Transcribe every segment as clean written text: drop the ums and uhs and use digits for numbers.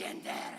Legendary.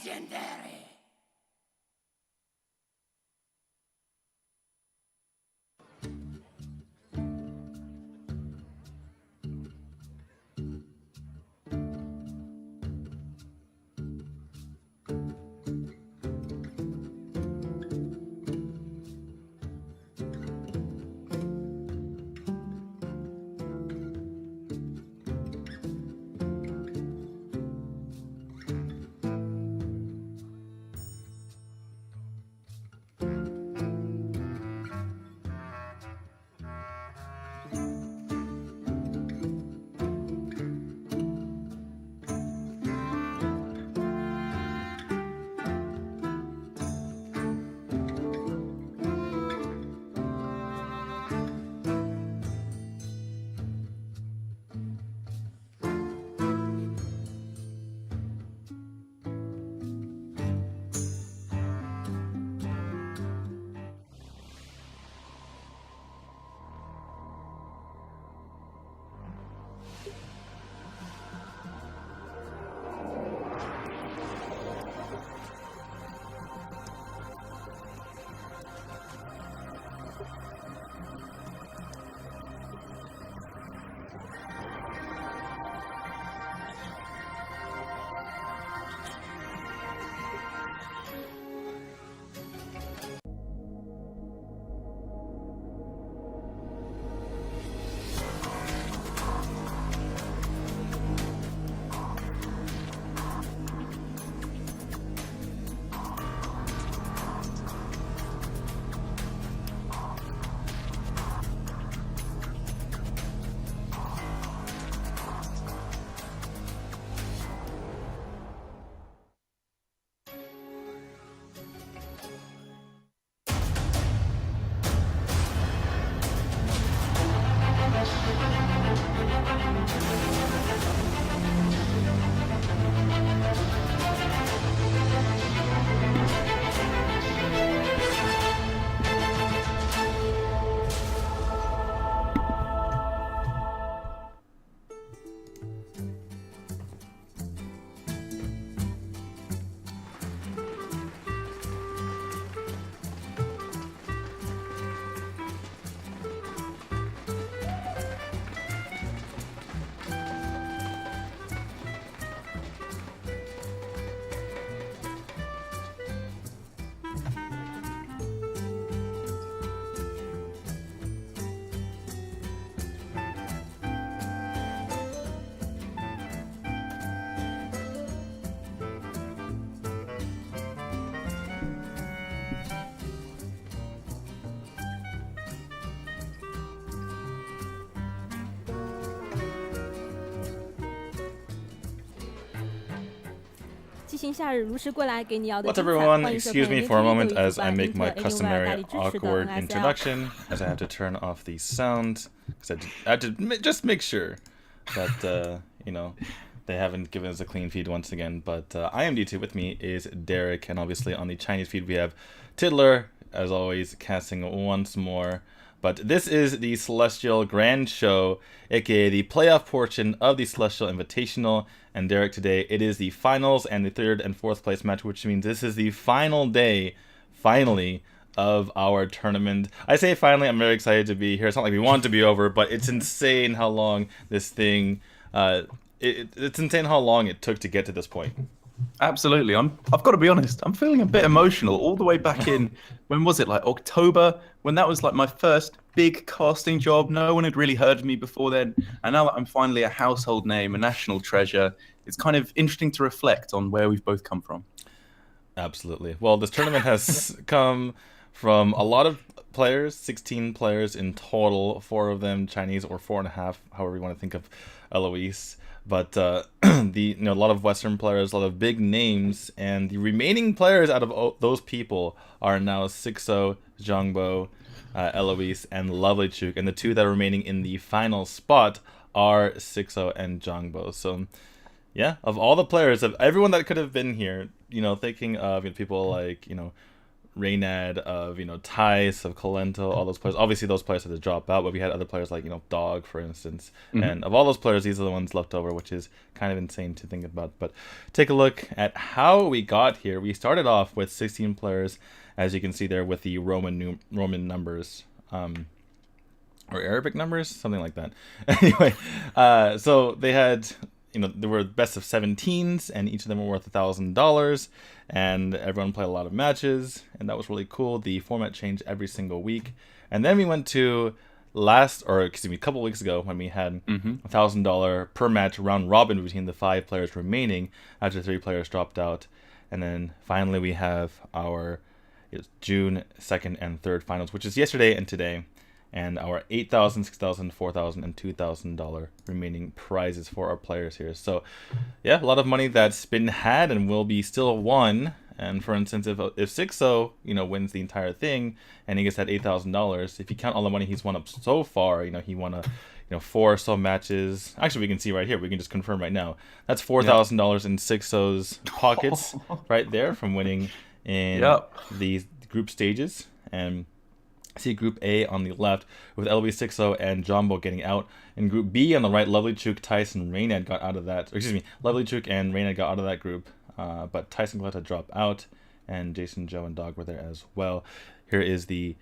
Legendary. What's everyone? Excuse me for a moment as I make my customary awkward introduction, as I have to turn off the sound, because I had to just make sure that, you know, they haven't given us a clean feed once again. But I am D2, with me is Derek, and obviously on the Chinese feed we have Tiddler, as always, casting once more. But this is the Celestial Grand Show, aka the playoff portion of the Celestial Invitational. And Derek, today it is the finals and the third and fourth place match, which means this is the final day, finally, of our tournament. I say finally, I'm very excited to be here. It's not like we want it to be over, but it's insane how long this thing, it's insane how long it took to get to this point. Absolutely. I've got to be honest, I'm feeling a bit emotional all the way back in, when was it, like October, when that was like my first big casting job. No one had really heard of me before then, and now that I'm finally a household name, a national treasure, it's kind of interesting to reflect on where we've both come from. Absolutely. Well, this tournament has come from a lot of players, 16 players in total, 4 of them Chinese, or 4.5, however you want to think of Eloise. But a lot of Western players, a lot of big names, and the remaining players out of those people are now Xixo, Zhangbo, Eloise, and Lovelychook, and the 2 that are remaining in the final spot are Xixo and Zhangbo. So, yeah, of all the players, of everyone that could have been here, thinking of people like Reynad, of Tice, of Colento, all those players. Obviously, those players had to drop out, but we had other players like Dog, for instance. And of all those players, these are the ones left over, which is kind of insane to think about. But take a look at how we got here. We started off with 16 players, as you can see there, with the Roman numbers. Or Arabic numbers, something like that. Anyway, so they had, there were best of 17s, and each of them were worth $1,000, and everyone played a lot of matches, and that was really cool. The format changed every single week, and then we went to a couple weeks ago when we had $1,000 per match round robin between the 5 players remaining after 3 players dropped out, and then finally we have our June 2nd and 3rd finals, which is yesterday and today. And our $8,000, $6,000, $4,000, and $2,000 remaining prizes for our players here. So, yeah, a lot of money that's been had and will be still won. And for instance, if Xixo, wins the entire thing and he gets that $8,000, if you count all the money he's won up so far, he won 4 or so matches. Actually, we can see right here. We can just confirm right now. That's $4,000 in Xixo's pockets right there from winning in these group stages. And see Group A on the left with Eloise, Xixo, and Zhangbo getting out. In Group B on the right, Lovelychook, Tice, and Reynad got out of that. Lovelychook and Reynad got out of that group, but Tice and Coletta dropped out, and Jason, Joe, and Dog were there as well. Here is the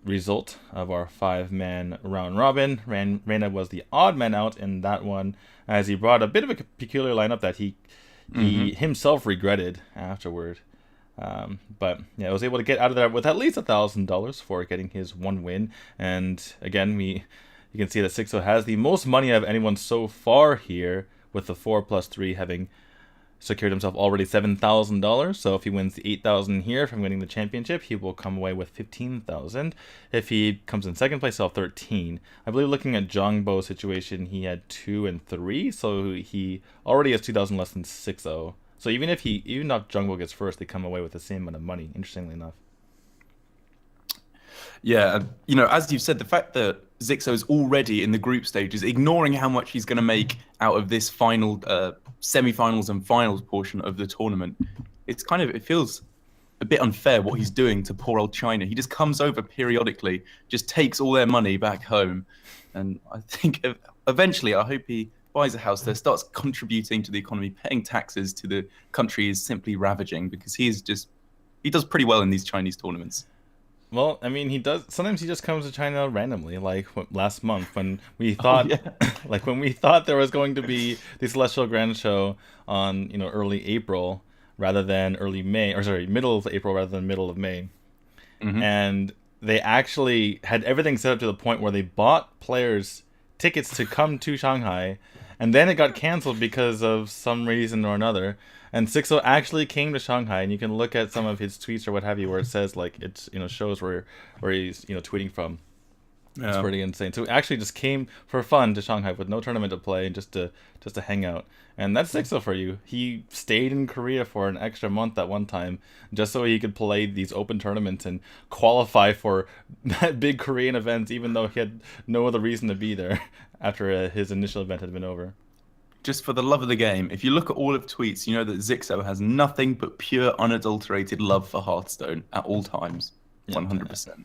result of our 5-man round robin. Reynad was the odd man out in that one, as he brought a bit of a peculiar lineup that he himself regretted afterward. But yeah, I was able to get out of there with at least $1,000 for getting his 1 win. And again, you can see that Xixo has the most money of anyone so far here, with the 4 plus 3 having secured himself already $7,000. So if he wins the $8,000 here from winning the championship, he will come away with $15,000. If he comes in second place, he'll have $13,000. I believe looking at Zhangbo's situation, he had 2 and 3, so he already has $2,000 less than Xixo. So even if Zhangbo gets first, they come away with the same amount of money, interestingly enough. Yeah, as you've said, the fact that Xixo is already in the group stages, ignoring how much he's going to make out of this final semi-finals and finals portion of the tournament, it feels a bit unfair what he's doing to poor old China. He just comes over periodically, just takes all their money back home. And I think eventually, I hope he buys a house there, starts contributing to the economy, paying taxes to the country is simply ravaging, because he does pretty well in these Chinese tournaments. Well, I mean, he does. Sometimes he just comes to China randomly, like last month when we thought, when we thought there was going to be the Celestial Grand Show on, early April rather than middle of April rather than middle of May, and they actually had everything set up to the point where they bought players tickets to come to Shanghai. And then it got canceled because of some reason or another. And Xixo actually came to Shanghai, and you can look at some of his tweets or what have you, where it says shows where he's tweeting from. Yeah. It's pretty insane. So he actually just came for fun to Shanghai with no tournament to play, and just to hang out. And that's Xixo for you. He stayed in Korea for an extra month at one time, just so he could play these open tournaments and qualify for big Korean events, even though he had no other reason to be there after his initial event had been over. Just for the love of the game, if you look at all of tweets, you know that Xixo has nothing but pure, unadulterated love for Hearthstone at all times. 100%.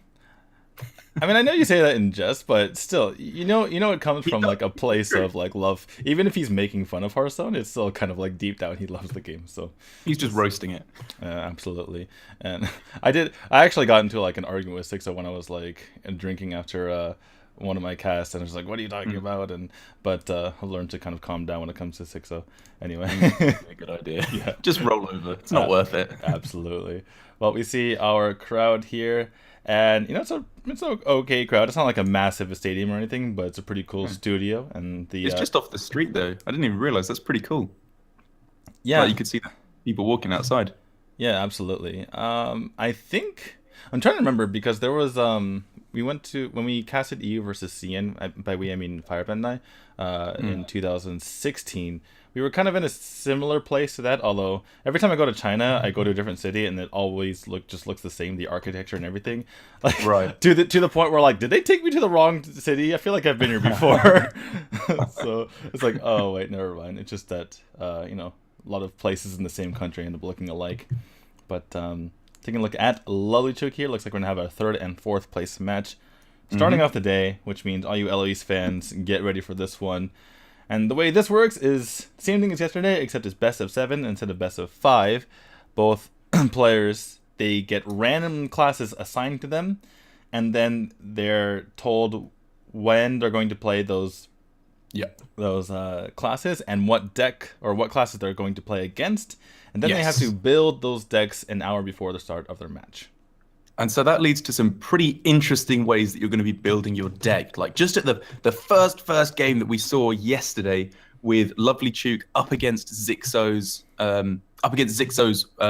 I mean, I know you say that in jest, but still, it comes from like a place of like love. Even if he's making fun of Hearthstone, it's still kind of like deep down he loves the game. So he's just roasting it. Absolutely. And I actually got into like an argument with Xixo when I was like drinking after one of my casts, and I was like, "What are you talking about?" But I learned to kind of calm down when it comes to Xixo. Anyway, good idea. Yeah, just roll over. It's not worth it. Absolutely. Well, we see our crowd here. And it's an okay crowd. It's not like a massive stadium or anything, but it's a pretty cool studio. And it's just off the street though. I didn't even realize. That's pretty cool. Yeah, like you could see people walking outside. Yeah, absolutely. I think I'm trying to remember, because there was we went to, when we casted EU versus CN, by we I mean Fireband and I, in 2016. We were kind of in a similar place to that, although every time I go to China, I go to a different city, and it always looks the same, the architecture and everything. Like, right. To the point where, like, did they take me to the wrong city? I feel like I've been here before. So it's like, oh wait, never mind. It's just that a lot of places in the same country end up looking alike. But taking a look at Lovelychook here. Looks like we're going to have a 3rd and 4th place match starting off the day, which means all you Eloise fans, get ready for this one. And the way this works is the same thing as yesterday, except it's best of 7 instead of best of 5. Both players, they get random classes assigned to them, and then they're told when they're going to play those classes and what deck or what classes they're going to play against, and then they have to build those decks an hour before the start of their match. And so that leads to some pretty interesting ways that you're going to be building your deck. Like just at the first game that we saw yesterday with Lovelychook up against Xixo's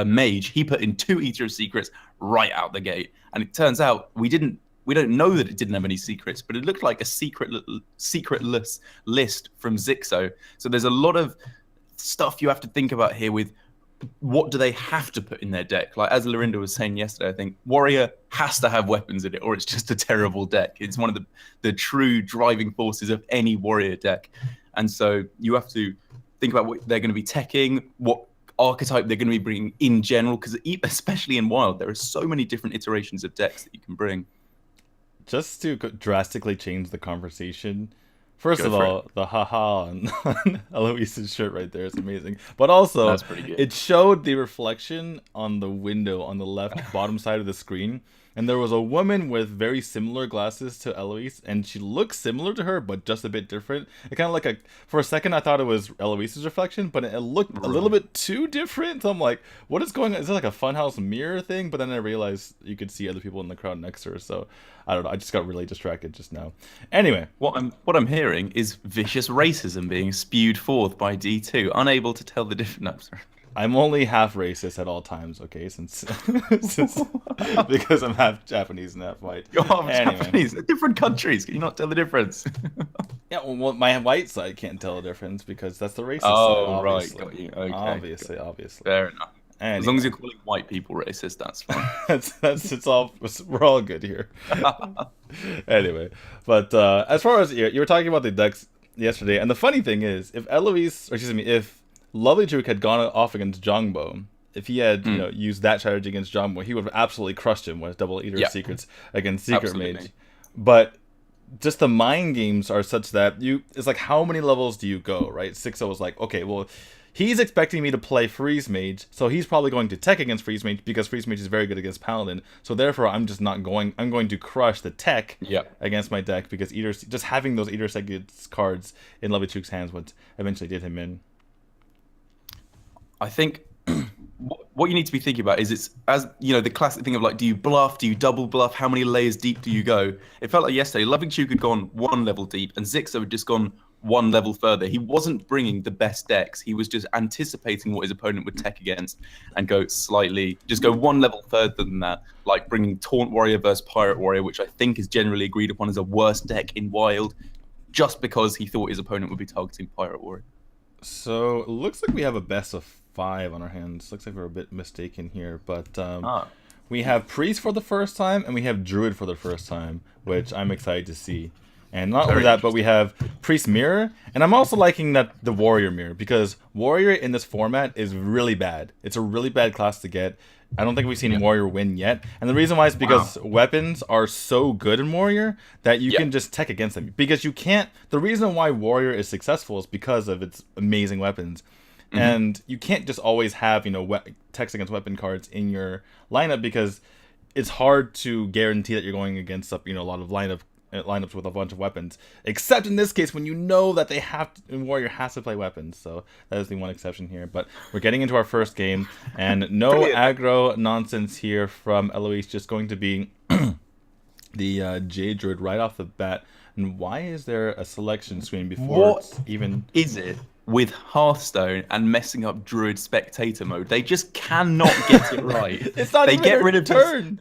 mage, he put in 2 Eater of Secrets right out the gate, and it turns out we don't know that it didn't have any secrets, but it looked like a secretless list from Xixo. So there's a lot of stuff you have to think about here with what do they have to put in their deck. Like as Lorinda was saying yesterday, I think Warrior has to have weapons in it or it's just a terrible deck. It's one of the true driving forces of any Warrior deck. And so you have to think about what they're going to be teching, what archetype they're going to be bringing in general, because especially in Wild, there are so many different iterations of decks that you can bring. Just to drastically change the conversation, first of all, the haha on Eloise's shirt right there is amazing. But also, that's pretty good. It showed the reflection on the window on the left bottom side of the screen. And there was a woman with very similar glasses to Eloise, and she looked similar to her, but just a bit different. It kind of like for a second, I thought it was Eloise's reflection, but it looked a little bit too different. So I'm like, what is going on? Is it like a funhouse mirror thing? But then I realized you could see other people in the crowd next to her. So I don't know. I just got really distracted just now. Anyway, what I'm hearing is vicious racism being spewed forth by D2, unable to tell the difference. I'm only half racist at all times, okay? Since because I'm half Japanese and half white. You're half Japanese. Different countries. Can you not tell the difference? Yeah, well, my white side can't tell the difference because that's the racist side. Oh, right. Got you. Okay. Obviously. Fair enough. Anyway. As long as you're calling white people racist, that's fine. We're all good here. Anyway, but as far as you were talking about the decks yesterday, and the funny thing is, if Lovelychook had gone off against Zhangbo, if he had used that strategy against Zhangbo, he would have absolutely crushed him with double Eater of Secrets against Secret Mage. But just the mind games are such that it's like, how many levels do you go, right? Xixo was like, okay, well, he's expecting me to play Freeze Mage, so he's probably going to tech against Freeze Mage because Freeze Mage is very good against Paladin. So therefore, I'm just not going. I'm going to crush the tech against my deck because just having those Eater Secrets cards in Lovelychook's hands would eventually did him in. I think what you need to be thinking about is it's, as you know, the classic thing of like, do you bluff, do you double bluff, how many layers deep do you go? It felt like yesterday Lovelychook had gone 1 level deep and Xixo had just gone 1 level further. He wasn't bringing the best decks. He was just anticipating what his opponent would tech against and go 1 level further than that, like bringing Taunt Warrior versus Pirate Warrior, which I think is generally agreed upon as a worse deck in Wild, just because he thought his opponent would be targeting Pirate Warrior. So it looks like we have a best of 5 on our hands. Looks like we're a bit mistaken here, but we have Priest for the first time and we have Druid for the first time, which I'm excited to see. And not only that, but we have Priest Mirror, and I'm also liking that the Warrior Mirror, because Warrior in this format is really bad. It's a really bad class to get. I don't think we've seen Warrior win yet. And the reason why is because weapons are so good in Warrior that you can just tech against them. Because you can't... The reason why Warrior is successful is because of its amazing weapons. And you can't just always have, techs against weapon cards in your lineup, because it's hard to guarantee that you're going against a lot of lineups with a bunch of weapons, except in this case when you know that Warrior has to play weapons. So that is the one exception here. But we're getting into our first game, and no aggro nonsense here from Eloise, just going to be the Jade Druid right off the bat. And why is there a selection screen before it's even... is it with Hearthstone and messing up Druid spectator mode? They just cannot get it right. It's not even get rid of turn.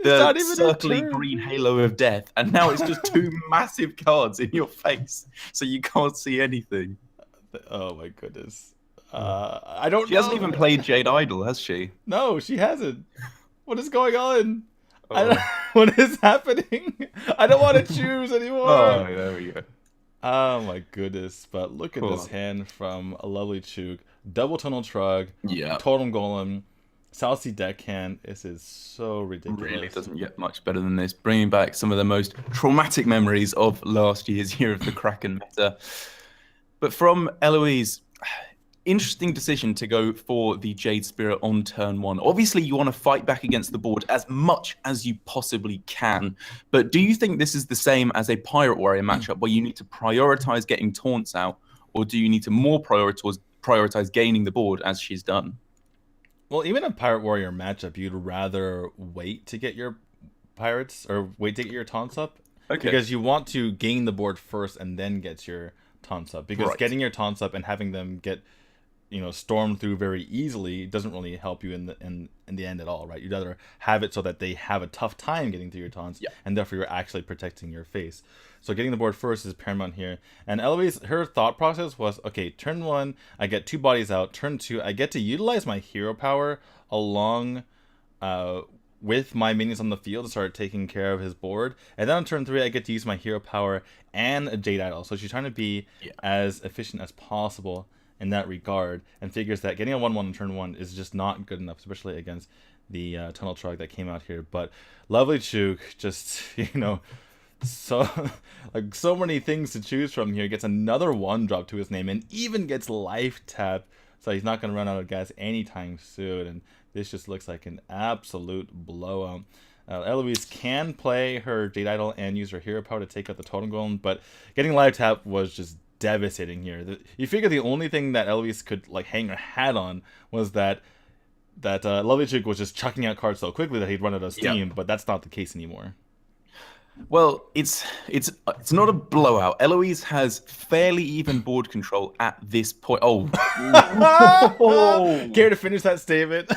The circly green halo of death, and now it's just 2 massive cards in your face, so you can't see anything. Oh my goodness. I don't know. She hasn't even played Jade Idol, has she? No, she hasn't. What is going on? What is happening? I don't want to choose anymore. Oh, there we go. Oh my goodness. But look at this hand from a Lovelychook. Double Tunnel Trug. Yeah. Totem Golem. Salty deckhand. This is so ridiculous. Really doesn't get much better than this. Bringing back some of the most traumatic memories of last year's Year of the Kraken meta. But from Eloise, interesting decision to go for the Jade Spirit on turn 1. Obviously, you want to fight back against the board as much as you possibly can. But do you think this is the same as a Pirate Warrior matchup where you need to prioritize getting taunts out, or do you need to more prioritize gaining the board as she's done? Well, even a Pirate Warrior matchup, you'd rather wait to get your pirates or wait to get your taunts up. Okay. Because you want to gain the board first and then get your taunts up. Because getting your taunts up and having them get, stormed through very easily doesn't really help you in the end at all, right? You'd rather have it so that they have a tough time getting through your taunts, and therefore you're actually protecting your face. So getting the board first is paramount here. And Eloise, her thought process was, okay, turn 1, I get 2 bodies out. Turn 2, I get to utilize my hero power along with my minions on the field to start taking care of his board. And then on turn 3, I get to use my hero power and a Jade Idol. So she's trying to be as efficient as possible in that regard, and figures that getting a 1-1 on turn 1 is just not good enough, especially against the Tunnel Truck that came out here. But Lovelychook just, so many things to choose from here. Gets another 1-drop to his name and even gets life tap, so he's not going to run out of gas anytime soon. And this just looks like an absolute blowout. Eloise can play her Jade Idol and use her hero power to take out the Totem Golem, but getting life tap was just devastating here. You figure the only thing that Eloise could hang her hat on was that Lovelychook was just chucking out cards so quickly that he'd run out of steam, but that's not the case anymore. Well, it's not a blowout. Eloise has fairly even board control at this point. Oh, care to finish that statement?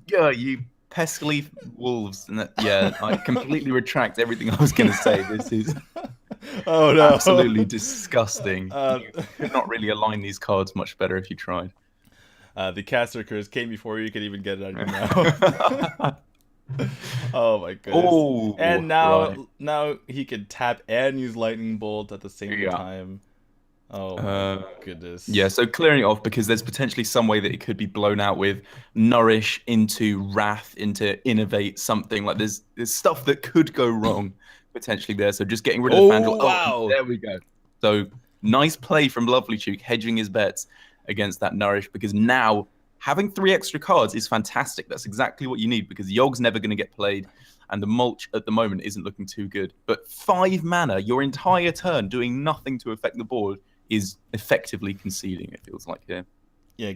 Yeah, you pesky wolves. I completely retract everything I was going to say. This is absolutely disgusting. You could not really align these cards much better if you tried. The caster curse came before you could even get it out of your mouth. Oh my goodness. Oh, and now he can tap and use Lightning Bolt at the same time. Oh my goodness. Yeah, so clearing it off because there's potentially some way that it could be blown out with Nourish into Wrath, into Innovate, something. Like there's stuff that could go wrong potentially there. So just getting rid of the Fandral. Wow. There we go. So nice play from Lovelychook, hedging his bets against that Nourish, because now having 3 extra cards is fantastic. That's exactly what you need, because Yogg's never going to get played, and the Mulch at the moment isn't looking too good. But 5 mana, your entire turn doing nothing to affect the board, is effectively conceding, it feels like here. Yeah,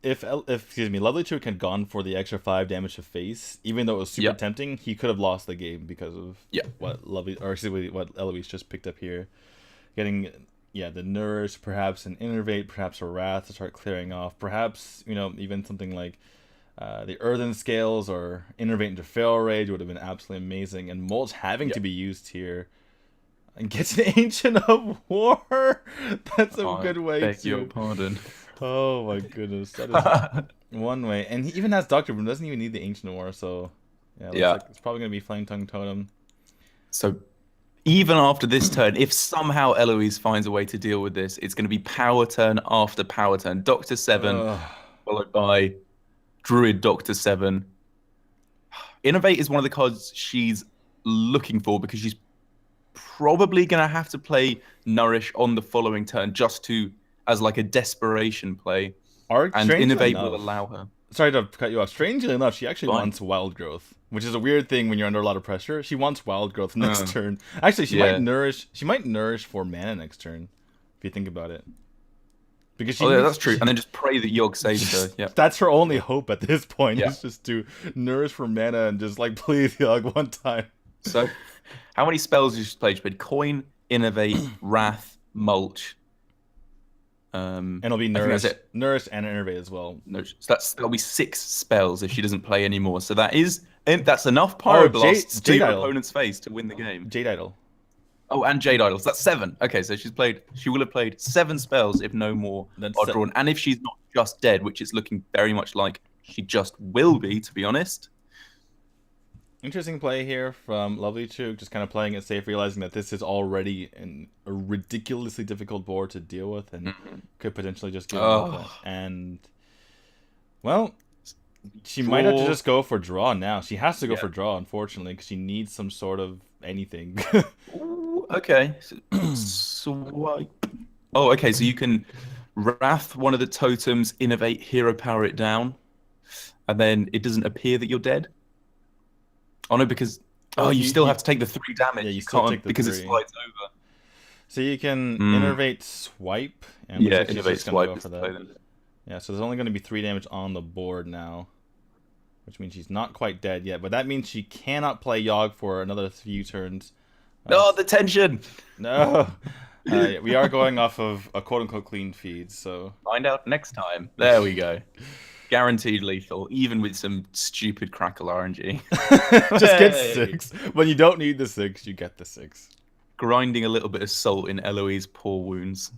if Lovelychook had gone for the extra 5 damage to face, even though it was super tempting, he could have lost the game because of what Eloise just picked up here. Getting the Nourish, perhaps an Innervate, perhaps a Wrath to start clearing off, perhaps even something like the Earthen Scales or Innervate into Feral Rage would have been absolutely amazing. And Mulch having to be used here, and gets an Ancient of War. That's a good way beg your pardon. Oh my goodness, that is one way. And he even has Doctor Boom, doesn't even need the Ancient of War. So like it's probably gonna be Flame Tongue Totem. So even after this turn, if somehow Eloise finds a way to deal with this, it's going to be power turn after power turn. Doctor 7, followed by Druid Doctor 7. Innovate is one of the cards she's looking for, because she's probably going to have to play Nourish on the following turn just as like a desperation play. And Innovate will allow her. Sorry to cut you off. Strangely enough, she actually wants Wild Growth, which is a weird thing when you're under a lot of pressure. She wants Wild Growth next turn. Actually, she might nourish. She might nourish for mana next turn, if you think about it. Because that's true. And then just pray that Yogg saves her. Yeah, that's her only hope at this point. Is just to nourish for mana and just please Yogg one time. So, how many spells did she play? She played Coin, Innovate, Wrath, Mulch. And it'll be Nourish and Innervate as well. So that'll be 6 spells if she doesn't play anymore. So that's enough Pyroblasts to your opponent's face to win the game. Jade Idol. Oh, and Jade Idols. That's 7. Okay, so she will have played 7 spells if no more are drawn. And if she's not just dead, which it's looking very much like she just will be, to be honest. Interesting play here from Lovelychook, just kind of playing it safe, realizing that this is already a ridiculously difficult board to deal with, and could potentially just give up. And, well, She might have to Draw. just go for draw now. She has to go Yeah. for draw, unfortunately, because she needs some sort of anything. Ooh, okay. Swipe. Oh, okay. So you can wrath one of the totems, innovate, hero power it down, and then it doesn't appear that you're dead. Oh no, because Well, you still you have to take the 3 damage. yeah, you You still can't take the because it 3. slides over. So you can Mm. innervate swipe, and looks Yeah, like she's innovate just gonna go swipe is for the that. play then. Yeah, so there's only gonna be 3 damage on the board now, which means she's not quite dead yet. But that means she cannot play Yogg for another few turns. Oh, the tension! No. Yeah, we are going off of a quote-unquote clean feed, so Find out next time. There we go. Guaranteed lethal, even with some stupid crackle RNG. just get Hey! 6. When you don't need the 6, you get the 6. Grinding a little bit of salt in Eloise's poor wounds.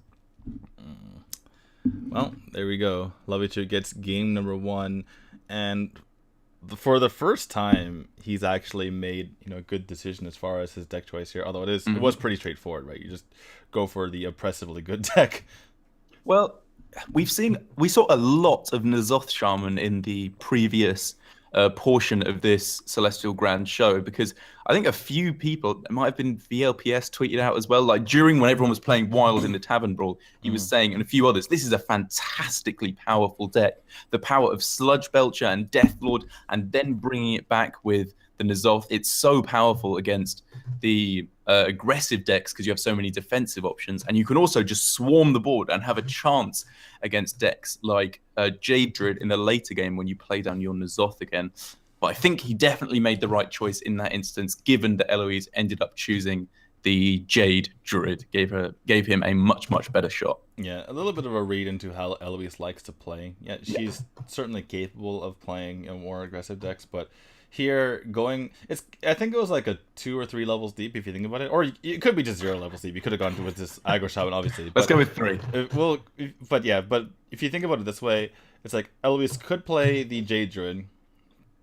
Well, there we go. Lovelychook gets game number 1, and for the first time, he's actually made a good decision as far as his deck choice here. Although it was pretty straightforward, right? You just go for the oppressively good deck. Well, we saw a lot of N'Zoth Shaman in the previous portion of this Celestial Grand show, because I think a few people, it might have been VLPS tweeted out as well, like during when everyone was playing Wild in the Tavern Brawl, he was saying, and a few others, this is a fantastically powerful deck. The power of Sludge Belcher and Deathlord, and then bringing it back with the N'Zoth, it's so powerful against the aggressive decks because you have so many defensive options, and you can also just swarm the board and have a chance against decks like Jade Druid in the later game when you play down your N'Zoth again. But I think he definitely made the right choice in that instance, given that Eloise ended up choosing the Jade Druid, gave him a much better shot. Yeah, a little bit of a read into how Eloise likes to play. Yeah, she's certainly capable of playing more aggressive decks, but here I think it was like a 2 or 3 levels deep if you think about it, or it could be just 0 levels deep. You could have gone with this aggro shaman, obviously. Let's go with 3. But if you think about it this way, it's like Eloise could play the Jade Druid,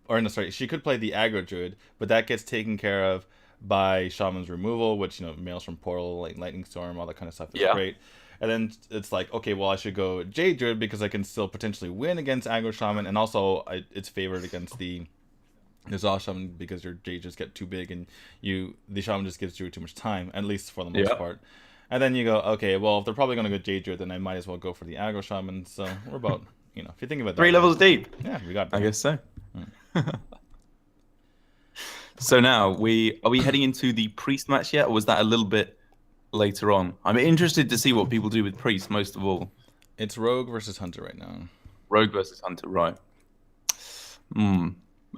or no, sorry, she could play the aggro Druid, but that gets taken care of by Shaman's removal, which Mails from Portal, like Lightning Storm, all that kind of stuff is great. And then it's like, okay, well, I should go Jade Druid because I can still potentially win against aggro Shaman, and also it's favored against the N'Zoth Shaman because your Jade just get too big and the Shaman just gives you too much time, at least for the most part. And then you go, okay, well, if they're probably going to go Jade Druid, then I might as well go for the aggro Shaman. So we're about, if you think about that. 3 levels deep. Yeah, we got that. I guess so. So now, are we heading into the Priest match yet, or was that a little bit later on? I'm interested to see what people do with Priest, most of all. It's Rogue versus Hunter right now. Rogue versus Hunter, right.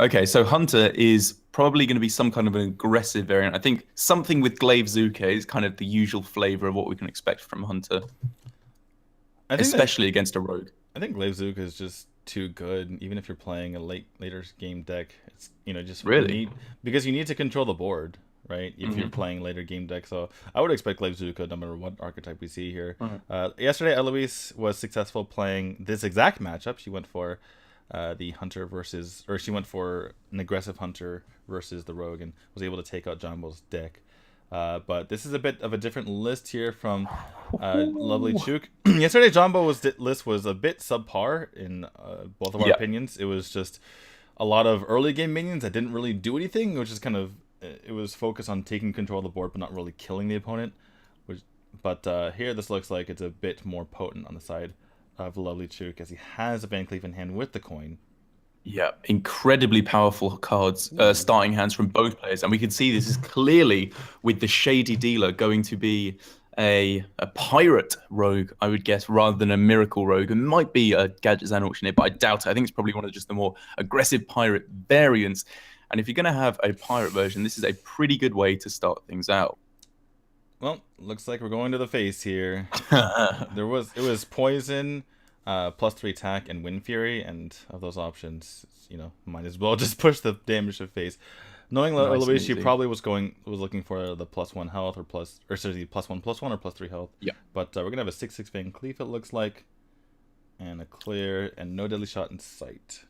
Okay, so Hunter is probably going to be some kind of an aggressive variant. I think something with Glaive Zuke is kind of the usual flavor of what we can expect from Hunter. Especially against a Rogue. I think Glaive Zuke is just too good, even if you're playing a later game deck. It's just really because you need to control the board, right? If you're playing later game deck, so I would expect Glaive Zuke no matter what archetype we see here. Yesterday, Eloise was successful playing this exact matchup. She went for the Hunter versus, or she went for an aggressive Hunter versus the Rogue, and was able to take out Zhangbo's deck. But this is a bit of a different list here from Lovelychook. Yesterday, Zhangbo's list was a bit subpar in both of our opinions. It was just a lot of early game minions that didn't really do anything, which is kind of, it was focused on taking control of the board but not really killing the opponent. But here, this looks like it's a bit more potent on the side of Lovelychook, as he has a Van Cleef in hand with the coin. Yeah, incredibly powerful cards, starting hands from both players. And we can see this is clearly with the Shady Dealer going to be a pirate rogue, I would guess, rather than a miracle rogue. It might be a Gadget Zan Auctioneer, but I doubt it. I think it's probably one of just the more aggressive pirate variants. And if you're going to have a pirate version, this is a pretty good way to start things out. Well, looks like we're going to the face here. It was poison, +3 attack, and Wind Fury, and of those options, might as well just push the damage to face. Knowing Eloise, she probably was looking for the +1 health or +1/+1 or +3 health. Yeah. But we're gonna have a 6/6 Van Cleef, it looks like, and a clear and no deadly shot in sight.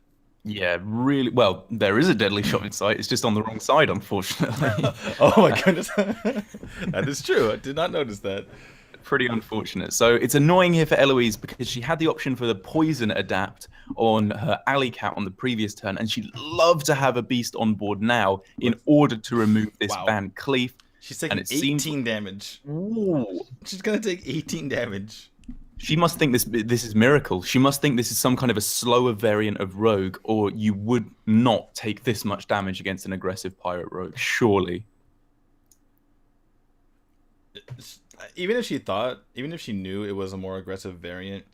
Yeah, really. Well, there is a deadly shot in sight. It's just on the wrong side, unfortunately. Oh my goodness, that is true. I did not notice that. Pretty unfortunate. So it's annoying here for Eloise because she had the option for the poison adapt on her alley cat on the previous turn, and she'd love to have a beast on board now in order to remove this Van Cleef. She's taking 18 damage. Ooh. She's gonna take 18 damage. She must think this is miracle. She must think this is some kind of a slower variant of rogue, or you would not take this much damage against an aggressive pirate rogue, surely. Even if she knew it was a more aggressive variant,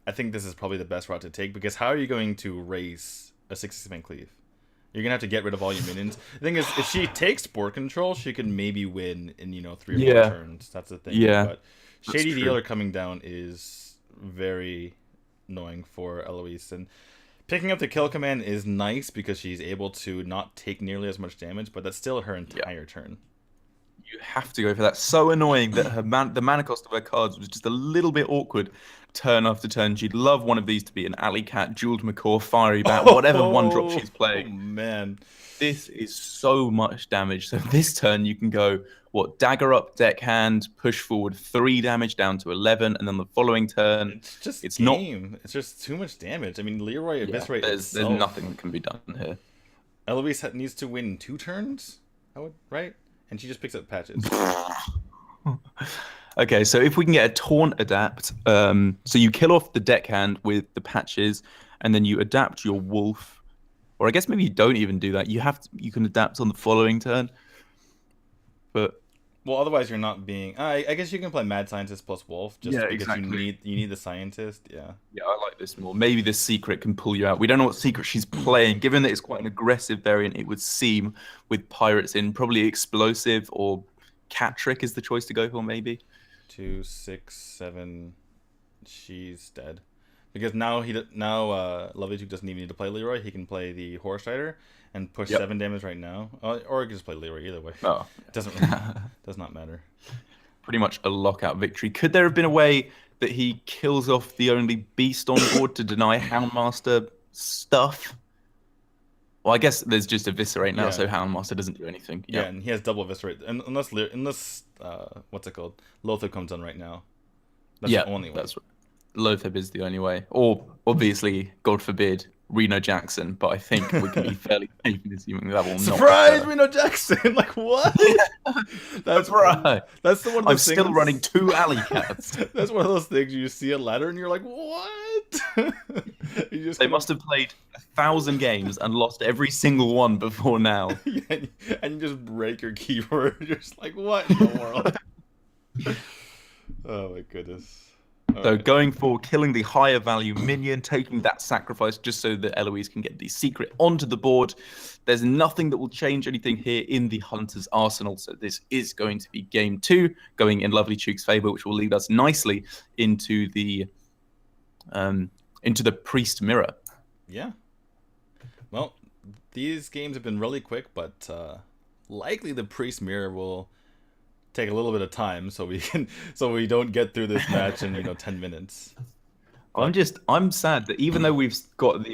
I think this is probably the best route to take, because how are you going to race a 6-6 cleave? You're gonna have to get rid of all your minions. The thing is, if she takes board control, she could maybe win in 3 or 4 turns. That's the thing. Yeah. But Shady Dealer coming down is very annoying for Eloise, and picking up the kill command is nice because she's able to not take nearly as much damage, but that's still her entire turn. You have to go for that. So annoying that the mana cost of her cards was just a little bit awkward turn after turn. She'd love one of these to be an alley cat, jeweled macaw, fiery bat, whatever one drop she's playing. Oh man, this is so much damage. So this turn you can go dagger up, deckhand, push forward 3 damage down to 11, and then the following turn it's just too much damage. I mean, Leroy eviscerate. There's nothing that can be done here. Eloise needs to win 2 turns. Right? And she just picks up patches. Okay, so if we can get a taunt adapt, so you kill off the deckhand with the patches, and then you adapt your wolf, or I guess maybe you don't even do that. You can adapt on the following turn, but otherwise you're not being. I guess you can play Mad Scientist plus Wolf just because exactly. you need the scientist. Yeah. Yeah, I like this more. Maybe this secret can pull you out. We don't know what secret she's playing. Given that it's quite an aggressive variant, it would seem with pirates in, probably explosive or cat trick is the choice to go for. Maybe 2, 6, 7. She's dead because now Lovelychook doesn't even need to play Leroy. He can play the Horse Rider and push 7 damage right now, or he can just play Leroy. Either way, it does not matter. Pretty much a lockout victory. Could there have been a way that he kills off the only beast on board to deny Houndmaster stuff? Well, I guess there's just Eviscerate now, so Houndmaster doesn't do anything. Yeah, and he has double Eviscerate, and unless what's it called, Lothar comes on right now. That's the only way. That's right. Lothar is the only way, or obviously, God forbid, Reno Jackson. But I think we can be fairly safe in assuming that will not. Surprise, Reno Jackson! Like what? That's right. That's the one. I'm still running 2 alley cats. That's one of those things you see a ladder and you're like, what? They must have played 1,000 games and lost every single one before now. And you just break your keyboard. You're just like, what in the world? Oh my goodness. So going for killing the higher value minion, taking that sacrifice just so that Eloise can get the secret onto the board. There's nothing that will change anything here in the Hunter's arsenal. So this is going to be game 2, going in Lovelychook's favor, which will lead us nicely into the Priest Mirror. Yeah. Well, these games have been really quick, but likely the Priest Mirror will take a little bit of time so we don't get through this match in 10 minutes. I'm sad that even though we've got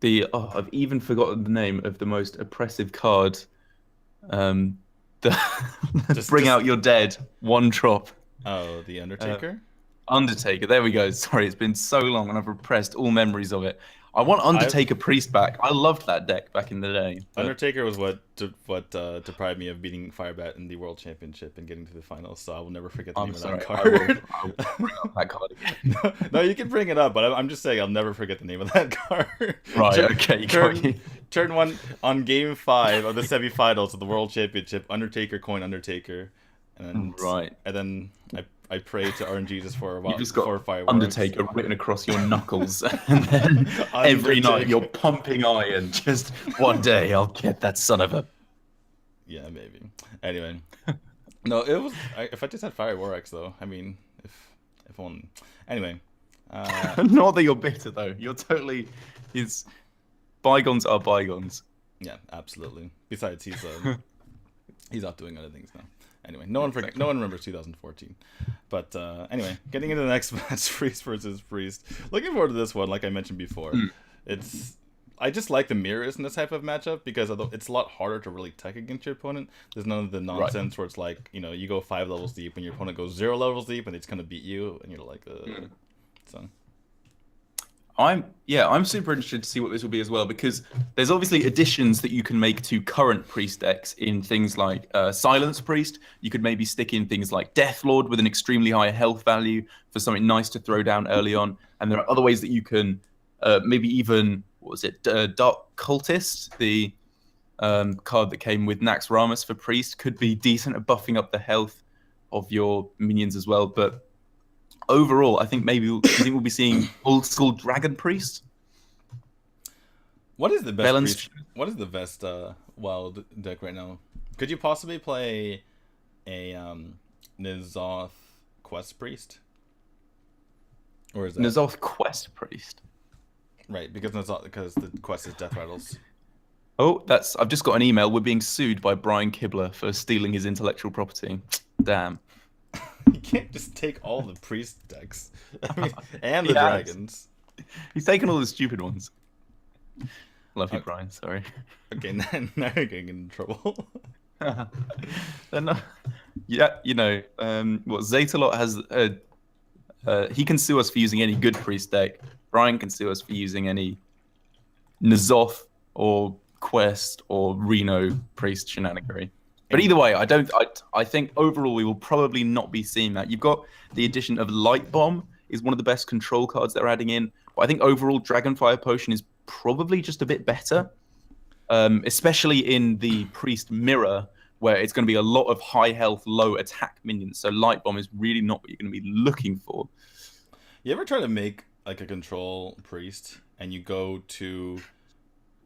I've even forgotten the name of the most oppressive card. Bring out your dead, 1 drop. Oh, the Undertaker? Undertaker, there we go. Sorry, it's been so long and I've repressed all memories of it. I want Undertaker Priest back. I loved that deck back in the day. But Undertaker was what deprived me of beating Firebat in the World Championship and getting to the finals, so I will never forget the name of that card. I will bring up that card again. No, you can bring it up, but I'm just saying I'll never forget the name of that card. Right, okay. Turn 1 on game 5 of the semi-finals of the World Championship, Undertaker coin Undertaker. And then I pray to RNG for a while. You just got fireworks. Undertaker written across your knuckles, and then every night you're pumping iron. Just one day I'll get that son of a. Yeah, maybe. Anyway, no, it was. If I just had Fire Warx though, I mean, if only. Anyway. Not that you're bitter though. You're totally. Bygones are bygones. Yeah, absolutely. Besides, he's off doing other things now. Anyway, no one remembers 2014. But anyway, getting into the next match, Priest versus Priest. Looking forward to this one, like I mentioned before. I just like the mirrors in this type of matchup because it's a lot harder to really tech against your opponent. There's none of the nonsense where it's like, you go 5 levels deep and your opponent goes 0 levels deep and it's gonna beat you and you're like, so. I'm super interested to see what this will be as well, because there's obviously additions that you can make to current priest decks in things like Silence Priest. You could maybe stick in things like Death Lord with an extremely high health value for something nice to throw down early on. And there are other ways that you can maybe even, Dark Cultist, the card that came with Nax Ramus for priest, could be decent at buffing up the health of your minions as well. But overall, I think maybe we'll be seeing old school Dragon Priest. What is the best priest? What is the best wild deck right now? Could you possibly play a N'Zoth Quest Priest? Or is that N'Zoth Quest Priest? Right, because the quest is Death Rattles. Oh, I've just got an email. We're being sued by Brian Kibler for stealing his intellectual property. Damn. You can't just take all the priest decks. And the dragons. He's taken all the stupid ones. Love you, Brian. Sorry. Okay, now you're getting in trouble. Zatalot has... he can sue us for using any good priest deck. Brian can sue us for using any N'Zoth or Quest or Reno priest shenanigery. But either way, I think overall we will probably not be seeing that. You've got the addition of Light Bomb is one of the best control cards they're adding in. But I think overall Dragonfire Potion is probably just a bit better, especially in the Priest Mirror, where it's going to be a lot of high health, low attack minions. So Light Bomb is really not what you're going to be looking for. You ever try to make like a control priest and you go to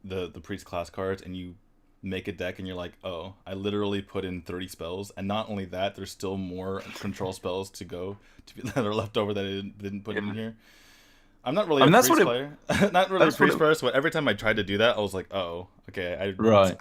the priest class cards and you make a deck and you're like, oh, I literally put in 30 spells, and not only that, there's still more control spells that are left over that I didn't put in here. I'm not really a priest player. Not really a priest player, but every time I tried to do that, I was like, oh, okay,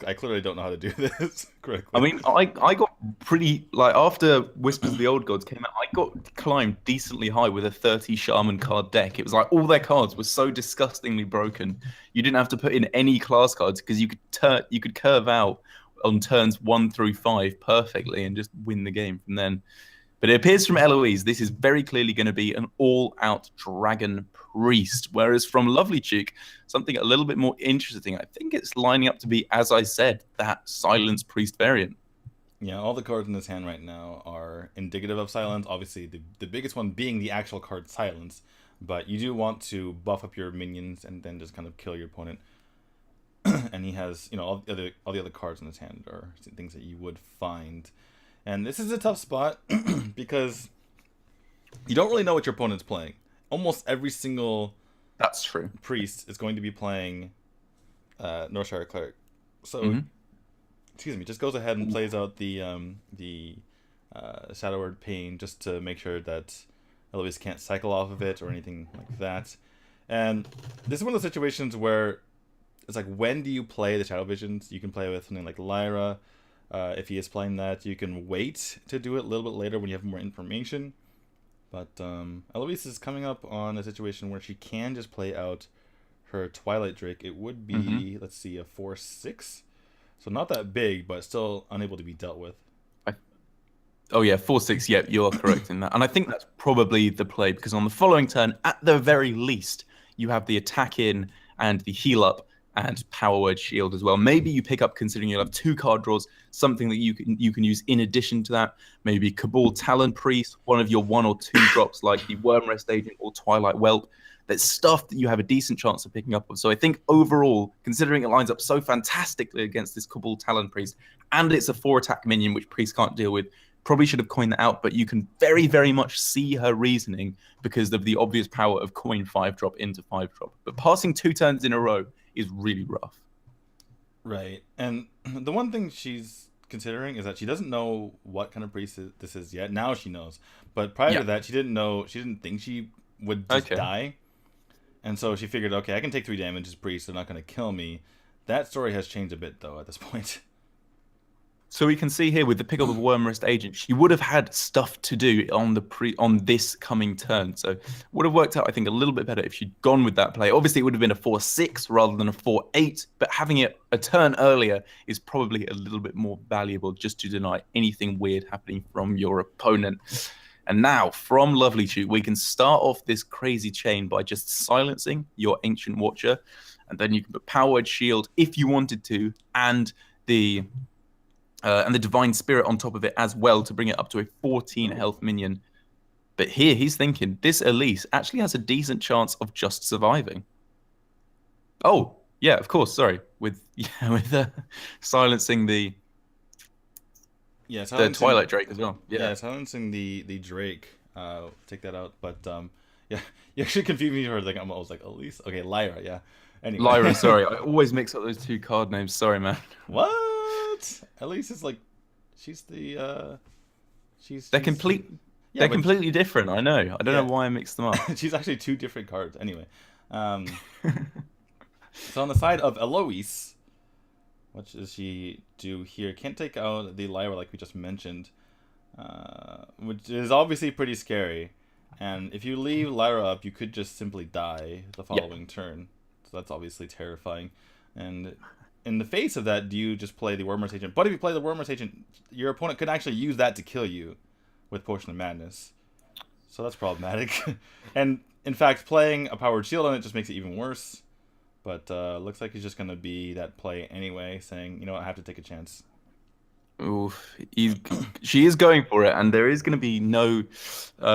I clearly don't know how to do this correctly. I mean, I got pretty, after Whispers of the Old Gods came out, I got climbed decently high with a 30 Shaman card deck. It was like all their cards were so disgustingly broken. You didn't have to put in any class cards because you could curve out on turns 1 through 5 perfectly and just win the game from then. But it appears from Eloise, this is very clearly going to be an all-out Dragon Priest. Whereas from Lovelychook, something a little bit more interesting. I think it's lining up to be, as I said, that Silence Priest variant. Yeah, all the cards in this hand right now are indicative of Silence. Obviously, the biggest one being the actual card Silence. But you do want to buff up your minions and then just kind of kill your opponent. And he has, all the other cards in his hand are things that you would find. And this is a tough spot because you don't really know what your opponent's playing. Almost every single priest is going to be playing Northshire Cleric. So, excuse me, just goes ahead and plays out the Shadow Word Pain just to make sure that Eloise can't cycle off of it or anything like that. And this is one of those situations where it's like, when do you play the Shadow Visions? You can play with something like Lyra. If he is playing that, you can wait to do it a little bit later when you have more information. But Eloise is coming up on a situation where she can just play out her Twilight Drake. It would be, let's see, a 4/6. So not that big, but still unable to be dealt with. 4/6. Yeah, you are correct in that. And I think that's probably the play, because on the following turn, at the very least, you have the attack in and the heal up and Power Word Shield as well. Maybe you pick up, considering you'll have 2 card draws, something that you can use in addition to that. Maybe Cabal Talon Priest, one of your 1 or 2 drops like the Wormrest Agent or Twilight Whelp. There's stuff that you have a decent chance of picking up. So I think overall, considering it lines up so fantastically against this Cabal Talon Priest, and it's a 4-attack minion which Priest can't deal with, probably should have coined that out, but you can very, very much see her reasoning because of the obvious power of coin 5-drop into 5-drop. But passing 2 turns in a row is really rough. Right. And the one thing she's considering is that she doesn't know what kind of priest this is yet. Now she knows. But prior to that, she didn't think she would just die. And so she figured, okay, I can take 3 damage as priest, they're not going to kill me. That story has changed a bit, though, at this point. So we can see here with the pick of the Wormrest agent, she would have had stuff to do on this coming turn. So would have worked out, I think, a little bit better if she'd gone with that play. Obviously, it would have been a 4-6 rather than a 4-8, but having it a turn earlier is probably a little bit more valuable just to deny anything weird happening from your opponent. And now, from Lovelychook, we can start off this crazy chain by just silencing your Ancient Watcher, and then you can put Power Word Shield if you wanted to, and the Divine Spirit on top of it as well to bring it up to a 14 health minion. But here he's thinking this Elise actually has a decent chance of just surviving. Oh, yeah, of course, sorry. With silencing the Twilight Drake as well. Yeah, silencing the Drake. Take that out. But yeah, you actually confused me for like I was like Elise. Okay, Lyra. Yeah. Anyway. Lyra. Sorry, I always mix up those two card names. Sorry, man. What? Elise is like, she's the They're completely different. I know. I don't know why I mixed them up. She's actually two different cards. Anyway, so on the side of Eloise. What does she do here? Can't take out the Lyra like we just mentioned, which is obviously pretty scary. And if you leave Lyra up, you could just simply die the following turn. So that's obviously terrifying. And in the face of that, do you just play the Wormrest Agent? But if you play the Wormrest Agent, your opponent could actually use that to kill you with Potion of Madness. So that's problematic. And in fact, playing a Powered Shield on it just makes it even worse. But looks like he's just going to be that play anyway, saying, you know what, I have to take a chance. Oof. She is going for it, and there is going to be no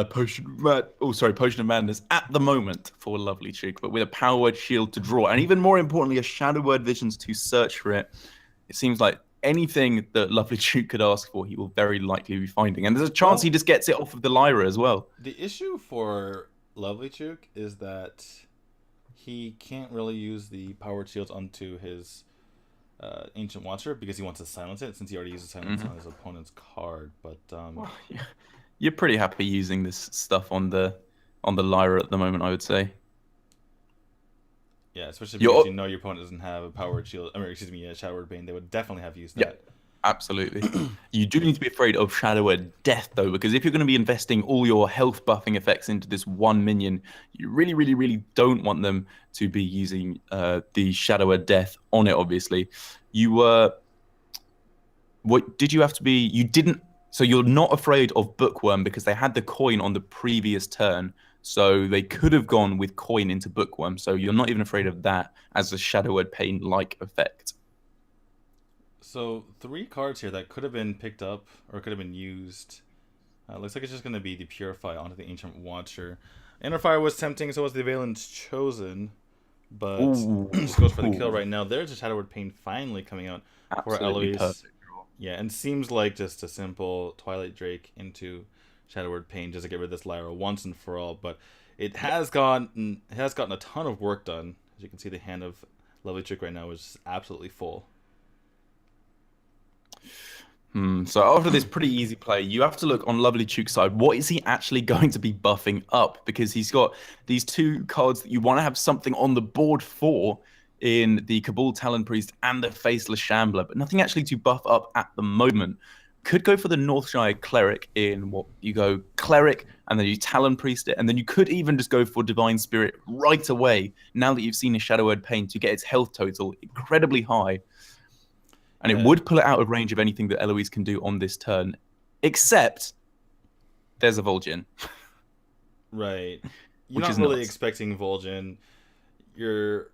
Potion of Madness at the moment for Lovelychook, but with a Power Word Shield to draw, and even more importantly, a Shadow Word Visions to search for it. It seems like anything that Lovelychook could ask for, he will very likely be finding. And there's a chance he just gets it off of the Lyra as well. The issue for Lovelychook is that he can't really use the Powered Shields onto his Ancient Watcher because he wants to silence it, since he already uses silence on his opponent's card. But well, you're pretty happy using this stuff on the Lyra at the moment, I would say. Yeah, especially because you know your opponent doesn't have a Powered Shield. I mean, excuse me, a Shadow Word Bane. They would definitely have used that. Yeah. Absolutely. You do need to be afraid of Shadow Word Death, though, because if you're going to be investing all your health buffing effects into this one minion, you really, really, really don't want them to be using the Shadow Word Death on it, obviously. What did you have to be? You didn't. So you're not afraid of Bookworm because they had the coin on the previous turn. So they could have gone with coin into Bookworm. So you're not even afraid of that as a Shadow Word Pain-like effect. So 3 cards here that could have been picked up or could have been used. Looks like it's just going to be the Purify onto the Ancient Watcher. Inner Fire was tempting, so was the Valence Chosen. But just goes for the kill right now. There's a Shadow Word Pain finally coming out for Eloise. Perfect. Yeah, and seems like just a simple Twilight Drake into Shadow Word Pain just to get rid of this Lyra once and for all. But it has gotten a ton of work done. As you can see, the hand of Lovelychook right now is absolutely full. So after this pretty easy play, you have to look on Lovelychook's side. What is he actually going to be buffing up? Because he's got these 2 cards that you want to have something on the board for in the Cabal Talon Priest and the Faceless Shambler, but nothing actually to buff up at the moment. Could go for the Northshire Cleric in what you go Cleric, and then you Talon Priest it, and then you could even just go for Divine Spirit right away, now that you've seen a Shadow Word Pain, to get its health total incredibly high. And it would pull it out of range of anything that Eloise can do on this turn, except there's a Vol'jin. Right. You're not really expecting Vol'jin. You're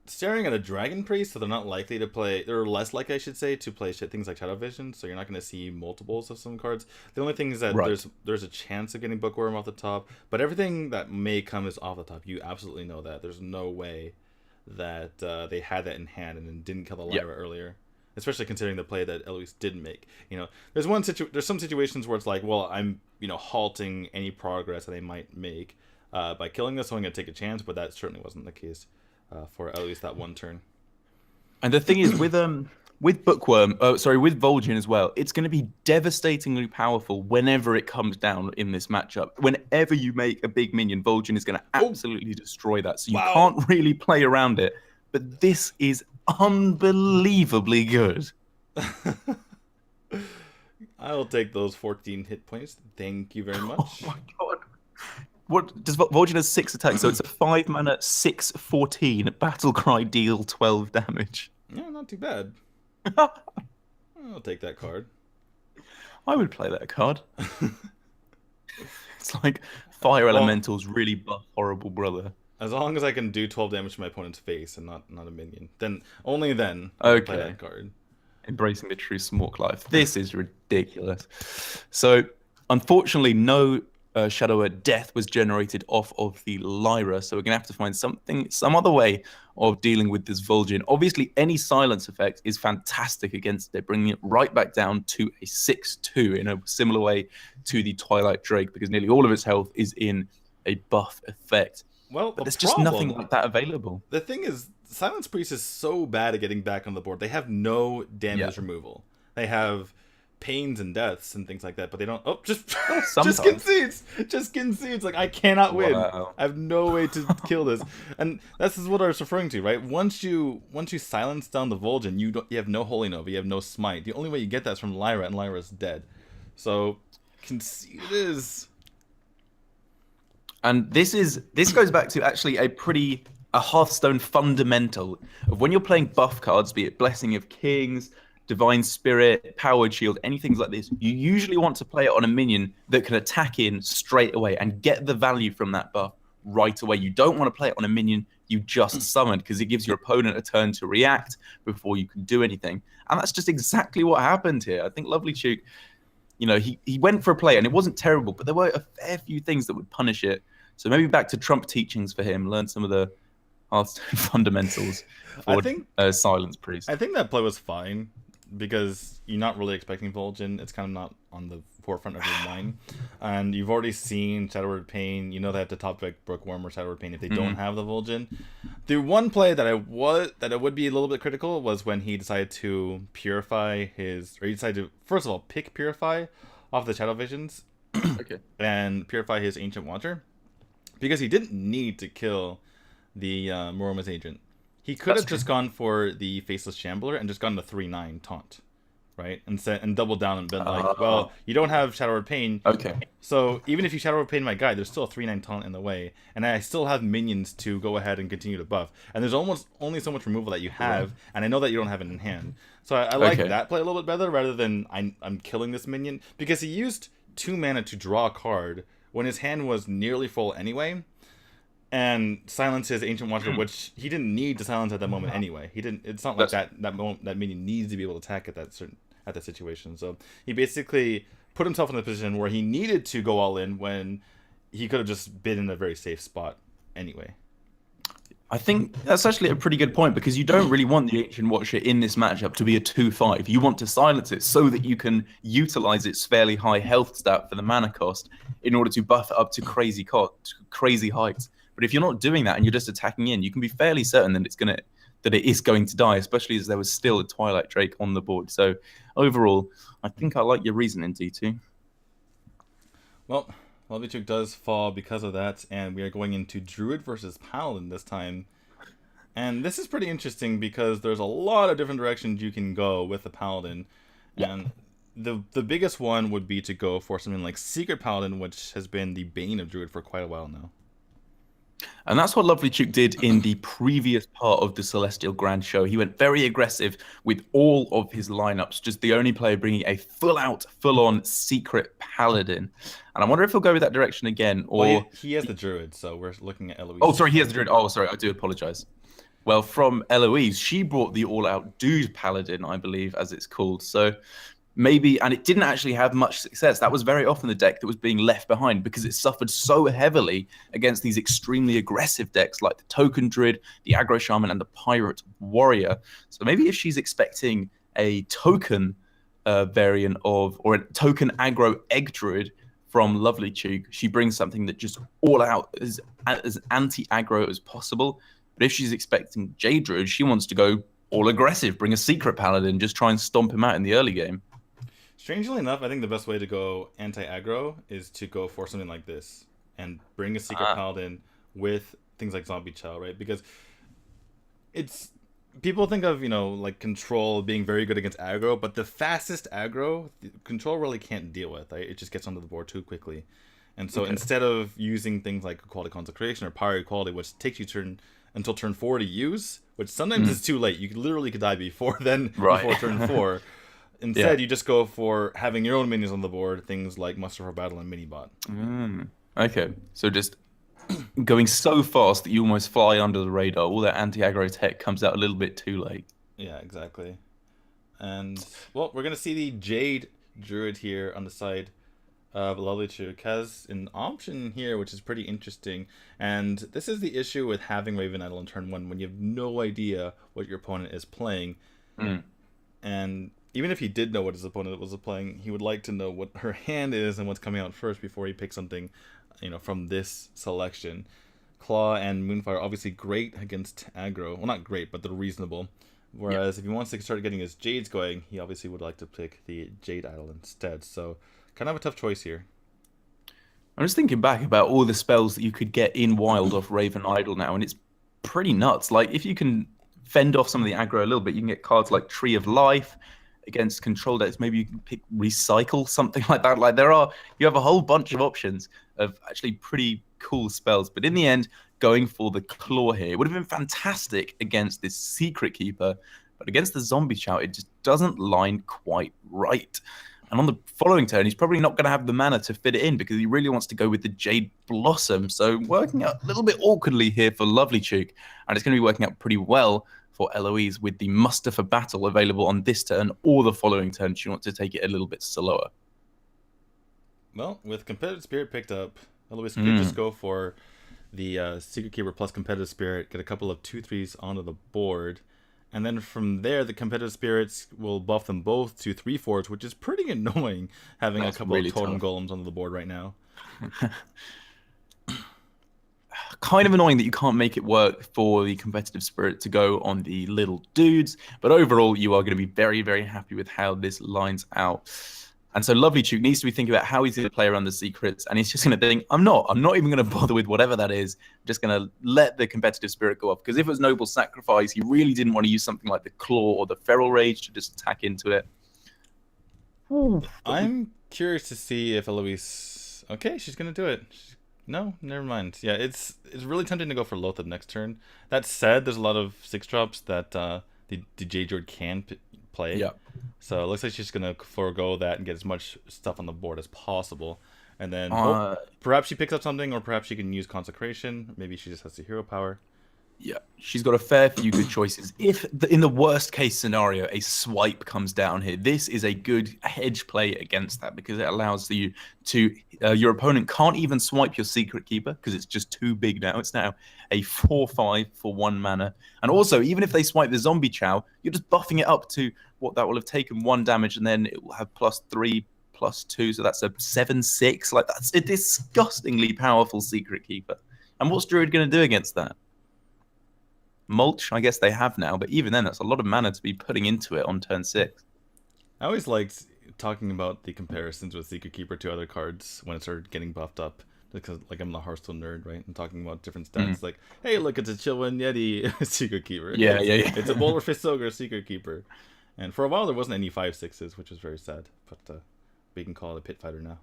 staring at a Dragon Priest, so they're not likely to play. They're less likely, I should say, to play things like Shadow Vision. So you're not going to see multiples of some cards. The only thing is that there's a chance of getting Bookworm off the top, but everything that may come is off the top. You absolutely know that. There's no way that they had that in hand and then didn't kill the Lyra earlier. Especially considering the play that Eloise didn't make. You know, there's some situations where it's like, well, I'm halting any progress that they might make by killing this, so I'm going to take a chance. But that certainly wasn't the case for Eloise that one turn. And the thing is, with Bookworm, with Vol'jin as well, it's going to be devastatingly powerful whenever it comes down in this matchup. Whenever you make a big minion, Vol'jin is going to absolutely destroy that. So you can't really play around it. But this is unbelievably good. I'll take those 14 hit points. Thank you very Oh much. my god. What does Vol'jin has 6 attacks, so it's a 5 mana 6/14 battle cry, deal 12 damage. Yeah, not too bad. I'll take that card. I would play that card. It's like fire elemental's really buff horrible brother. As long as I can do 12 damage to my opponent's face and not a minion, then only then I'll Okay. play that card. Embracing the true Smork life. This is ridiculous. So, unfortunately, no Shadow at Death was generated off of the Lyra, so we're going to have to find some other way of dealing with this Vol'jin. Obviously, any silence effect is fantastic against it, bringing it right back down to a 6/2 in a similar way to the Twilight Drake, because nearly all of its health is in a buff effect. Well, but there's just nothing like that available. The thing is, Silence Priest is so bad at getting back on the board. They have no damage removal. They have pains and deaths and things like that, but they don't. Oh, just concedes. Just concedes. Like, I cannot win. I have no way to kill this. And this is what I was referring to, right? Once you silence down the Vol'jin, you have no Holy Nova, you have no Smite. The only way you get that is from Lyra, and Lyra's dead. So concede it is. And this goes back to actually a Hearthstone fundamental of when you're playing buff cards, be it Blessing of Kings, Divine Spirit, Powered Shield, anything like this, you usually want to play it on a minion that can attack in straight away and get the value from that buff right away. You don't want to play it on a minion you just summoned, because it gives your opponent a turn to react before you can do anything. And that's just exactly what happened here. I think Lovelychook, he went for a play and it wasn't terrible, but there were a fair few things that would punish it. So maybe back to Trump teachings for him, learn some of the Hearthstone fundamentals for Silence Priest. I think that play was fine, because you're not really expecting Vol'jin. It's kind of not on the forefront of your mind. And you've already seen Shadow Word Pain. You know they have to top deck Brookworm or Shadow Word Pain if they don't have the Vol'jin. The one play that I would be a little bit critical was when he decided to he decided to, first of all, pick Purify off the Shadow Visions. Okay. And purify his Ancient Watcher. Because he didn't need to kill the Moroma's Agent. He could have just gone for the Faceless Shambler and just gone the 3/9 taunt, right? And doubled down and been like, well, you don't have Shadow Word Pain. Okay. So even if you Shadow Word Pain my guy, there's still a 3/9 taunt in the way, and I still have minions to go ahead and continue to buff. And there's almost only so much removal that you have, and I know that you don't have it in hand. So I like that play a little bit better, rather than I'm killing this minion, because he used 2 mana to draw a card when his hand was nearly full anyway. And silence his Ancient Watcher, which he didn't need to silence at that moment anyway. He didn't. It's not like that minion needs to be able to attack at that situation. So he basically put himself in a position where he needed to go all in when he could have just been in a very safe spot anyway. I think that's actually a pretty good point, because you don't really want the Ancient Watcher in this matchup to be a 2/5. You want to silence it so that you can utilize its fairly high health stat for the mana cost in order to buff it up to crazy heights. But if you're not doing that and you're just attacking in, you can be fairly certain that it is going to die, especially as there was still a Twilight Drake on the board. So overall, I think I like your reasoning, D2. Well, Lovelychook does fall because of that, and we are going into Druid versus Paladin this time. And this is pretty interesting because there's a lot of different directions you can go with the Paladin. And the biggest one would be to go for something like Secret Paladin, which has been the bane of Druid for quite a while now. And that's what Lovelychook did in the previous part of the Celestial Grand Show. He went very aggressive with all of his lineups, just the only player bringing a full-on Secret Paladin. And I wonder if he'll go with that direction again. Or well, he has the Druid, so we're looking at Eloise. Oh, sorry, he has the Druid. Oh, sorry, I do apologize. Well, from Eloise, she brought the all-out Dude Paladin, I believe, as it's called. So maybe, and it didn't actually have much success. That was very often the deck that was being left behind, because it suffered so heavily against these extremely aggressive decks like the Token Druid, the Aggro Shaman, and the Pirate Warrior. So maybe if she's expecting a token variant of, or a token aggro Egg Druid from Lovelychook, she brings something that just all out is as anti-aggro as possible. But if she's expecting Jade Druid, she wants to go all aggressive, bring a Secret Paladin, just try and stomp him out in the early game. Strangely enough, I think the best way to go anti-aggro is to go for something like this and bring a Secret Paladin with things like Zombie Chow, right? Because people think of, like control being very good against aggro, but the fastest aggro, control really can't deal with. Right? It just gets onto the board too quickly. And so instead of using things like Equality Consecration or Power Equality, which takes you until turn 4 to use, which sometimes is too late. You could die before before turn 4. Instead, you just go for having your own minions on the board, things like Muster for Battle and Minibot. Okay, so just going so fast that you almost fly under the radar. All that anti-aggro tech comes out a little bit too late. Yeah, exactly. And, well, we're going to see the Jade Druid here on the side of Lovelychook. Has an option here, which is pretty interesting. And this is the issue with having Raven Idol on turn 1, when you have no idea what your opponent is playing. And even if he did know what his opponent was playing, he would like to know what her hand is and what's coming out first before he picks something, from this selection. Claw and Moonfire obviously great against aggro. Well, not great, but they're reasonable. Whereas if he wants to start getting his Jades going, he obviously would like to pick the Jade Idol instead. So kind of a tough choice here. I'm just thinking back about all the spells that you could get in Wild off Raven Idol now, and it's pretty nuts. Like, if you can fend off some of the aggro a little bit, you can get cards like Tree of Life against control decks. Maybe you can pick Recycle, something like that. Like, you have a whole bunch of options of actually pretty cool spells. But in the end, going for the Claw here, it would have been fantastic against this Secret Keeper, but against the Zombie Chow, it just doesn't line quite right. And on the following turn, he's probably not going to have the mana to fit it in because he really wants to go with the Jade Blossom. So working out a little bit awkwardly here for Lovelychook, and it's going to be working out pretty well for Eloise with the Muster for Battle available on this turn or the following turn. She wants to take it a little bit slower. Well, with Competitive Spirit picked up, Eloise could just go for the Secret Keeper plus Competitive Spirit, get a couple of 2/3s onto the board. And then from there, the Competitive Spirits will buff them both to 3/4s, which is pretty annoying, having a couple of Totem Golems on the board right now. Kind of annoying that you can't make it work for the Competitive Spirit to go on the little dudes, but overall, you are going to be very, very happy with how this lines out. And so Lovelychook needs to be thinking about how he's going to play around the secrets, and he's just going to think, I'm not even going to bother with whatever that is. I'm just going to let the Competitive Spirit go off, because if it was Noble Sacrifice, he really didn't want to use something like the Claw or the Feral Rage to just attack into it. I'm curious to see if Eloise... Okay, she's going to do it. No, never mind. Yeah, it's really tempting to go for Loatheb next turn. That said, there's a lot of 6-drops that the Jade Druid can play. Yeah. So it looks like she's going to forego that and get as much stuff on the board as possible. And then perhaps she picks up something, or perhaps she can use Consecration. Maybe she just has the hero power. Yeah, she's got a fair few good choices. If in the worst case scenario, a swipe comes down here, this is a good hedge play against that, because it allows you to, your opponent can't even swipe your Secret Keeper because it's just too big now. It's now a 4/5 for 1 mana. And also, even if they swipe the Zombie Chow, you're just buffing it up to what that will have taken 1 damage, and then it will have +3, +2, so that's a 7/6. Like, that's a disgustingly powerful Secret Keeper. And what's Druid going to do against that? Mulch, I guess they have now, but even then, that's a lot of mana to be putting into it on turn 6. I always liked talking about the comparisons with Secret Keeper to other cards when it started getting buffed up, because like I'm the Hearthstone nerd, right? And talking about different stats, like, hey, look, it's a Chillwind Yeti Secret Keeper. Yeah. It's a Boulder Fist Ogre Secret Keeper. And for a while, there wasn't any 5/6s, which was very sad. But we can call it a Pit Fighter now.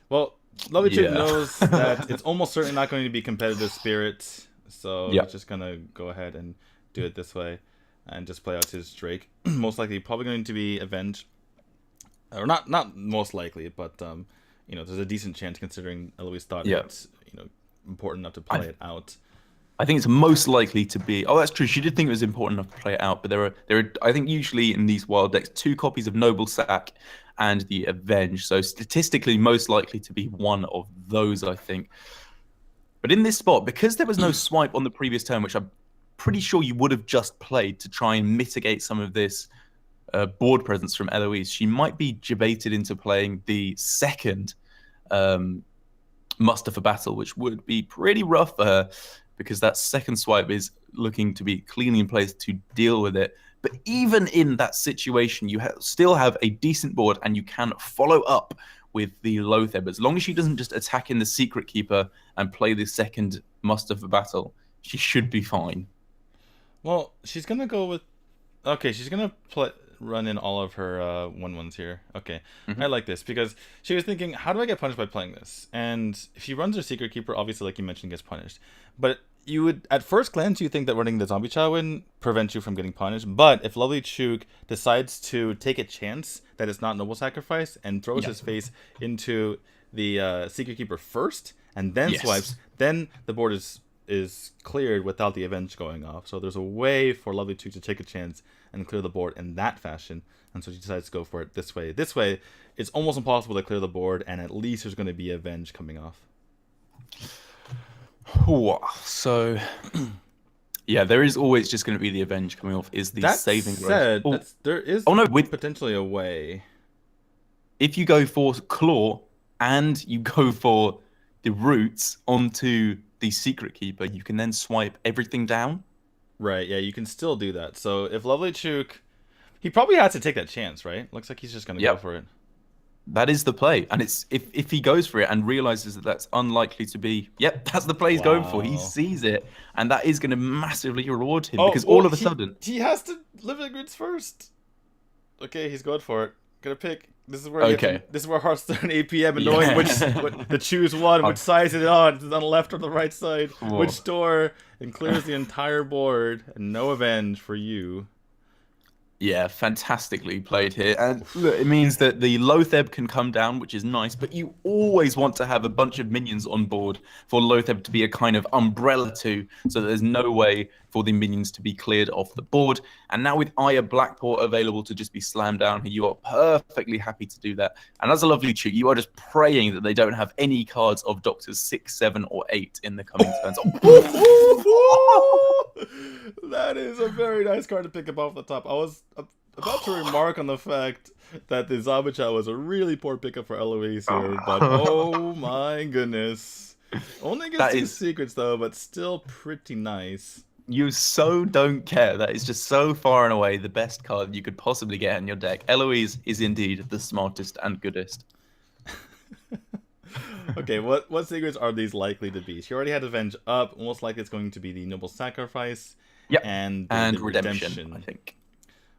Well, Lovelychook knows that it's almost certainly not going to be Competitive Spirit, so he's just going to go ahead and do it this way and just play out his Drake. Most likely, probably going to be Avenge. Or not most likely, but there's a decent chance considering Eloise thought it's important enough to play it out. I think it's most likely to be... Oh, that's true. She did think it was important enough to play it out, but there are I think usually in these wild decks, 2 copies of Noble Sack and the Avenge. So statistically, most likely to be one of those, I think. But in this spot, because there was no swipe on the previous turn, which I'm pretty sure you would have just played to try and mitigate some of this board presence from Eloise, she might be debated into playing the second Muster for Battle, which would be pretty rough for her, because that second swipe is looking to be cleanly in place to deal with it. But even in that situation, you still have a decent board, and you can follow up with the Lothar. But as long as she doesn't just attack in the Secret Keeper and play the second muster for battle, she should be fine. Well, she's gonna go with. Okay, she's gonna run in all of her 1/1s here. Okay, I like this because she was thinking, how do I get punished by playing this? And if she runs her Secret Keeper, obviously, like you mentioned, gets punished. But you would, at first glance, you think that running the Zombie Chow in prevents you from getting punished. But if Lovelychook decides to take a chance that it's not Noble Sacrifice and throws his face into the Secret Keeper first and then swipes, then the board is cleared without the Avenge going off. So there's a way for Lovelychook to take a chance and clear the board in that fashion. And so she decides to go for it this way. This way, it's almost impossible to clear the board, and at least there's going to be Avenge coming off. So, yeah, there is always just going to be the Avenge coming off. Is the saving said, there is potentially a way. If you go for Claw and you go for the roots onto the Secret Keeper, you can then swipe everything down. Right, yeah, you can still do that. So if Lovelychook, he probably has to take that chance, right? Looks like he's just going to go for it. That is the play. And it's if he goes for it and realizes that that's unlikely to be, that's the play he's going for. He sees it, and that is going to massively reward him because all of a sudden... He has to live in grids first. Okay, he's going for it. Gonna pick. This is where this is where Hearthstone APM and knowing which to choose one, which side is it on the left or the right side, which door, and clears the entire board, and no Avenge for you. Yeah, fantastically played here. And look, it means that the Lothar can come down, which is nice, but you always want to have a bunch of minions on board for Lothar to be a kind of umbrella to, so that there's no way for the minions to be cleared off the board. And now with Aya Blackport available to just be slammed down, you are perfectly happy to do that. And as a Lovelychook, you are just praying that they don't have any cards of Doctors 6, 7, or 8 in the coming turns. That is a very nice card to pick up off the top. I was about to remark on the fact that the Zombie Chow was a really poor pickup for Eloise here, but oh my goodness. Only gets 2 secrets though, but still pretty nice. You so don't care. That is just so far and away the best card you could possibly get in your deck. Eloise is indeed the smartest and goodest. Okay, what secrets are these likely to be? She already had Avenge up. Most likely it's going to be the Noble Sacrifice and the Redemption, I think.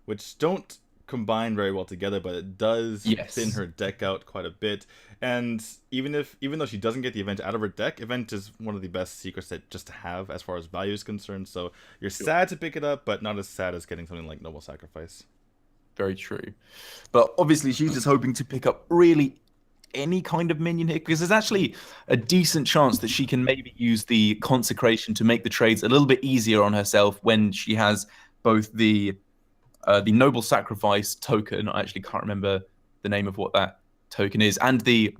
Which don't combine very well together, but it does thin her deck out quite a bit. And even though she doesn't get the Avenge out of her deck, Avenge is one of the best secrets that just to have as far as value is concerned. So you're sad to pick it up, but not as sad as getting something like Noble Sacrifice. Very true. But obviously she's just hoping to pick up really any kind of minion here, because there's actually a decent chance that she can maybe use the Consecration to make the trades a little bit easier on herself when she has both the Noble Sacrifice token, I actually can't remember the name of what that token is, and the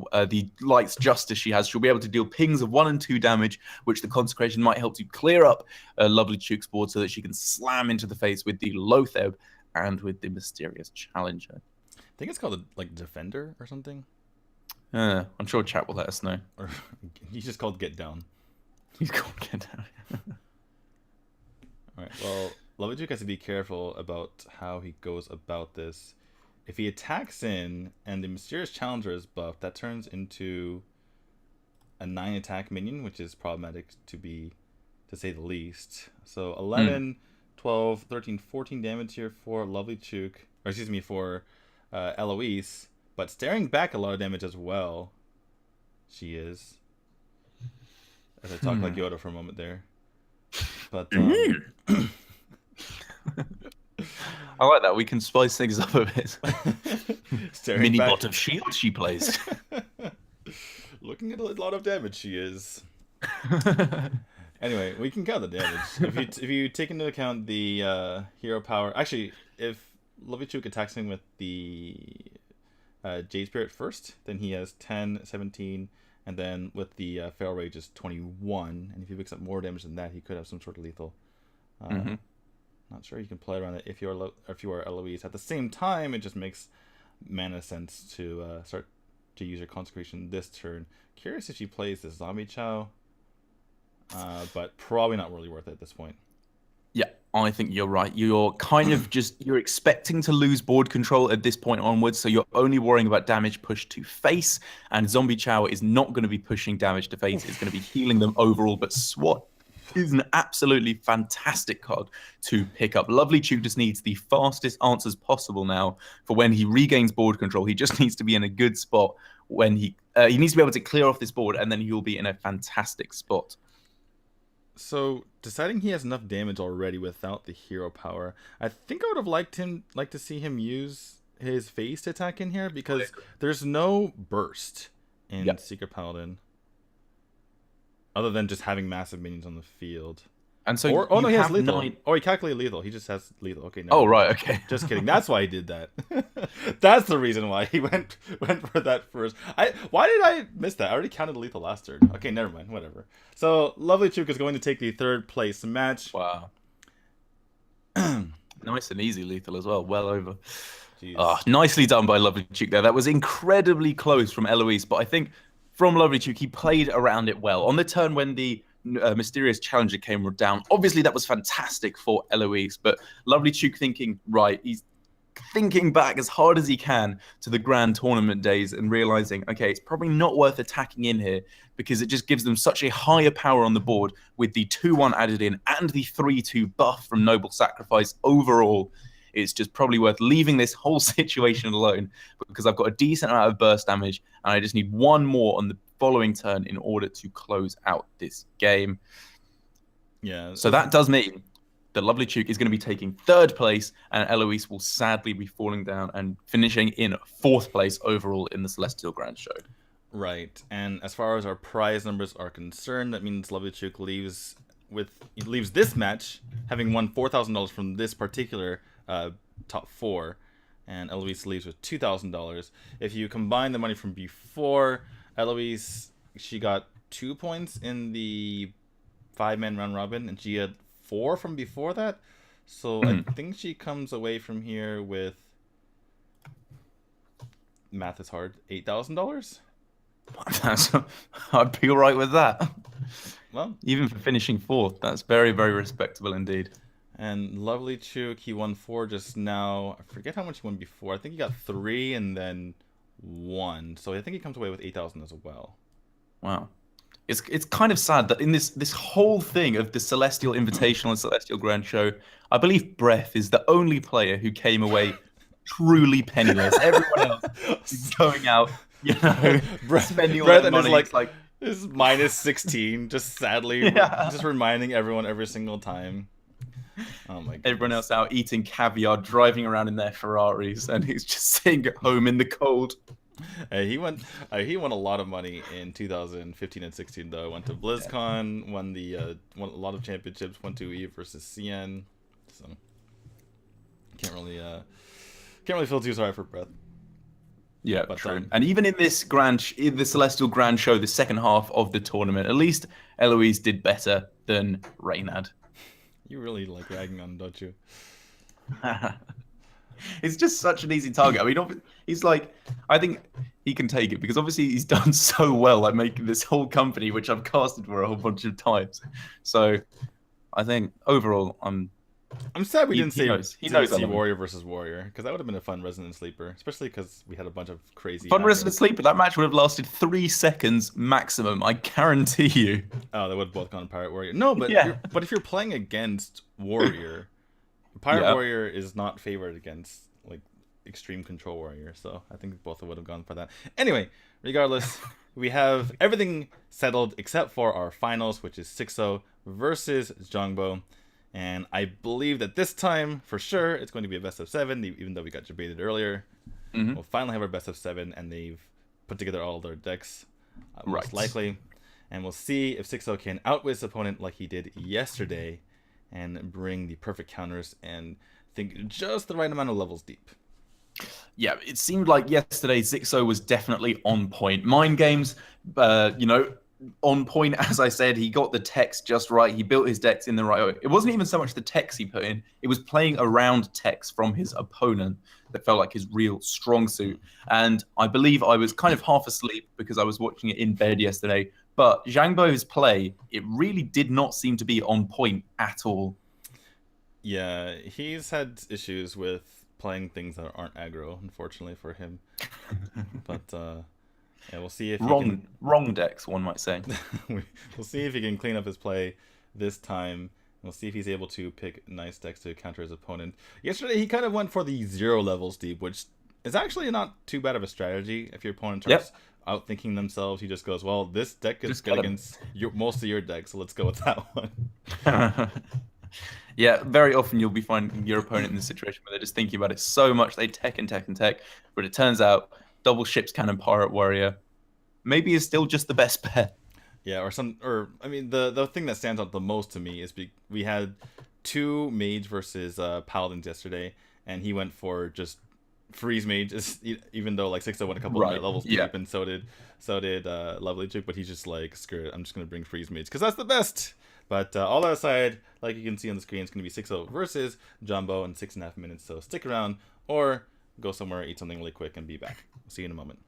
Light's Justice she has. She'll be able to deal pings of 1 and 2 damage, which the Consecration might help to clear up Lovelychook's board so that she can slam into the face with the Lothar and with the Mysterious Challenger. I think it's called like Defender or something. I'm sure chat will let us know. Or he's just called Get Down. He's called Get Down. Alright, well, Lovelychook has to be careful about how he goes about this. If he attacks in and the Mysterious Challenger is buffed, that turns into a 9 attack minion, which is problematic to say the least. So 11, 12, 13, 14 damage here for Lovelychook, or excuse me, for Eloise. But staring back a lot of damage as well. She is. As I talk like Yoda for a moment there. But I like that. We can spice things up a bit. Mini bot of shield she plays. Looking at a lot of damage she is. Anyway, we can count the damage. If you take into account the hero power. Actually, if Lovelychook attacks him with the Jade Spirit first, then he has 10, 17, and then with the Feral Rage is 21. And if he picks up more damage than that, he could have some sort of lethal. Not sure you can play around it if you are Eloise. At the same time, it just makes mana sense to start to use your Consecration this turn. Curious if she plays this Zombie Chow, but probably not really worth it at this point. Yeah, I think you're right. You're kind of you're expecting to lose board control at this point onwards, so you're only worrying about damage pushed to face, and Zombie Chow is not going to be pushing damage to face. It's going to be healing them overall, but SWAT is an absolutely fantastic card to pick up. Lovelychook just needs the fastest answers possible now for when he regains board control. He just needs to be in a good spot when he needs to be able to clear off this board, and then he'll be in a fantastic spot. So, deciding he has enough damage already without the hero power, I think I would have liked to see him use his phased attack in here, because there's no burst in Secret Paladin, other than just having massive minions on the field. And so, no, he has lethal. Oh, he calculated lethal. He just has lethal. Okay, no. Oh, right, okay. Just kidding. That's why he did that. That's the reason why he went for that first. Why did I miss that? I already counted lethal last turn. Okay, never mind. Whatever. So, Lovelychook is going to take the 3rd place match. Wow. Nice and easy lethal as well. Well over. Jeez. Nicely done by Lovelychook there. That was incredibly close from Eloise, but I think from Lovelychook, he played around it well. On the turn when the mysterious challenger came down, obviously that was fantastic for Eloise, but Lovelychook thinking, right, he's thinking back as hard as he can to the grand tournament days and realizing, okay, it's probably not worth attacking in here because it just gives them such a higher power on the board with the 2-1 added in and the 3-2 buff from Noble Sacrifice. Overall, it's just probably worth leaving this whole situation alone because I've got a decent amount of burst damage and I just need one more on the following turn in order to close out this game. Yeah. So that does mean that Lovelychook is going to be taking 3rd place and Eloise will sadly be falling down and finishing in 4th place overall in the Celestial Grand Show. Right. And as far as our prize numbers are concerned, that means Lovelychook leaves this match having won $4,000 from this particular top 4, and Eloise leaves with $2,000. If you combine the money from before, Eloise, she got 2 points in the 5-man round robin, and she had 4 from before that. So I think she comes away from here with, math is hard, $8,000. I'd be all right with that. Well, even for finishing 4th, that's very, very respectable indeed. And Lovelychook, he won 4 just now. I forget how much he won before. I think he got 3 and then 1. So I think he comes away with 8,000 as well. Wow. It's kind of sad that in this whole thing of the Celestial Invitational and Celestial Grand Show, I believe Breath is the only player who came away truly penniless. Everyone else is going out, spending all their money. Is like this is minus 16, just sadly, just reminding everyone every single time. Oh my goodness. Everyone else out eating caviar, driving around in their Ferraris, and he's just sitting at home in the cold. He won a lot of money in 2015 and 16 though. Went to BlizzCon, won a lot of championships, went to Eve versus CN. So can't really feel too sorry for Breath. Yeah, but true. And even in this in the Celestial Grand Show, the second half of the tournament, at least Eloise did better than Reynad. You really like ragging on him, don't you? It's just such an easy target. I mean, he's like, I think he can take it because obviously he's done so well, like making this whole company, which I've casted for a whole bunch of times. So I think overall, I'm sad we didn't see Warrior Warrior versus Warrior, because that would have been a fun Resonant Sleeper, especially because we had a bunch of crazy fun Resonant Sleeper. That match would have lasted 3 seconds maximum, I guarantee you. Oh, they would have both gone Pirate Warrior. No, but but if you're playing against Warrior, Pirate Warrior is not favored against like Extreme Control Warrior, so I think both would have gone for that. Anyway, regardless, we have everything settled except for our finals, which is Xixo versus Zhangbo. And I believe that this time, for sure, it's going to be a best of 7, even though we got debated earlier. We'll finally have our best of 7, and they've put together all their decks, most likely. And we'll see if Xixo can outwit his opponent like he did yesterday and bring the perfect counters and think just the right amount of levels deep. Yeah, it seemed like yesterday Xixo was definitely on point. Mind games, on point, as I said. He got the text just right. He built his decks in the right way. It wasn't even so much the text he put in. It was playing around text from his opponent that felt like his real strong suit. And I believe I was kind of half asleep because I was watching it in bed yesterday. But Zhangbo's play, it really did not seem to be on point at all. Yeah, he's had issues with playing things that aren't aggro, unfortunately for him. But yeah, we'll see if he can. Wrong decks, one might say. We'll see if he can clean up his play this time. We'll see if he's able to pick nice decks to counter his opponent. Yesterday, he kind of went for the 0 levels deep, which is actually not too bad of a strategy. If your opponent starts outthinking themselves, he just goes, well, this deck is good against most of your decks, so let's go with that one. Yeah, very often you'll be finding your opponent in the situation where they're just thinking about it so much, they tech and tech and tech, but it turns out double ships cannon pirate warrior maybe is still just the best bet. Yeah, or I mean, the thing that stands out the most to me is we had 2 mage versus paladins yesterday, and he went for just freeze mage, even though like Xixo went a couple of levels deep, and so did Lovelychook, but he's just like, screw it, I'm just gonna bring freeze mage because that's the best. But all that aside, like you can see on the screen, it's gonna be Xixo versus Zhangbo in 6.5 minutes. So stick around or go somewhere, eat something really quick, and be back. See you in a moment.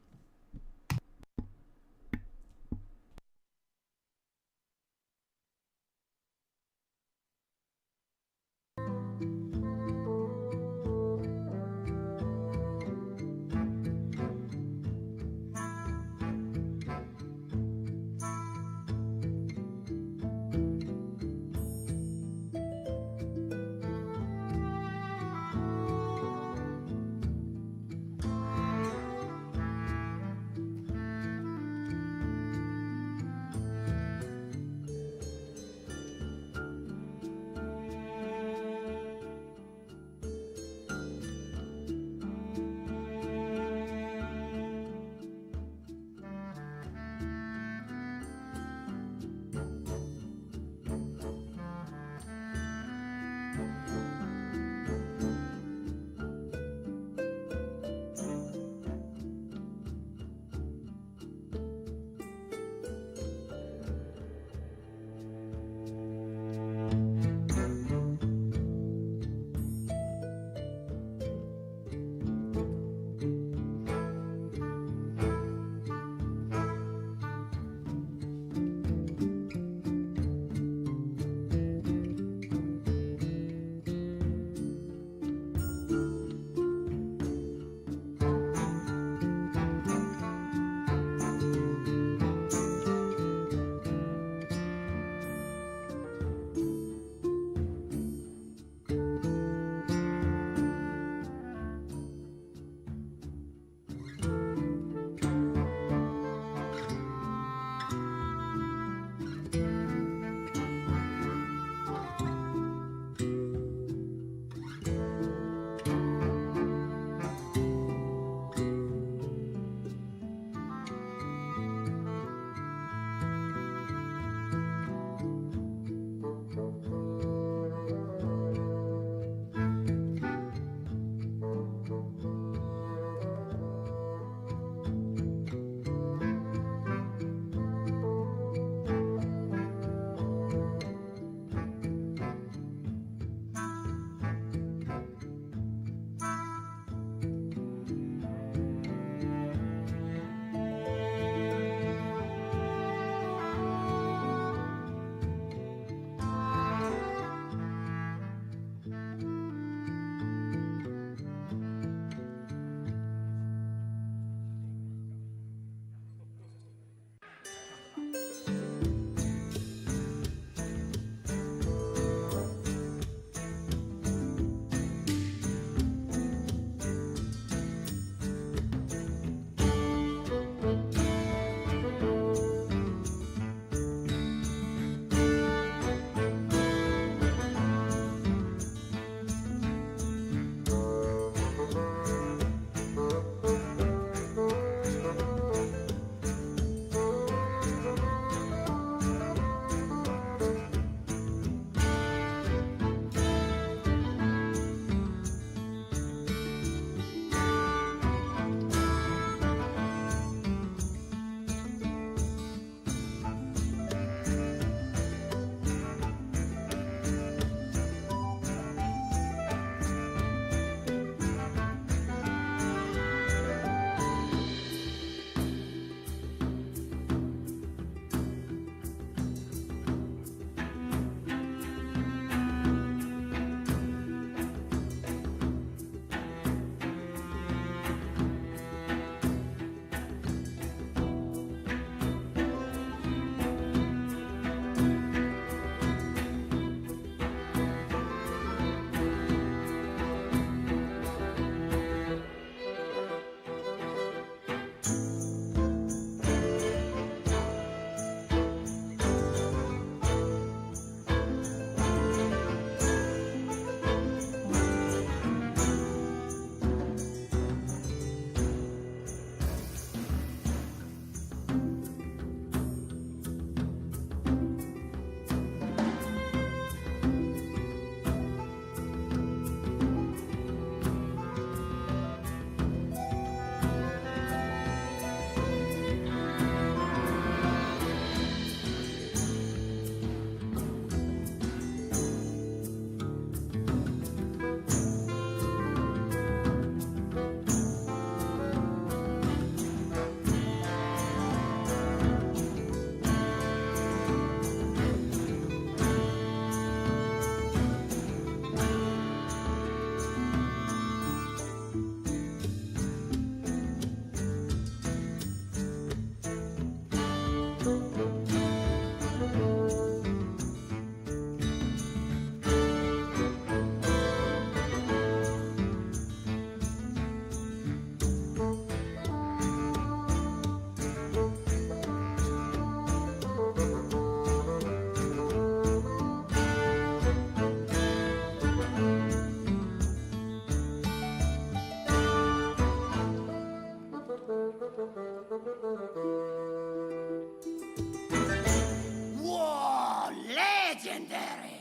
Legendary.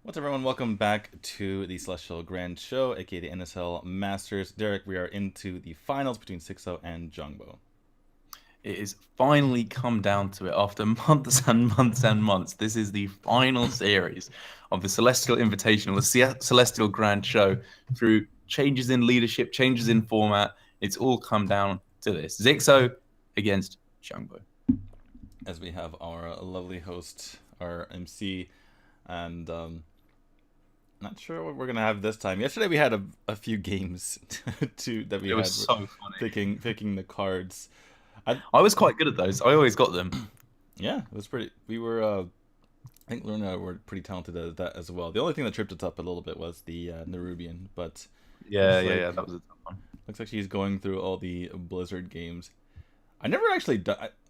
What's up, everyone? Welcome back to the Celestial Grand Show, aka the NSL Masters. Derek, we are into the finals between Xixo and Zhangbo. It has finally come down to it after months and months and months. This is the final series of the Celestial Invitational, the Celestial Grand Show. Through changes in leadership, changes in format, it's all come down to this. Xixo against Zhangbo. As we have our lovely host, our MC, and not sure what we're gonna have this time. Yesterday we had a few games that we It was had so funny. picking the cards. I was quite good at those. I always got them. Yeah, it was pretty. We were, I think Luna were pretty talented at that as well. The only thing that tripped us up a little bit was the Nerubian, but Yeah, that was a tough one. looks like she's going through all the Blizzard games. I never actually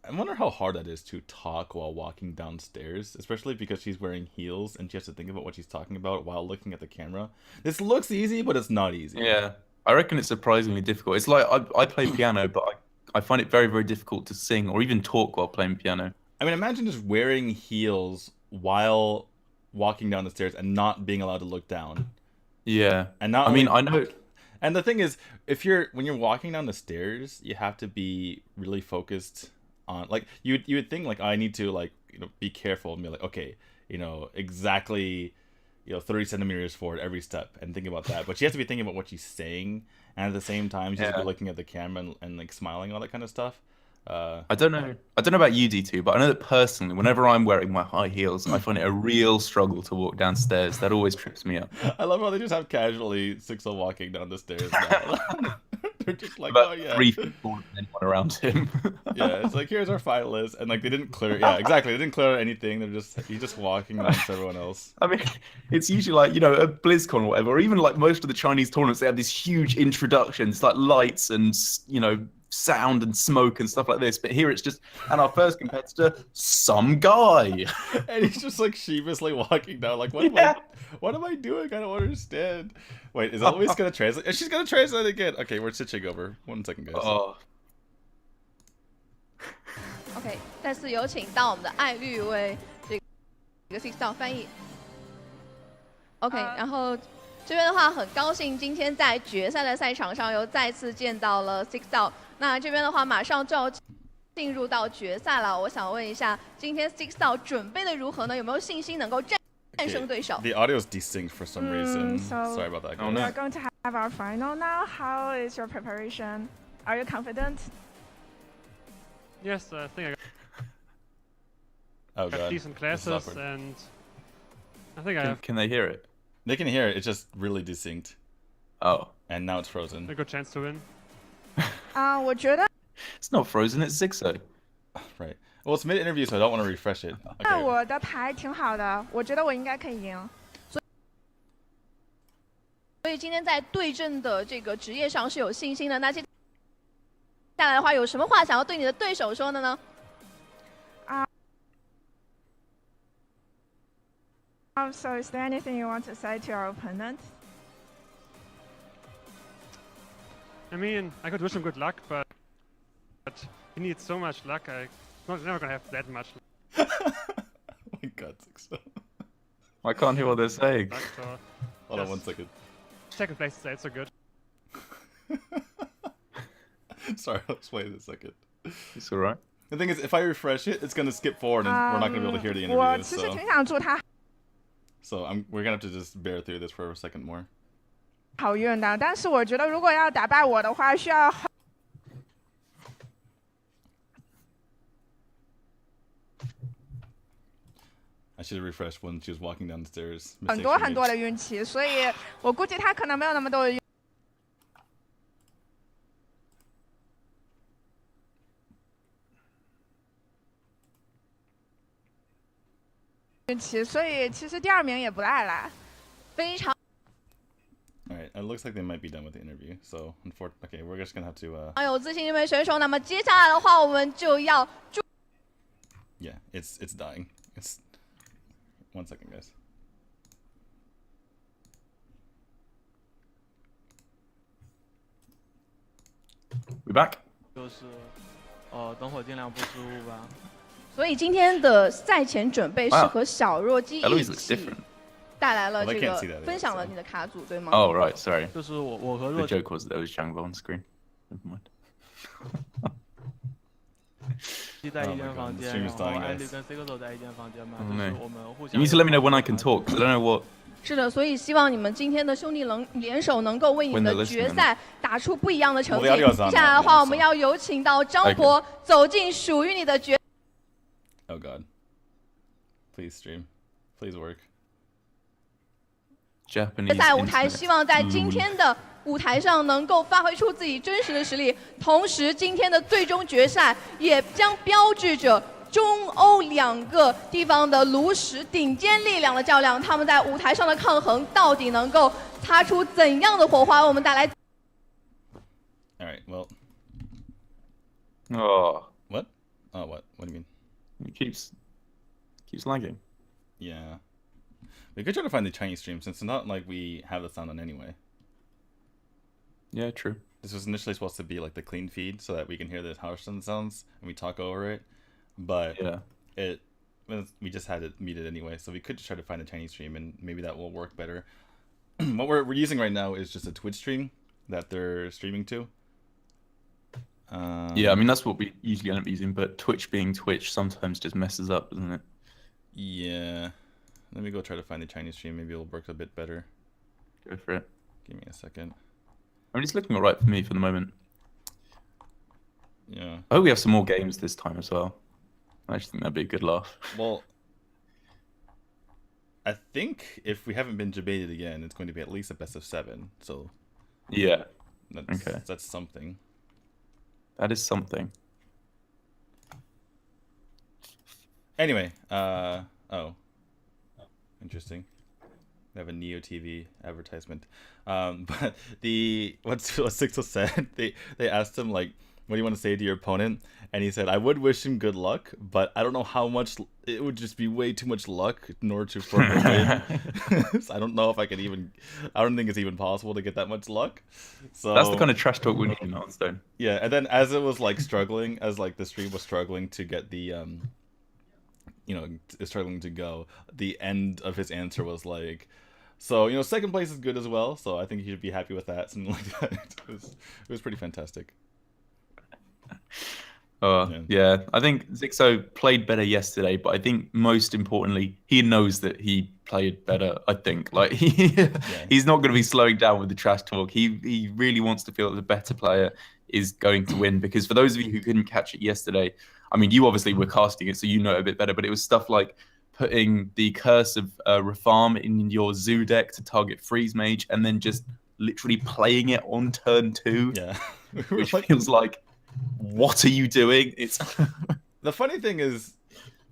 I wonder how hard that is to talk while walking downstairs, especially because she's wearing heels and she has to think about what she's talking about while looking at the camera. This looks easy, but it's not easy. Yeah, I reckon it's surprisingly difficult. It's like I play piano, but I find it very, very difficult to sing or even talk while playing piano. I mean, imagine just wearing heels while walking down the stairs and not being allowed to look down. Yeah, And not I mean, only- I know. And the thing is, when you're walking down the stairs, you have to be really focused on, like, you would think, like, I need to, like, be careful and be like, okay, exactly, 30 centimeters forward every step and think about that. But she has to be thinking about what she's saying, and at the same time she has to be looking at the camera and like smiling, all that kind of stuff. I don't know about you, D2, but I know that personally, whenever I'm wearing my high heels, I find it a real struggle to walk downstairs. That always trips me up. I love how they just have casually Xixo walking down the stairs now. They're just like, About oh yeah, 3 people and then one around him. yeah. It's like, here's our finalists, and like they didn't clear. Yeah, exactly. They didn't clear out anything. He's just walking amongst everyone else. I mean, it's usually like, a BlizzCon or whatever, or even like most of the Chinese tournaments, they have these huge introductions, like lights and, sound and smoke and stuff like this. But here it's just, and our first competitor, some guy. And he's just like sheepishly walking down, like, what am I doing? I don't understand. Wait, is Eloise gonna translate? She's gonna translate again. Okay, we're switching over. 1 second, guys. OK， 再次有请到我们的爱绿为这个 Xixo 翻译。OK， 然后这边的话，很高兴今天在决赛的赛场上又再次见到了 Xixo。那这边的话，马上就要进入到决赛了，我想问一下，今天 Xixo 准备的如何呢？有没有信心能够战胜对手 The audio is desynced for some reason. Sorry about that. Oh, no. We're going to have our final now. How is your preparation? Are you confident? Yes, I think Oh I got god. decent This is classes, awkward. and I think I have Can they hear it? They can hear it. It's just really desynced, Oh, and now it's frozen. a good chance to win. 我觉得 it's not frozen. It's Xixo. Right. Well, it's mid-interview, so I don't want to refresh it. Okay. 我的牌挺好的，我觉得我应该可以赢。所以今天在对阵的这个职业上是有信心的。那接下来的话，有什么话想要对你的对手说的呢？ So is there anything you want to say to your opponent? I mean, I could wish him good luck, but he needs so much luck. I'm never gonna have that much Oh my god, Xixo. I can't hear what they're saying. luck. So Hold on Yes. 1 second. second place is so good. Sorry, I'll explain in a second. It's alright. The thing is, if I refresh it, it's gonna skip forward, and we're not gonna be able to hear the 我 interview. 其实 So, 挺想祝他 so we're gonna have to just bear through this for a second more. 好运的，但是我觉得如果要打败我的话，需要 I should have refreshed when she was walking down the stairs. 很 Mistakes 多 were 很 made. 多的运气，所以我估计他可能没有那么多的运气，所以其实第2名也不赖啦。非常 Alright, it looks like they might be done with the interview. So, okay, we're just gonna have to. 有自信的一位选手。那么接下来的话，我们就要祝 Yeah, it's dying. It's 1 second, guys. We back? 就是等会儿尽量不失误吧。所以今天的赛前准备是和小弱鸡一 Eloise looks 起 different. 带来了 Well, 这 I can't 个 see that, 分享了 so. 你的卡组，对吗？ Oh, right. Sorry. 就是我和 The 若 joke was that there was Zhangbo on screen. Never mind. 鸡在 Oh 一 my 间 god, 房 the 间， stream 然 is 后 dying, 艾 guys. 丽跟 Xixo 在一间房间嘛， Oh 就是 no. 我们互 You 相。 need to let me know when I can talk, 'cause I don't know what. 是的，所以希望你们今天的兄弟联手能够为你们 When 的 they're listening. 决赛打出不一样的成绩。 Well, the audio is on 接下来的 now, 话， yeah, 我们要有请到张 Okay. 博走进属于你的决。 Oh god. Please stream. Please work. Japanese. 在舞台， internet. 希望在今天的舞台上能够发挥出自己真实的实力。同时，今天的最终决赛也将标志着中欧2个地方的炉石顶尖力量的较量，他们在舞台上的抗衡到底能够擦出怎样的火花？为我们带来 Alright, well. Oh, What? Oh, what? What do you mean? it keeps lagging. Yeah. We could try to find the Chinese stream since it's not like we have the sound on anyway. Yeah, true. This was initially supposed to be like the clean feed so that we can hear the Houston sounds and we talk over it. But Yeah. we just had it muted anyway, so we could just try to find the Chinese stream and maybe that will work better. What we're using right now is just a Twitch stream that they're streaming to. Yeah, I mean that's what we usually end up using, but Twitch being Twitch sometimes just messes up, doesn't it? Yeah. Let me go try to find the Chinese stream. Maybe it'll work a bit better. Go for it. Give me a second. I mean, it's looking alright for me for the moment. Yeah. I hope we have some more games this time as well. I actually think that'd be a good laugh. Well, I think if we haven't been debated again, it's going to be at least a best of 7. So Yeah, that's, Okay. that's something. that is something. Anyway, oh, interesting. They have a Neo TV advertisement. But what Xixo said, they asked him like, what do you want to say to your opponent? And he said, I would wish him good luck, but I don't know how much, it would just be way too much luck in order for him to win. So I don't know if I could even, I don't think it's even possible to get that much luck. So That's the kind of trash talk we need in Hearthstone. yeah, and then as it was like struggling, as like the stream was struggling to get the struggling to go, the end of his answer was like, so second place is good as well, so I think he should be happy with that, something like that. It was pretty fantastic. Yeah, I think Xixo played better yesterday, but I think most importantly, he knows that he played better. I think he's not going to be slowing down with the trash talk. He really wants to feel that the better player is going to win. Because for those of you who couldn't catch it yesterday, I mean, you obviously were casting it, so you know it a bit better. But it was stuff like putting the Curse of Reform in your Zoo deck to target Freeze Mage, and then just literally playing it on turn 2. Yeah, which feels like, what are you doing? It's the funny thing is,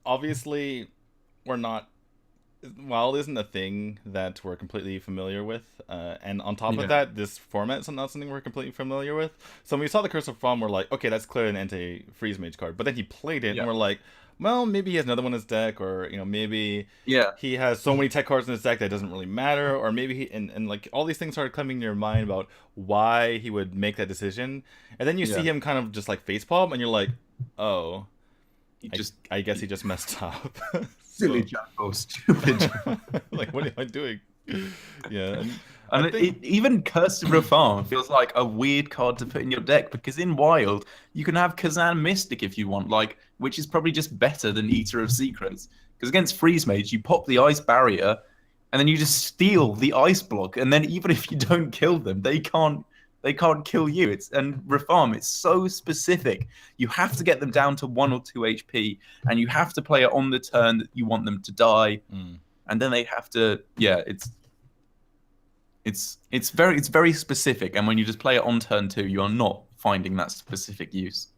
obviously, we're not. Wild isn't a thing that we're completely familiar with, and on top of that, this format is not something we're completely familiar with. So when we saw the Curse of Fawn, we're like, okay, that's clearly an anti-freeze mage card. But then he played it, and we're like, well, maybe he has another one in his deck, or maybe he has so many tech cards in his deck that it doesn't really matter, or maybe he and like all these things started coming to your mind about why he would make that decision, and then you see him kind of just like facepalm, and you're like, oh, I guess he just messed up. Silly Zhangbo, stupid Zhangbo. Like, what am I doing? Yeah. And even Curse of Reform feels like a weird card to put in your deck, because in Wild, you can have Kazan Mystic if you want, which is probably just better than Eater of Secrets. Because against Freeze Mage, you pop the Ice Barrier, and then you just steal the Ice Block, and then even if you don't kill them, they can't kill you. And Reform, it's so specific. You have to get them down to 1 or 2 HP, and you have to play it on the turn that you want them to die, and then they have to. Yeah, it's very specific. And when you just play it on turn 2, you are not finding that specific use.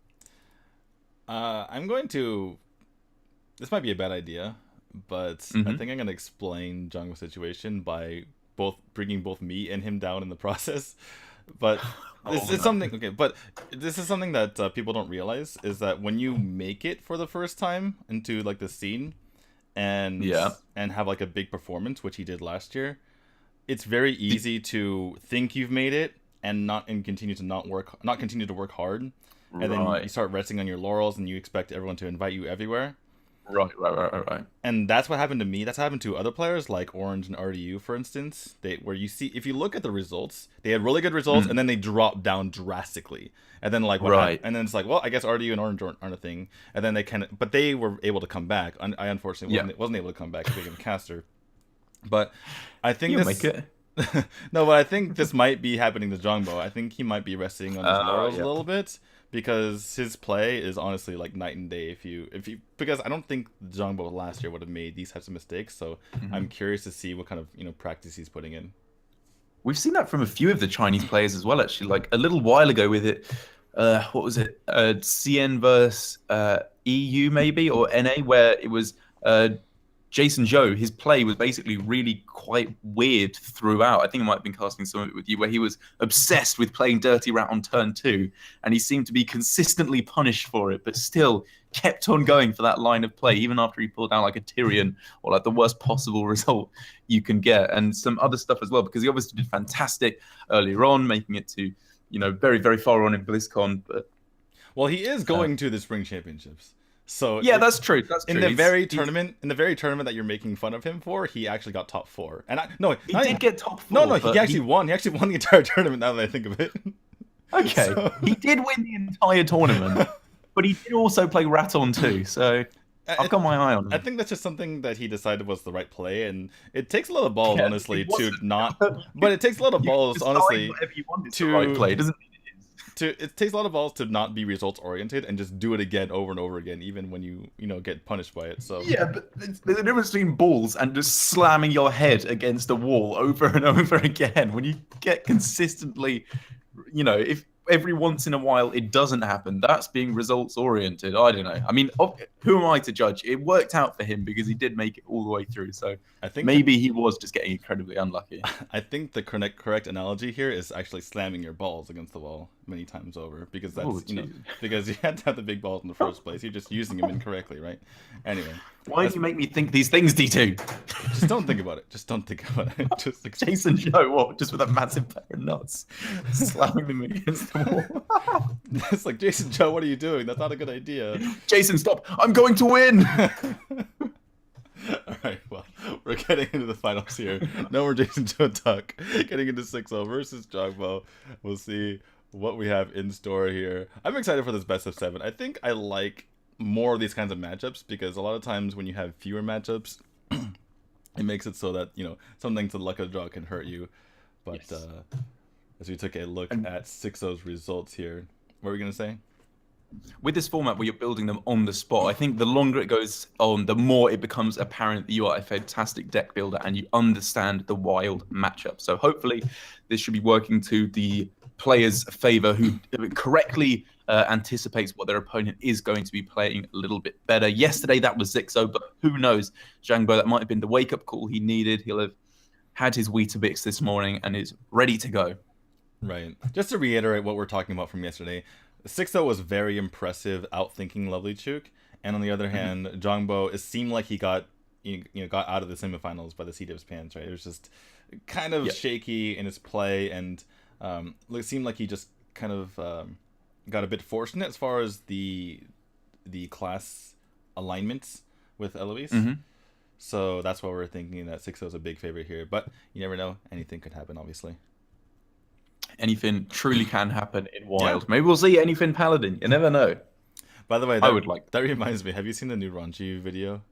I'm going to. This might be a bad idea, but I think I'm going to explain Zhangbo's situation by bringing both me and him down in the process. But this is something. Okay, but this is something that people don't realize, is that when you make it for the first time into like the scene, and have like a big performance, which he did last year, it's very easy to think you've made it and continue to work hard, and then you start resting on your laurels and you expect everyone to invite you everywhere. Right. And that's what happened to me. That's happened to other players like Orange and RDU, for instance. Where you see, if you look at the results, they had really good results, and then they dropped down drastically. And then and then it's like, well, I guess RDU and Orange aren't a thing. And then but they were able to come back. I unfortunately wasn't able to come back because I'm a caster. But I think make it. No, but I think this might be happening to Zhangbo. I think he might be resting on his laurels a little bit, because his play is honestly like night and day. Because I don't think Zhangbo last year would have made these types of mistakes. So I'm curious to see what kind of practice he's putting in. We've seen that from a few of the Chinese players as well, actually. Like a little while ago with it, what was it? CN versus EU maybe, or NA, where it was Jason Zhou. His play was basically really quite weird throughout. I think I might have been casting some of it with you, where he was obsessed with playing Dirty Rat on turn 2, and he seemed to be consistently punished for it, but still kept on going for that line of play, even after he pulled down like a Tyrion, or like the worst possible result you can get, and some other stuff as well, because he obviously did fantastic earlier on, making it to, very, very far on in BlizzCon. But well, he is going to the Spring Championships. So yeah, that's true. In the very tournament that you're making fun of him for, he actually got top 4. And he did get top 4. No, he actually won. He actually won the entire tournament. Now that I think of it. Okay, he did win the entire tournament, but he did also play Raton too. So I've got my eye on him. I think that's just something that he decided was the right play, and it takes a lot of balls, honestly, to not. But it takes a lot of balls, honestly, to the right play, doesn't it? It takes a lot of balls to not be results oriented and just do it again over and over again, even when you get punished by it. So yeah, but there's a difference between balls and just slamming your head against a wall over and over again. When you get consistently, if every once in a while it doesn't happen, that's being results oriented. I don't know. I mean, who am I to judge? It worked out for him because he did make it all the way through. So I think maybe he was just getting incredibly unlucky. I think the correct analogy here is actually slamming your balls against the wall many times over, because that's because you had to have the big balls in the first place. You're just using them incorrectly, right? Anyway, why do you make me think these things, D2? Just don't think about it. Just don't think about it. Just Jason Zhou, what? Just with a massive pair of nuts, slamming them against the wall. It's like, Jason Zhou, what are you doing? That's not a good idea. Jason, stop! I'm going to win. All right, well, we're getting into the finals here. No more Jason Zhou talk. Getting into Xixo versus Zhangbo. We'll see what we have in store here. I'm excited for this best of 7. I think I like more of these kinds of matchups because a lot of times when you have fewer matchups, it makes it so that, you know, something to the luck of the draw can hurt you. But Yes. as we took a look at Xixo's results here, what were we going to say? With this format where you're building them on the spot, I think the longer it goes on, the more it becomes apparent that you are a fantastic deck builder and you understand the wild matchup. So hopefully this should be working to the player's favor who correctly anticipates what their opponent is going to be playing a little bit better. Yesterday that was Xixo, but who knows, Zhangbo, that might have been the wake-up call he needed. He'll have had his Weetabix this morning and is ready to go. Right. Just to reiterate what we're talking about from yesterday, Xixo was very impressive, outthinking Lovelychook, and on the other hand, Zhangbo, it seemed like he got got out of the semifinals by the seat of his pants. Right, it was just kind of shaky in his play, and it seemed like he just kind of got a bit fortunate as far as the class alignments with Eloise. So that's why we're thinking that Xixo is a big favorite here. But you never know; anything could happen, obviously. Anything truly can happen in Wild. Yeah. Maybe we'll see anything Paladin. You never know. By the way, I would like. That reminds me. Have you seen the new Raunchy video?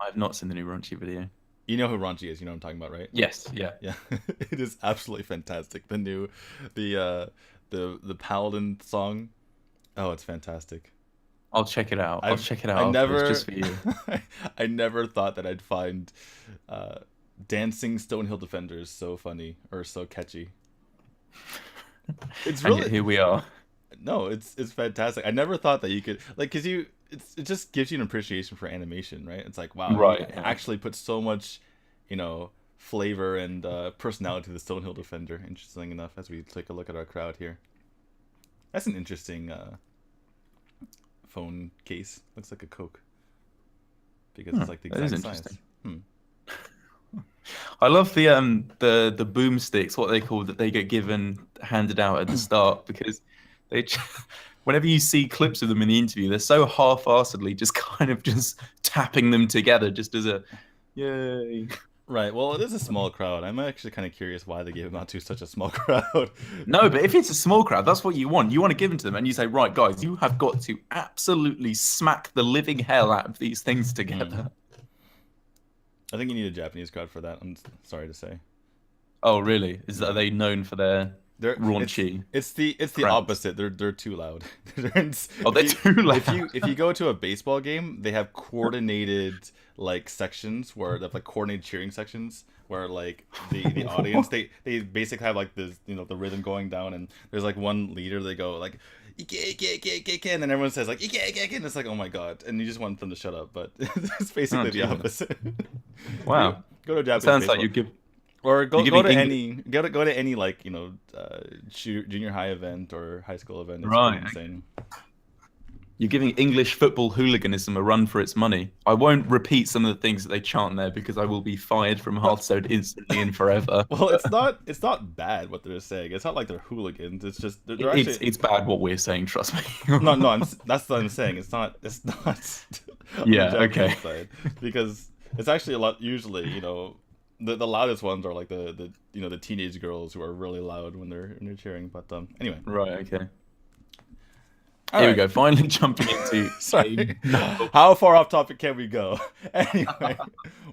I've not seen the new Raunchy video. You know who Raunchy is. You know what I'm talking about, right? Yes. Yeah. Yeah. It is absolutely fantastic. The new, the Paladin song. Oh, it's fantastic. I'll check it out. I'll check it out. Just for you. I never thought that I'd find dancing Stonehill defenders so funny or so catchy. It's really, and here we are. No, it's fantastic. I never thought that you could because it just gives you an appreciation for animation, right? It's like, wow, right, you actually put so much, flavor and personality to the Stonehill defender. Interesting enough, as we take a look at our crowd here. That's an interesting phone case. Looks like a Coke because it's like the exact size. I love the boomsticks, what they call that they get handed out at the start, because they whenever you see clips of them in the interview, they're so half-assedly just kind of just tapping them together just as a yay. Right. Well, it is a small crowd. I'm actually kind of curious why they gave them out to such a small crowd. No, but if it's a small crowd, that's what you want. You want to give them to them and you say, right, guys, you have got to absolutely smack the living hell out of these things together. I think you need a Japanese crowd for that. I'm sorry to say. Oh, really? Are they known for their raunchy? It's the opposite. They're too loud. They're too loud. If you go to a baseball game, they have coordinated sections where they have coordinated cheering sections where the audience they basically have the rhythm going down, and there's one leader, they go Ike, and then everyone says Ike, and it's oh my god, and you just want them to shut up, but it's basically the opposite. Wow. Go to a Japanese sounds baseball. like you give or go to any junior high event or high school event. It's right. Insane. You're giving English football hooliganism a run for its money. I won't repeat some of the things that they chant there because I will be fired from Hearthstone instantly and forever. Well, it's not bad what they're saying. It's not like they're hooligans. It's just it's bad what we're saying. Trust me. no, that's what I'm saying. It's not. Yeah. Okay. Side, because it's actually a lot. Usually, the loudest ones are the teenage girls who are really loud when they're cheering. But anyway. Right. Okay. Here we go. Finally jumping into. Sorry. How far off topic can we go? Anyway,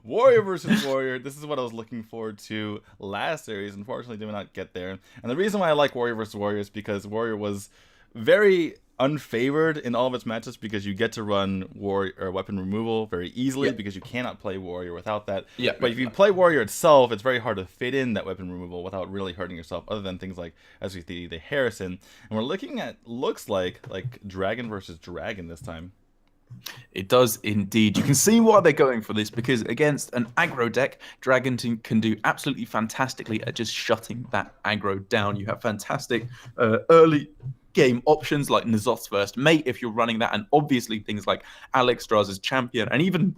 Warrior versus Warrior. This is what I was looking forward to last series. Unfortunately, did not get there. And the reason why I like Warrior versus Warrior is because Warrior was very unfavored in all of its matches because you get to run warrior or weapon removal very easily because you cannot play Warrior without that. Yeah. But if you play Warrior itself, it's very hard to fit in that weapon removal without really hurting yourself, other than things like, as we see, the Harrison. And we're looking at, looks like Dragon versus Dragon this time. It does indeed. You can see why they're going for this, because against an aggro deck, Dragon can do absolutely fantastically at just shutting that aggro down. You have fantastic early game options like N'Zoth's First Mate if you're running that, and obviously things like Alex Strauss's Champion and even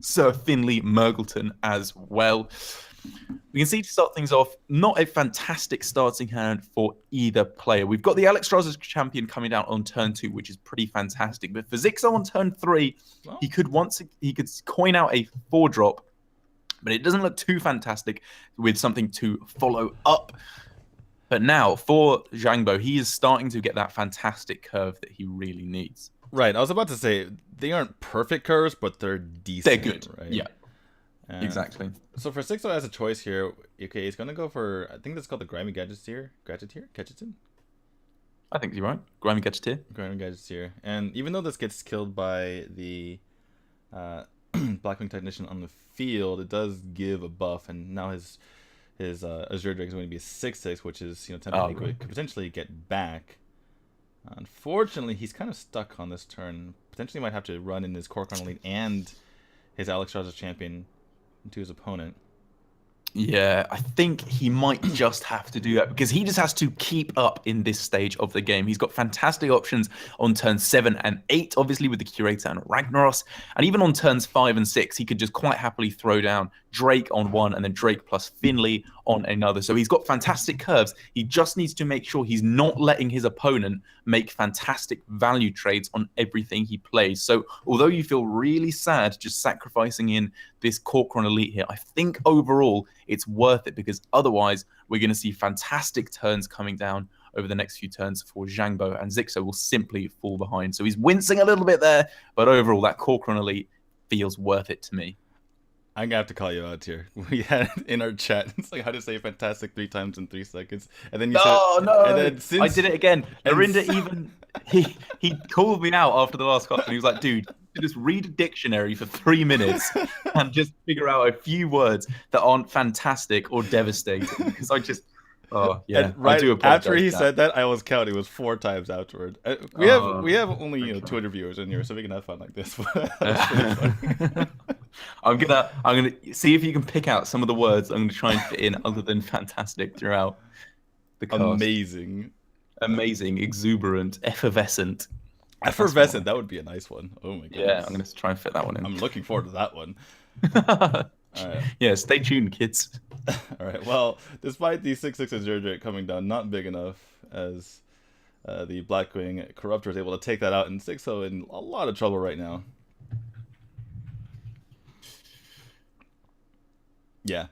Sir Finley Murgleton as well. We can see, to start things off, not a fantastic starting hand for either player. We've got the Alex Strauss's Champion coming down on turn 2, which is pretty fantastic. But for Xixo on turn 3, he could coin out a 4-drop, but it doesn't look too fantastic with something to follow up. But now for Zhangbo, he is starting to get that fantastic curve that he really needs. Right. I was about to say they aren't perfect curves, but they're decent. They're good. Right? Yeah. Exactly. So for Xixo as a choice here, okay, he's gonna go for, I think that's called the Grimy Gadgeteer. Gadgeton? I think you're right. Grimy Gadgeteer. Grimy Gadgeteer. And even though this gets killed by the Blackwing Technician on the field, it does give a buff, and now his Azure Drake is going to be a 6/6, which is, you know, something he could potentially get back. Unfortunately, he's kind of stuck on this turn. Potentially might have to run in his Corcoran Elite and his Alex Stars champion to his opponent. Yeah, I think he might just have to do that because he just has to keep up in this stage of the game. He's got fantastic options on turns 7 and 8, obviously with the Curator and Ragnaros. And even on turns 5 and 6, he could just quite happily throw down Drake on one and then Drake plus Finley on another. So he's got fantastic curves. He just needs to make sure he's not letting his opponent make fantastic value trades on everything he plays. So although you feel really sad just sacrificing in this Corcoran Elite here, I think overall it's worth it because otherwise we're going to see fantastic turns coming down over the next few turns for Zhangbo, and Xixo will simply fall behind. So he's wincing a little bit there, but overall that Corcoran Elite feels worth it to me. I'm gonna have to call you out here. We had in our chat, it's like how to say fantastic 3 times in 3 seconds, and then you said, no, and then since, I did it again. Lorinda even he called me out after the last call, and he was like, "Dude, you just read a dictionary for 3 minutes and just figure out a few words that aren't fantastic or devastating." Because I just, oh yeah, and right I do apologize after he for that. said that, I was counting. It was 4 times afterward. We have only 200 viewers in here, so we can have fun like this. I'm gonna see if you can pick out some of the words I'm gonna try and fit in other than fantastic throughout the cast. Amazing, exuberant, effervescent. Effervescent, that would be a nice one. Oh my god. Yeah, I'm gonna try and fit that one in. I'm looking forward to that one. All right. Yeah, stay tuned, kids. All right. Well, despite the 6/6 Azure Drake coming down, not big enough as the Blackwing Corruptor is able to take that out, and Xixo in a lot of trouble right now. Yeah.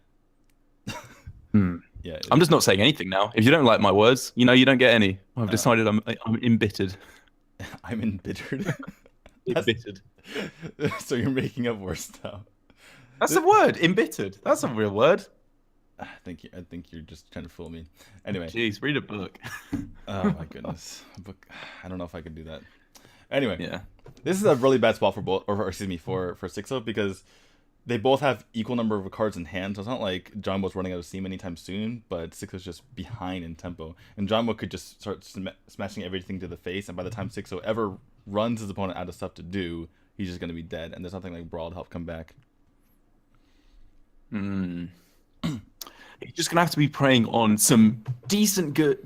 Yeah. I'm just not saying anything now. If you don't like my words, you know you don't get any. I've decided I'm embittered. I'm embittered. Embittered. So you're making up words now. That's a word, embittered. That's a real word. I think you're just trying to fool me. Anyway. Jeez, read a book. Oh my goodness. A book. I don't know if I could do that. Anyway. Yeah. This is a really bad spot for both, or excuse me, for Xixo, because they both have equal number of cards in hand, so it's not like Zhangbo's running out of steam anytime soon, but Xixo's just behind in tempo. And Zhangbo could just start smashing everything to the face, and by the time Xixo ever runs his opponent out of stuff to do, he's just going to be dead, and there's nothing like Brawl to help come back. You're just going to have to be preying on some decently good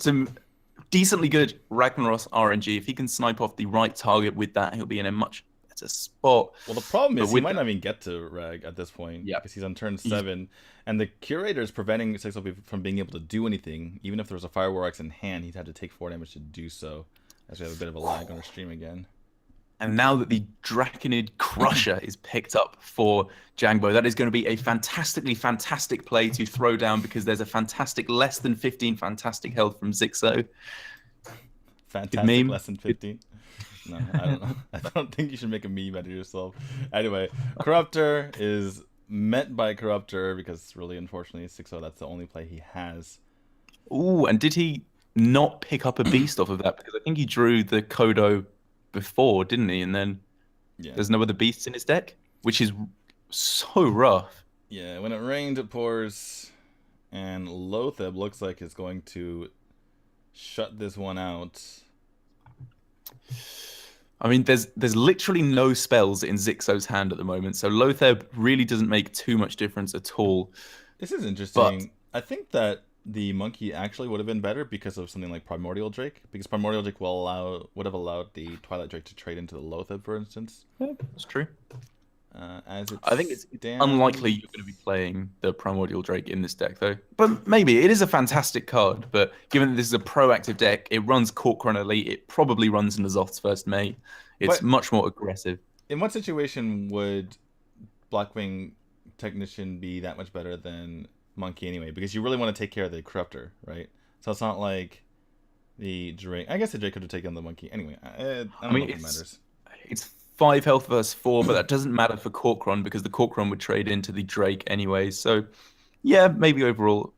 Ragnaros RNG. If he can snipe off the right target with that, he'll be in a much better spot. Well, the problem is he might not even get to Rag at this point, because he's on turn 7, and the Curator is preventing Xixo from being able to do anything. Even if there was a Fire War Axe in hand, he'd have to take 4 damage to do so, as we have a bit of a lag on our stream again. And now that the Draconid Crusher is picked up for Zhangbo, that is going to be a fantastic play to throw down, because there's a fantastic less than 15 fantastic health from Xixo. Fantastic less than 15? No, I don't know. I don't think you should make a meme out of yourself. Anyway, Corruptor is met by Corruptor, because really, unfortunately, Xixo, that's the only play he has. Ooh, and did he not pick up a beast off of that? Because I think he drew the Kodo before, didn't he? And then there's no other beasts in his deck, which is so rough. Yeah, when it rains, it pours, and Lotheb looks like it's going to shut this one out. I mean, there's literally no spells in Xixo's hand at the moment, so Lotheb really doesn't make too much difference at all. This is interesting. I think that the monkey actually would have been better because of something like Primordial Drake, because Primordial Drake would have allowed the Twilight Drake to trade into the Lotheb, for instance. Yeah, that's true. I think it's unlikely you're going to be playing the Primordial Drake in this deck, though. But maybe. It is a fantastic card, but given that this is a proactive deck, it runs Corcoran Elite, it probably runs N'Zoth's First Mate. It's much more aggressive. In what situation would Blackwing Technician be that much better than Monkey anyway? Because you really want to take care of the Corruptor, right? So it's not like the Drake. I guess the Drake could have taken the monkey. Anyway, I don't know if it matters. It's 5 health versus 4, but that doesn't matter for Corcoran because the Corcoran would trade into the Drake anyway. So, yeah, maybe overall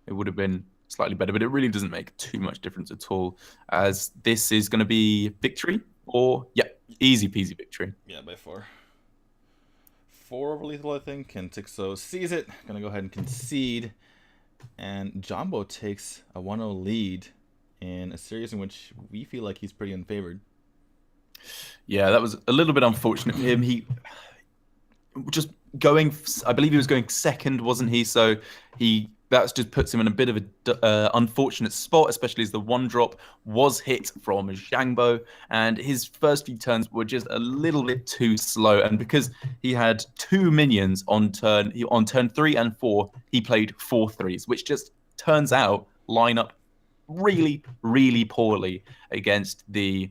it would have been slightly better, but it really doesn't make too much difference at all, as this is going to be victory or, yeah, easy peasy victory. Yeah, by 4. 4 over lethal, I think, and Xixo sees it. Gonna go ahead and concede, and Zhangbo takes a 1-0 lead in a series in which we feel like he's pretty unfavored. Yeah, that was a little bit unfortunate for him. He just going, I believe he was going second, wasn't he? So that just puts him in a bit of a unfortunate spot, especially as the 1-drop was hit from Zhangbo, and his first few turns were just a little bit too slow. And because he had 2 minions on turn 3 and 4, he played 4 threes, which just turns out line up really, really poorly against the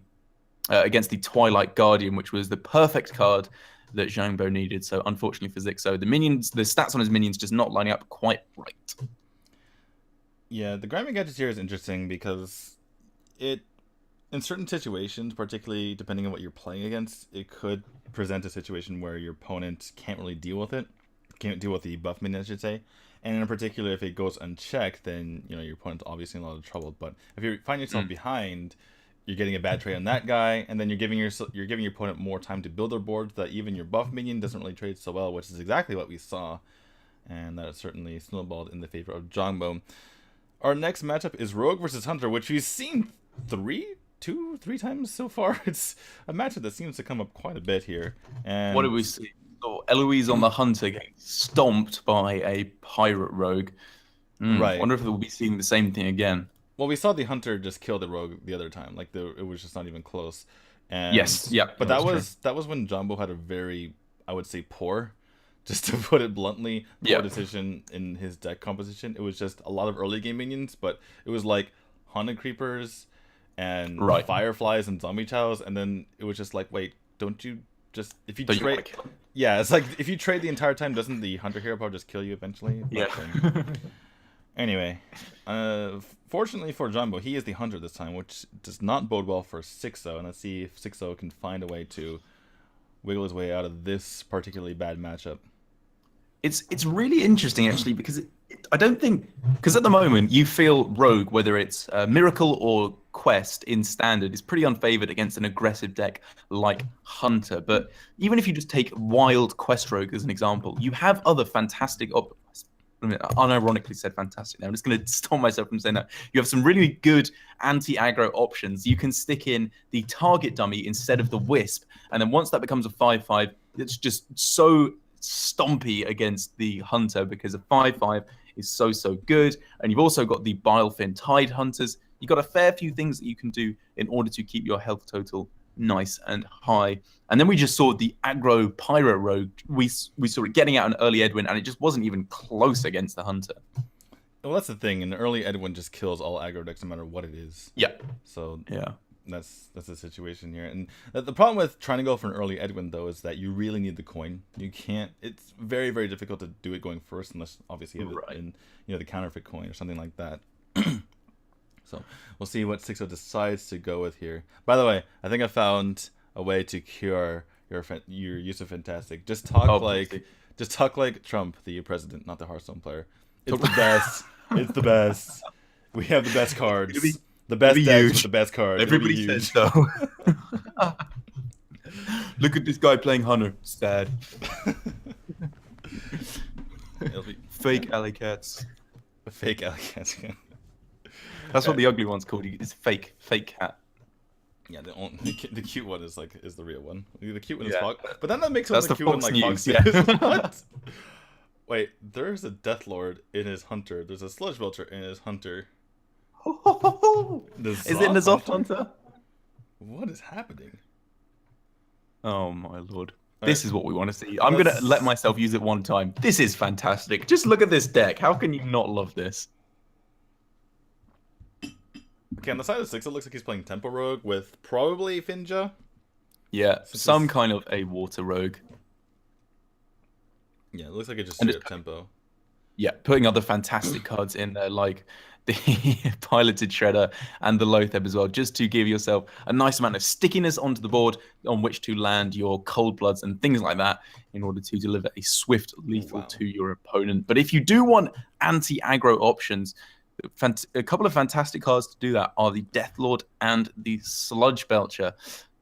Twilight Guardian, which was the perfect card that Zhangbo needed. So unfortunately for Xixo, the stats on his minions just not lining up quite right. Yeah, the Grimy Gadget here is interesting because in certain situations, particularly depending on what you're playing against, it could present a situation where your opponent can't really deal with it. Can't deal with the buff minion, I should say. And in particular, if it goes unchecked, then your opponent's obviously in a lot of trouble. But if you find yourself behind, you're getting a bad trade on that guy, and then you're giving your opponent more time to build their board, so that even your buff minion doesn't really trade so well, which is exactly what we saw, and that certainly snowballed in the favor of Zhangbo. Our next matchup is Rogue versus Hunter, which we've seen 3 times so far. It's a matchup that seems to come up quite a bit here. And what did we see? Oh, Eloise on the Hunter getting stomped by a Pirate Rogue. Right. I wonder if we'll be seeing the same thing again. Well, we saw the Hunter just kill the Rogue the other time. Like it was just not even close. And, yes, yeah. But that was when Zhangbo had a very, I would say, poor, just to put it bluntly, poor decision in his deck composition. It was just a lot of early game minions, but it was like Haunted Creepers and Fireflies and Zombie Chows, and then it was just like, wait, don't you just trade? Yeah, it's like if you trade the entire time, doesn't the Hunter hero power just kill you eventually? Yeah. Anyway, fortunately for Zhangbo, he is the Hunter this time, which does not bode well for Xixo. And let's see if Xixo can find a way to wiggle his way out of this particularly bad matchup. It's really interesting, actually, because I don't think... Because at the moment, you feel Rogue, whether it's Miracle or Quest in Standard, is pretty unfavored against an aggressive deck like Hunter. But even if you just take Wild Quest Rogue as an example, you have other fantastic... unironically said fantastic now. I'm just going to stop myself from saying that. You have some really good anti-aggro options. You can stick in the target dummy instead of the Wisp. And then once that becomes a 5/5, it's just so stompy against the Hunter because a 5/5 is so good. And you've also got the Bilefin Tide Hunters. You've got a fair few things that you can do in order to keep your health total nice and high. And then we just saw the aggro Pyro Rogue. We saw it getting out an early Edwin, and it just wasn't even close against the Hunter. Well, that's the thing. An early Edwin just kills all aggro decks no matter what it is. Yeah. So yeah, that's the situation here. And the problem with trying to go for an early Edwin, though, is that you really need the coin. You can't. It's very, very difficult to do it going first, unless obviously you have it in the counterfeit coin or something like that. So we'll see what Xixo decides to go with here. By the way, I think I found a way to cure your use of Fantastic. Just talk like Trump, the president, not the Hearthstone player. It's the best. It's the best. We have the best cards. The best decks with the best cards. Everybody says so. Look at this guy playing Hunter. Sad. Fake alley cats. Fake alley cats. That's what the ugly one's called. It's fake cat. Yeah, the cute one is the real one. The cute one is Fox, but then that makes That's the cute one like News, Fox. yeah. What? Wait, there's a Death Lord in his Hunter. There's a Sludge Belcher in his Hunter. Is it in the Zoth Hunter? What is happening? Oh my lord. This is what we want to see. I'm going to let myself use it one time. This is fantastic. Just look at this deck. How can you not love this? Okay, on the side of the Xixo, it looks like he's playing Tempo Rogue with probably Finja. Yeah, some kind of a water rogue. Yeah, it looks like it just straight up Tempo. Yeah, putting other fantastic cards in there, like the Piloted Shredder and the Loatheb as well, just to give yourself a nice amount of stickiness onto the board on which to land your Cold Bloods and things like that in order to deliver a swift lethal to your opponent. But if you do want anti-aggro options, a couple of fantastic cards to do that are the Deathlord and the Sludge Belcher.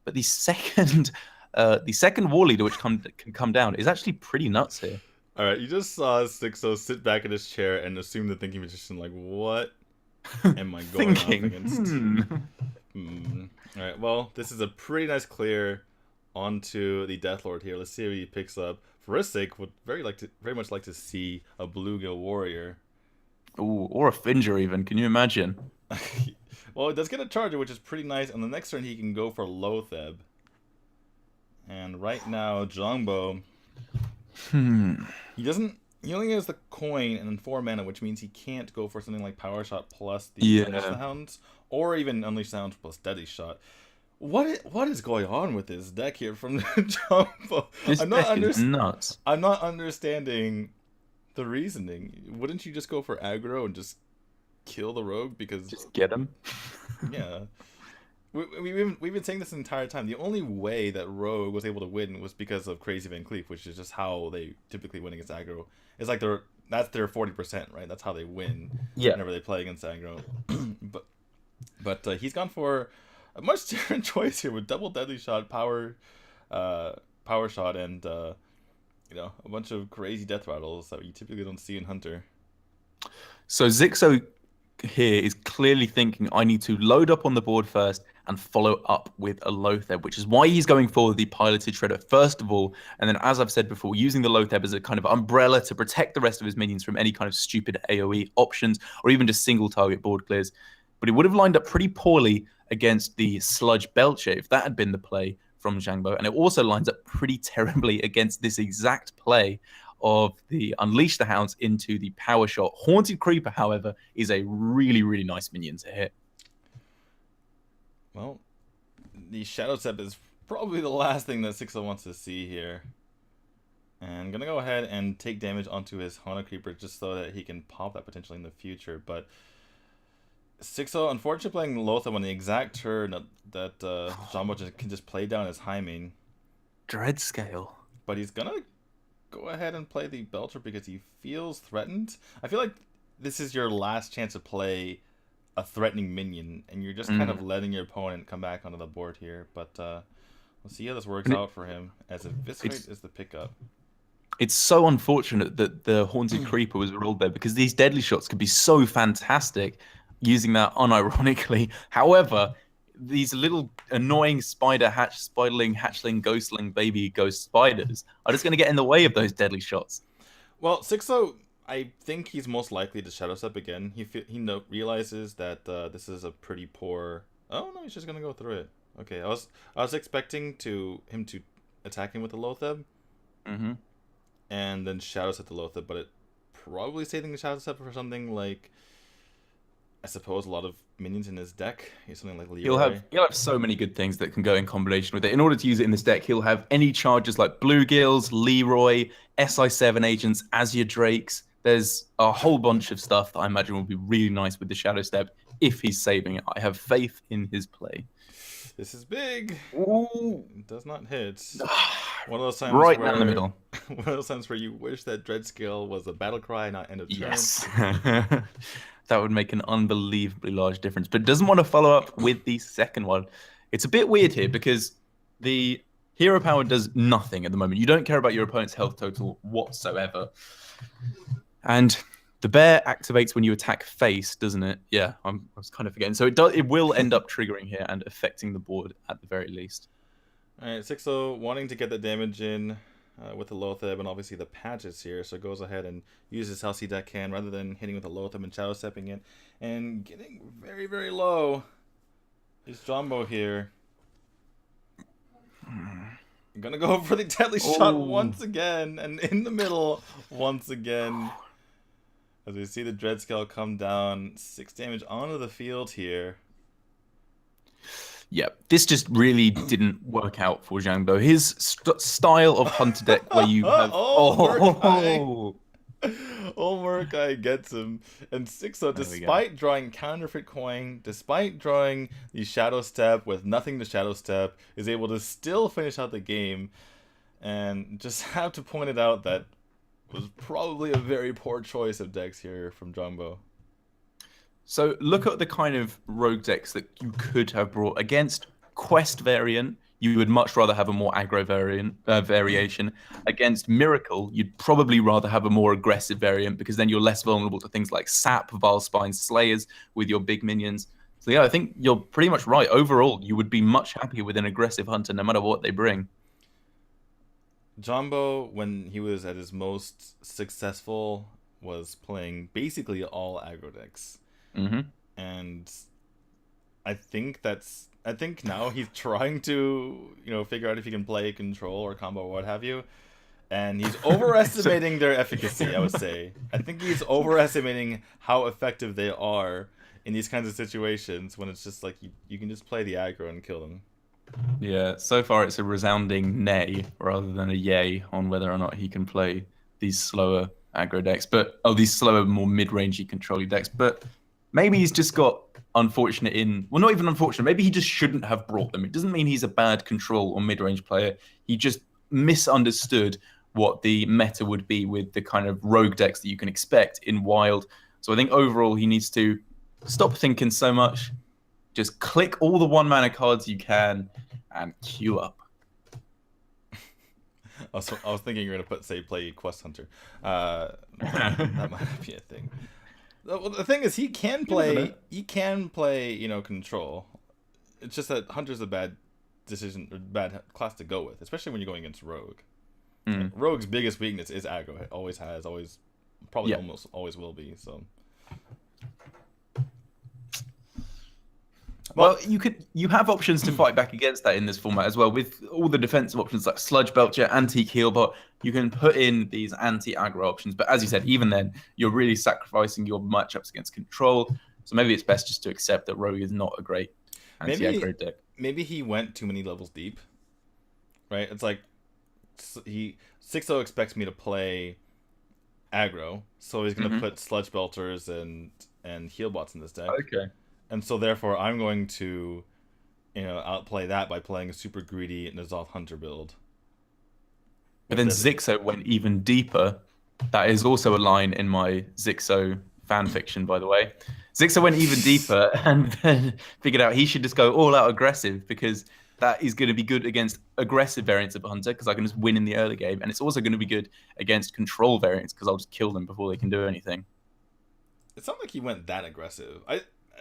But the second War Leader, which can come down, is actually pretty nuts here. All right, you just saw Xixo sit back in his chair and assume the Thinking Magician, like, what am I going up against? All right, well, this is a pretty nice clear onto the Deathlord here. Let's see what he picks up. For his sake, would very much like to see a Bluegill Warrior. Ooh, or a Finger even. Can you imagine? Well, he does get a Charger, which is pretty nice. On the next turn, he can go for Loatheb. And right now, Zhangbo... He only has the coin and then 4 mana, which means he can't go for something like Power Shot plus the Unleash the Hounds, or even Unleash the Hounds plus Deadly Shot. What is going on with this deck here from Jumbo? This deck is nuts. I'm not understanding the reasoning. Wouldn't you just go for aggro and just kill the rogue? Because just get him. Yeah. We've been saying this the entire time. The only way that Rogue was able to win was because of Crazy Van Cleef, which is just how they typically win against aggro. It's like that's their 40%, right? That's how they win whenever they play against aggro. but he's gone for a much different choice here with double Deadly Shot, Power Shot, and a bunch of crazy death rattles that you typically don't see in Hunter. So Xixo here is clearly thinking, I need to load up on the board first and follow up with a Loatheb, which is why he's going for the Piloted Shredder first of all, and then, as I've said before, using the Loatheb as a kind of umbrella to protect the rest of his minions from any kind of stupid AoE options or even just single target board clears. But he would have lined up pretty poorly against the Sludge Belcher if that had been the play from Zhangbo, and it also lines up pretty terribly against this exact play of the Unleash the Hounds into the Power Shot. Haunted Creeper, however, is a really, really nice minion to hit. Well, the Shadow Step is probably the last thing that Xixo wants to see here. And I'm going to go ahead and take damage onto his Haunted Creeper just so that he can pop that potentially in the future. But Xixo, unfortunately, playing Loatheb on the exact turn that Zhangbo can just play down his Hymen. Dreadscale. But he's going to go ahead and play the Belcher because he feels threatened. I feel like this is your last chance to play a threatening minion, and you're just kind of letting your opponent come back onto the board here. But we'll see how this works out for him, as Eviscerate is the pickup. It's so unfortunate that the Haunted Creeper was rolled there, because these deadly shots could be so fantastic using that unironically. However, these little annoying spiderling, hatchling, ghostling, baby ghost spiders are just going to get in the way of those deadly shots. Well, Xixo, I think he's most likely to Shadow Step again. He realizes that this is a pretty poor... Oh, no, he's just going to go through it. Okay, I was expecting him to attack him with the Loatheb. And then Shadow Step the Loatheb, but it probably saving the Shadow Step for something like... I suppose a lot of minions in his deck. Something like Leroy. He'll have so many good things that can go in combination with it. In order to use it in this deck, he'll have any charges like Bluegills, Leroy, SI7 agents, Azure Drakes. There's a whole bunch of stuff that I imagine will be really nice with the Shadow Step if he's saving it. I have faith in his play. This is big. Ooh. It does not hit. One of those times right down the middle. One of those times where you wish that Dreadscale was a battle cry, not end of turn. Yes. That would make an unbelievably large difference. But it doesn't want to follow up with the second one. It's a bit weird here because the Hero Power does nothing at the moment. You don't care about your opponent's health total whatsoever. And the bear activates when you attack face, doesn't it? Yeah, I was kind of forgetting. So it will end up triggering here and affecting the board at the very least. All right, Xixo wanting to get the damage in with the Loatheb and obviously the patches here, so goes ahead and uses Halcyon deck hand rather than hitting with the Loatheb and Shadow Stepping in and getting very, very low. Is Zhangbo here? I'm gonna go for the Deadly Shot once again, and in the middle once again. As we see the Dreadscale come down, 6 damage onto the field here. Yeah, this just really didn't work out for Zhangbo. His style of Hunter deck where you have... Olmurkai gets him, and Xixo, despite drawing counterfeit coin, despite drawing the shadow step with nothing to shadow step, is able to still finish out the game. And just have to point it out that was probably a very poor choice of decks here from Zhangbo. So look at the kind of rogue decks that you could have brought against Quest variant. You would much rather have a more aggro variation. Against Miracle, you'd probably rather have a more aggressive variant because then you're less vulnerable to things like Sap, Vilespine, Slayers with your big minions. So yeah, I think you're pretty much right. Overall, you would be much happier with an aggressive hunter no matter what they bring. Zhangbo, when he was at his most successful, was playing basically all aggro decks. And I think now he's trying to, figure out if he can play control or combo or what have you. And he's overestimating their efficacy, I would say. I think he's overestimating how effective they are in these kinds of situations when it's just like you can just play the aggro and kill them. Yeah, so far it's a resounding nay rather than a yay on whether or not he can play these slower aggro decks. These slower, more mid-rangey control decks. But maybe he's just got unfortunate well, not even unfortunate. Maybe he just shouldn't have brought them. It doesn't mean he's a bad control or mid-range player. He just misunderstood what the meta would be with the kind of rogue decks that you can expect in Wild. So I think overall he needs to stop thinking so much. Just click all the 1-mana cards you can and queue up. I was thinking you're gonna play Quest Hunter. That might be a thing. Well, the thing is, he can play, control. It's just that Hunter's a bad decision, or bad class to go with, especially when you're going against Rogue. Rogue's biggest weakness is aggro. It always has, probably almost always will be. So. Well, you have options to fight back against that in this format as well, with all the defensive options like Sludge Belcher, Antique Healbot. You can put in these anti-aggro options, but as you said, even then, you're really sacrificing your matchups against control. So maybe it's best just to accept that Rogue is not a great anti-aggro deck. Maybe he went too many levels deep, right? It's like Xixo expects me to play aggro, so he's going to put Sludge Belters and Healbots in this deck. Okay. And so therefore I'm going to, outplay that by playing a super greedy N'Zoth Hunter build. But then Xixo went even deeper. That is also a line in my Xixo fanfiction, by the way. Xixo went even deeper and then figured out he should just go all out aggressive because that is going to be good against aggressive variants of Hunter because I can just win in the early game. And it's also going to be good against control variants because I'll just kill them before they can do anything. It's not like he went that aggressive.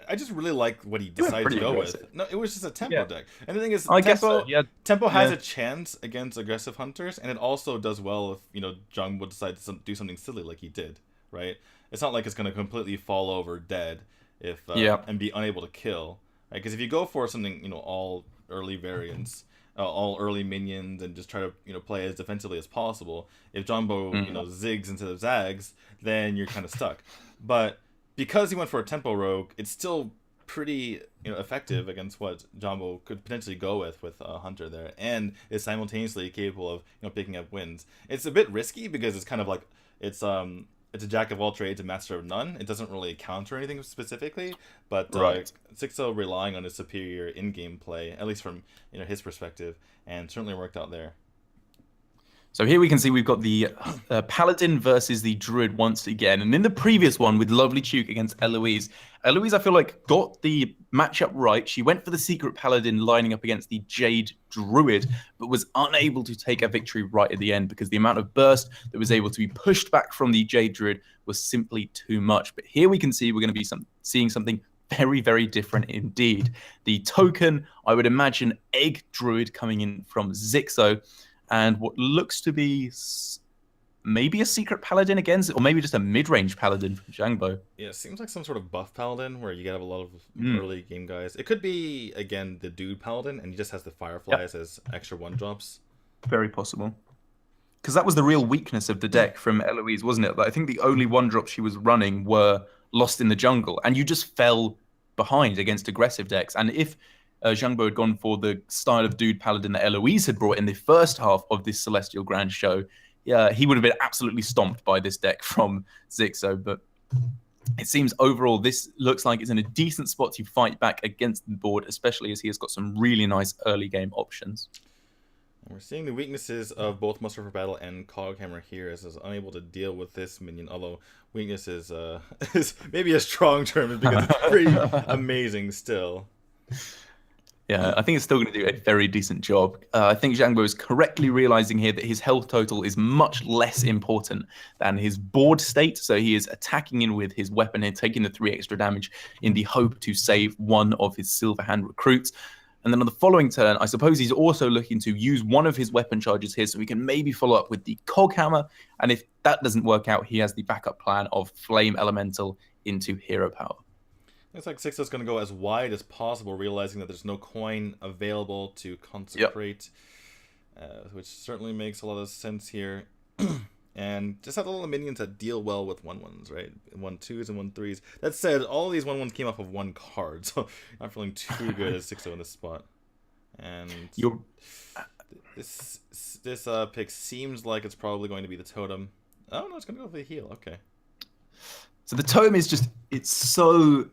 I just really like what he decided to go with. No, it was just a tempo deck. And the thing is, tempo has a chance against aggressive hunters, and it also does well if, Zhang would decide to do something silly like he did, right? It's not like it's going to completely fall over dead if and be unable to kill, right? Because if you go for something, all early variants, all early minions, and just try to, play as defensively as possible, if Zhangbo, zigs instead of zags, then you're kind of stuck. But because he went for a tempo rogue, it's still pretty effective against what Zhangbo could potentially go with a Hunter there, and is simultaneously capable of picking up wins. It's a bit risky because it's kind of like it's a jack of all trades, a master of none. It doesn't really counter anything specifically, but Xixo relying on his superior in-game play, at least from his perspective, and certainly worked out there. So here we can see we've got the Paladin versus the Druid once again. And in the previous one with Lovelychook against Eloise, Eloise, I feel like, got the matchup right. She went for the Secret Paladin lining up against the Jade Druid, but was unable to take a victory right at the end because the amount of burst that was able to be pushed back from the Jade Druid was simply too much. But here we can see we're going to be seeing something very, very different indeed. The token, I would imagine, Egg Druid coming in from Xixo, and what looks to be maybe a Secret Paladin again, or maybe just a mid-range Paladin from Zhangbo. Yeah, it seems like some sort of buff Paladin where you get a lot of early game guys. It could be, again, the dude Paladin, and he just has the Fireflies as extra 1-drops. Very possible. Because that was the real weakness of the deck from Eloise, wasn't it? Like, I think the only 1-drops she was running were Lost in the Jungle, and you just fell behind against aggressive decks. And if Zhangbo had gone for the style of dude Paladin that Eloise had brought in the first half of this Celestial Grand Show, he would have been absolutely stomped by this deck from Xixo. But it seems overall this looks like it's in a decent spot to fight back against the board, especially as he has got some really nice early game options. And we're seeing the weaknesses of both Muster for Battle and Coghammer here, as is unable to deal with this minion. Although weakness is maybe a strong term because it's pretty amazing still. Yeah, I think it's still going to do a very decent job. I think Zhangbo is correctly realizing here that his health total is much less important than his board state. So he is attacking in with his weapon and taking the 3 extra damage in the hope to save one of his Silver Hand recruits. And then on the following turn, I suppose he's also looking to use one of his weapon charges here so he can maybe follow up with the Coghammer. And if that doesn't work out, he has the backup plan of Flame Elemental into Hero Power. Looks like Xixo's going to go as wide as possible, realizing that there's no coin available to consecrate, which certainly makes a lot of sense here. And just have a lot of minions that deal well with 1/1s, right? 1/2s and 1/3s. That said, all of these 1/1s came off of 1 card, so not feeling too good as Xixo in this spot. And this pick seems like it's probably going to be the totem. Oh no, it's going to go for the heal. Okay. So the totem is just, it's so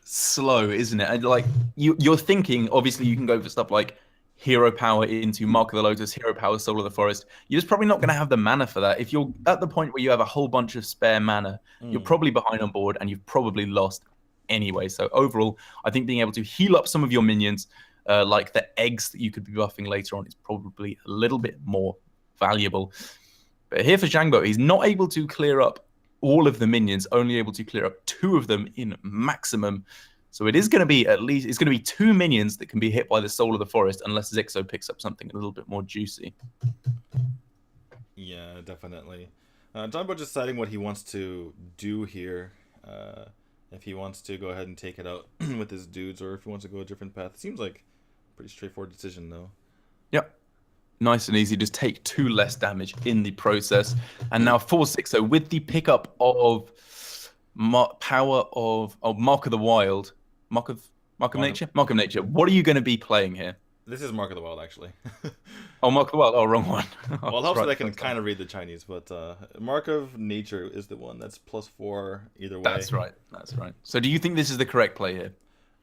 slow, isn't it? And like you're thinking, obviously you can go for stuff like Hero Power into Mark of the Lotus, Hero Power, Soul of the Forest. You're just probably not going to have the mana for that. If you're at the point where you have a whole bunch of spare mana, you're probably behind on board and you've probably lost anyway. So overall, I think being able to heal up some of your minions, like the eggs that you could be buffing later on, is probably a little bit more valuable. But here for Zhangbo, he's not able to clear up all of the minions, only able to clear up 2 of them in maximum. So it is going to be it's going to be 2 minions that can be hit by the Soul of the Forest, unless Xixo picks up something a little bit more juicy. Yeah, definitely. Zhangbo just deciding what he wants to do here. If he wants to go ahead and take it out with his dudes, or if he wants to go a different path. It seems like a pretty straightforward decision, though. Yep. Nice and easy. Just take 2 less damage in the process. And now for Xixo, with the pickup of power of Mark of the Wild, Mark of Nature. What are you going to be playing here? This is Mark of the Wild, actually. Oh, Mark of the Wild. Oh, wrong one. Well, it helps that I can kind of read the Chinese, but Mark of Nature is the one that's +4 either way. That's right. So do you think this is the correct play here?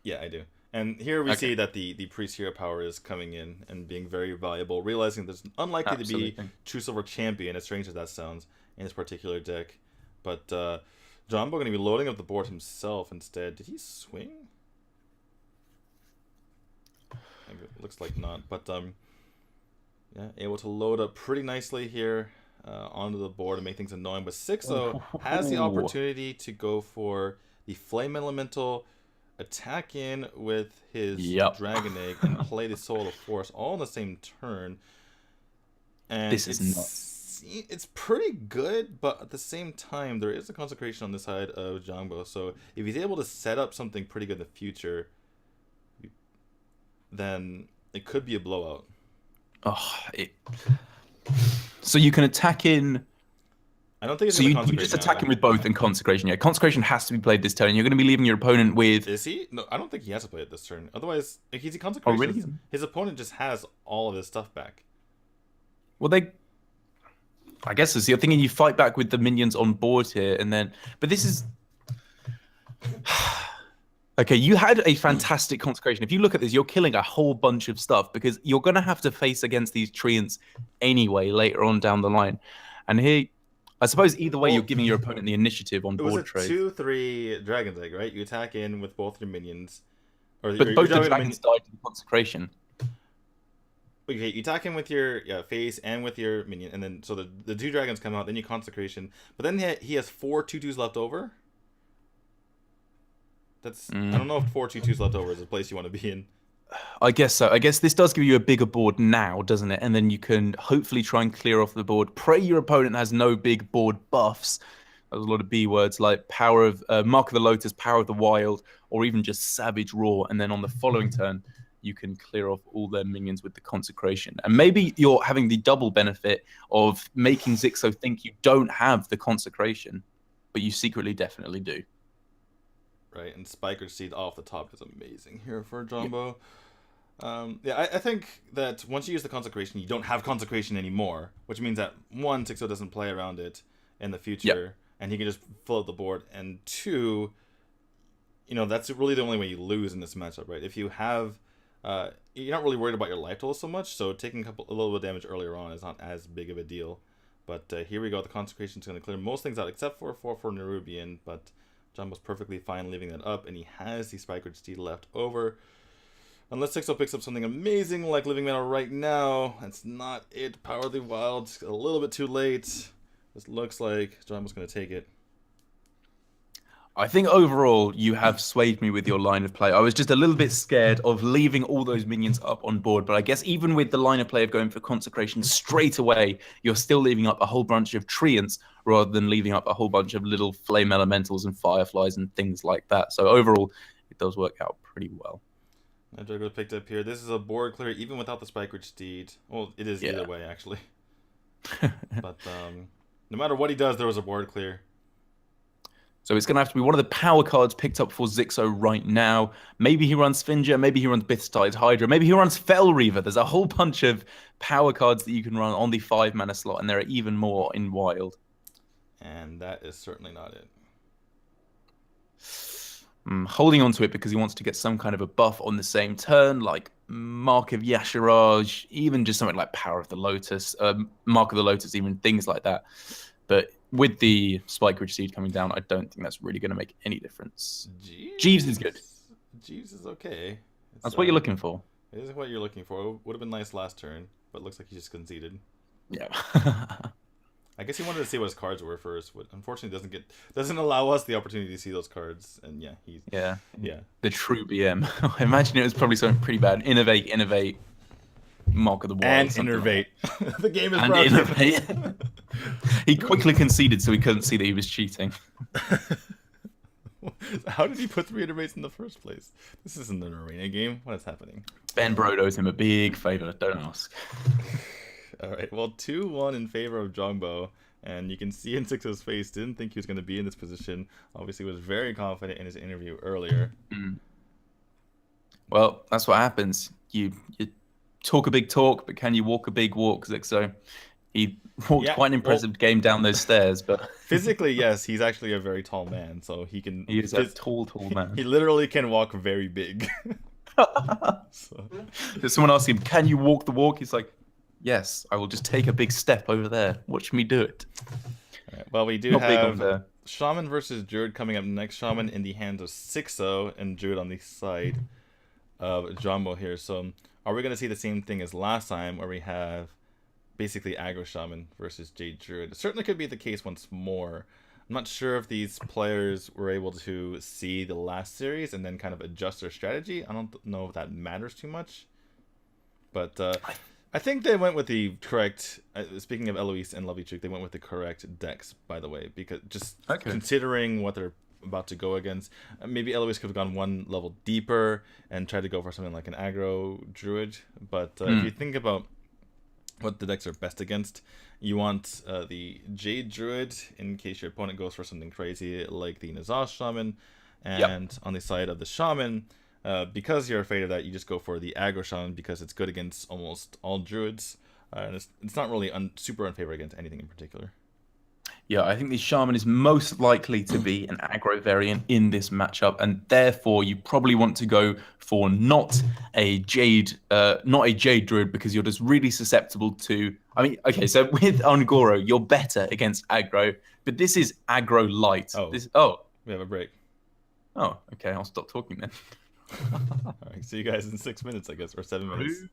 Yeah, I do. And here we see that the Priest Hero Power is coming in and being very valuable, realizing there's unlikely to be True Silver Champion, as strange as that sounds, in this particular deck. But Zhangbo going to be loading up the board himself instead. Did he swing? It looks like not, but yeah, able to load up pretty nicely here onto the board and make things annoying. But Xixo has the opportunity to go for the Flame Elemental, attack in with his Dragon Egg, and play the Soul of the Forest all in the same turn. And this is nuts. It's pretty good, but at the same time, there is a consecration on this side of Zhangbo. So if he's able to set up something pretty good in the future, then it could be a blowout. So you can attack in. I don't think it's you just attack him with both and consecration. Yeah, consecration has to be played this turn. You're going to be leaving your opponent with. Is he? No, I don't think he has to play it this turn. Otherwise, if he's a consecration, really? His opponent just has all of his stuff back. Well, I guess you're thinking you fight back with the minions on board here, and then. But this is. Okay, you had a fantastic consecration. If you look at this, you're killing a whole bunch of stuff because you're going to have to face against these treants anyway later on down the line. And here, I suppose either way, you're giving your opponent the initiative on board trade. It was a 2/3 Dragon's Egg, right? You attack in with both your minions. But both the dragons died to the consecration. Okay, you attack him with your face and with your minion, and then so the 2 dragons come out, then you consecration. But then he has 4 2/2s left over. That's I don't know if 4 2/2s left over is a place you want to be in. I guess so. I guess this does give you a bigger board now, doesn't it? And then you can hopefully try and clear off the board. Pray your opponent has no big board buffs. There's a lot of B words like Power of Mark of the Lotus, Power of the Wild, or even just Savage Roar. And then on the following turn, you can clear off all their minions with the consecration. And maybe you're having the double benefit of making Xixo think you don't have the consecration, but you secretly definitely do. Right, and Spiker Seed off the top is amazing here for Zhangbo. Yeah, I think that once you use the Consecration, you don't have Consecration anymore, which means that one, Xixo doesn't play around it in the future, and he can just fill out the board, and two, that's really the only way you lose in this matchup, right? If you have, you're not really worried about your life total so much, so taking a little bit of damage earlier on is not as big of a deal. But here we go, the Consecration is going to clear most things out, except for 4 Nerubian, but Zhangbo's perfectly fine leaving that up, and he has the Spikeridge Steed left over. Unless Xixo picks up something amazing like Living Metal right now, that's not it. Power of the Wild, a little bit too late. This looks like Zhangbo's going to take it. I think overall you have swayed me with your line of play. I was just a little bit scared of leaving all those minions up on board, but I guess even with the line of play of going for Consecration straight away, you're still leaving up a whole bunch of Treants rather than leaving up a whole bunch of little Flame Elementals and Fireflies and things like that. So overall, it does work out pretty well. Drago picked up here. This is a board clear even without the Spikeridge Steed. Well, it is either way, actually. But no matter what he does, there was a board clear. So it's going to have to be one of the power cards picked up for Xixo right now. Maybe he runs Finja, maybe he runs Bittertide Hydra, maybe he runs Fel Reaver. There's a whole bunch of power cards that you can run on the 5-mana slot, and there are even more in Wild. And that is certainly not it. Holding on to it because he wants to get some kind of a buff on the same turn, like Mark of Yasharaj, even just something like Power of the Lotus, Mark of the Lotus, even things like that. But with the Spikeridge Seed coming down, I don't think that's really going to make any difference. Jeeves is good. Jeeves is okay. That's what you're looking for. It is what you're looking for. It would have been nice last turn, but it looks like he just conceded. Yeah. I guess he wanted to see what his cards were first, but unfortunately doesn't allow us the opportunity to see those cards. And yeah, yeah. The true BM. I imagine it was probably something pretty bad. Innovate. Mark of the Wild. And innervate. Like the game is and broken. Innovate. He quickly conceded so he couldn't see that he was cheating. How did he put 3 innervates in the first place? This isn't an arena game. What is happening? Ben Brode owes him a big favor. Don't ask. All right. Well, 2-1 in favor of Zhangbo. And you can see in Xixo's face, didn't think he was going to be in this position. Obviously was very confident in his interview earlier. Well, that's what happens. You talk a big talk, but can you walk a big walk, Xixo? He walked quite an impressive game down those stairs, but physically, yes, he's actually a very tall man, so he can. He is a tall man. He literally can walk very big. So. Someone asked him, "Can you walk the walk?" He's like, "Yes, I will just take a big step over there. Watch me do it." All right, well, we do have Shaman versus Druid coming up next. Shaman in the hands of Xixo and Druid on the side of Zhangbo here. So, are we going to see the same thing as last time, where we have basically aggro Shaman versus Jade Druid? It certainly could be the case once more. I'm not sure if these players were able to see the last series and then kind of adjust their strategy. I don't know if that matters too much. But I think they went with the correct, speaking of Eloise and Lovelychook, they went with the correct decks, by the way, because just considering what they're about to go against, maybe Eloise could have gone one level deeper and tried to go for something like an aggro Druid. But if you think about what the decks are best against, you want the Jade Druid in case your opponent goes for something crazy like the Nazash Shaman, and on the side of the Shaman, because you're afraid of that, you just go for the aggro Shaman because it's good against almost all Druids, and it's not really super unfavored against anything in particular. Yeah, I think the Shaman is most likely to be an aggro variant in this matchup, and therefore you probably want to go for not a Jade Druid, because you're just really susceptible to. I mean, okay, so with Ongoro, you're better against aggro, but this is aggro light. We have a break. Oh, okay, I'll stop talking then. All right, see you guys in 6 minutes, I guess, or 7 minutes.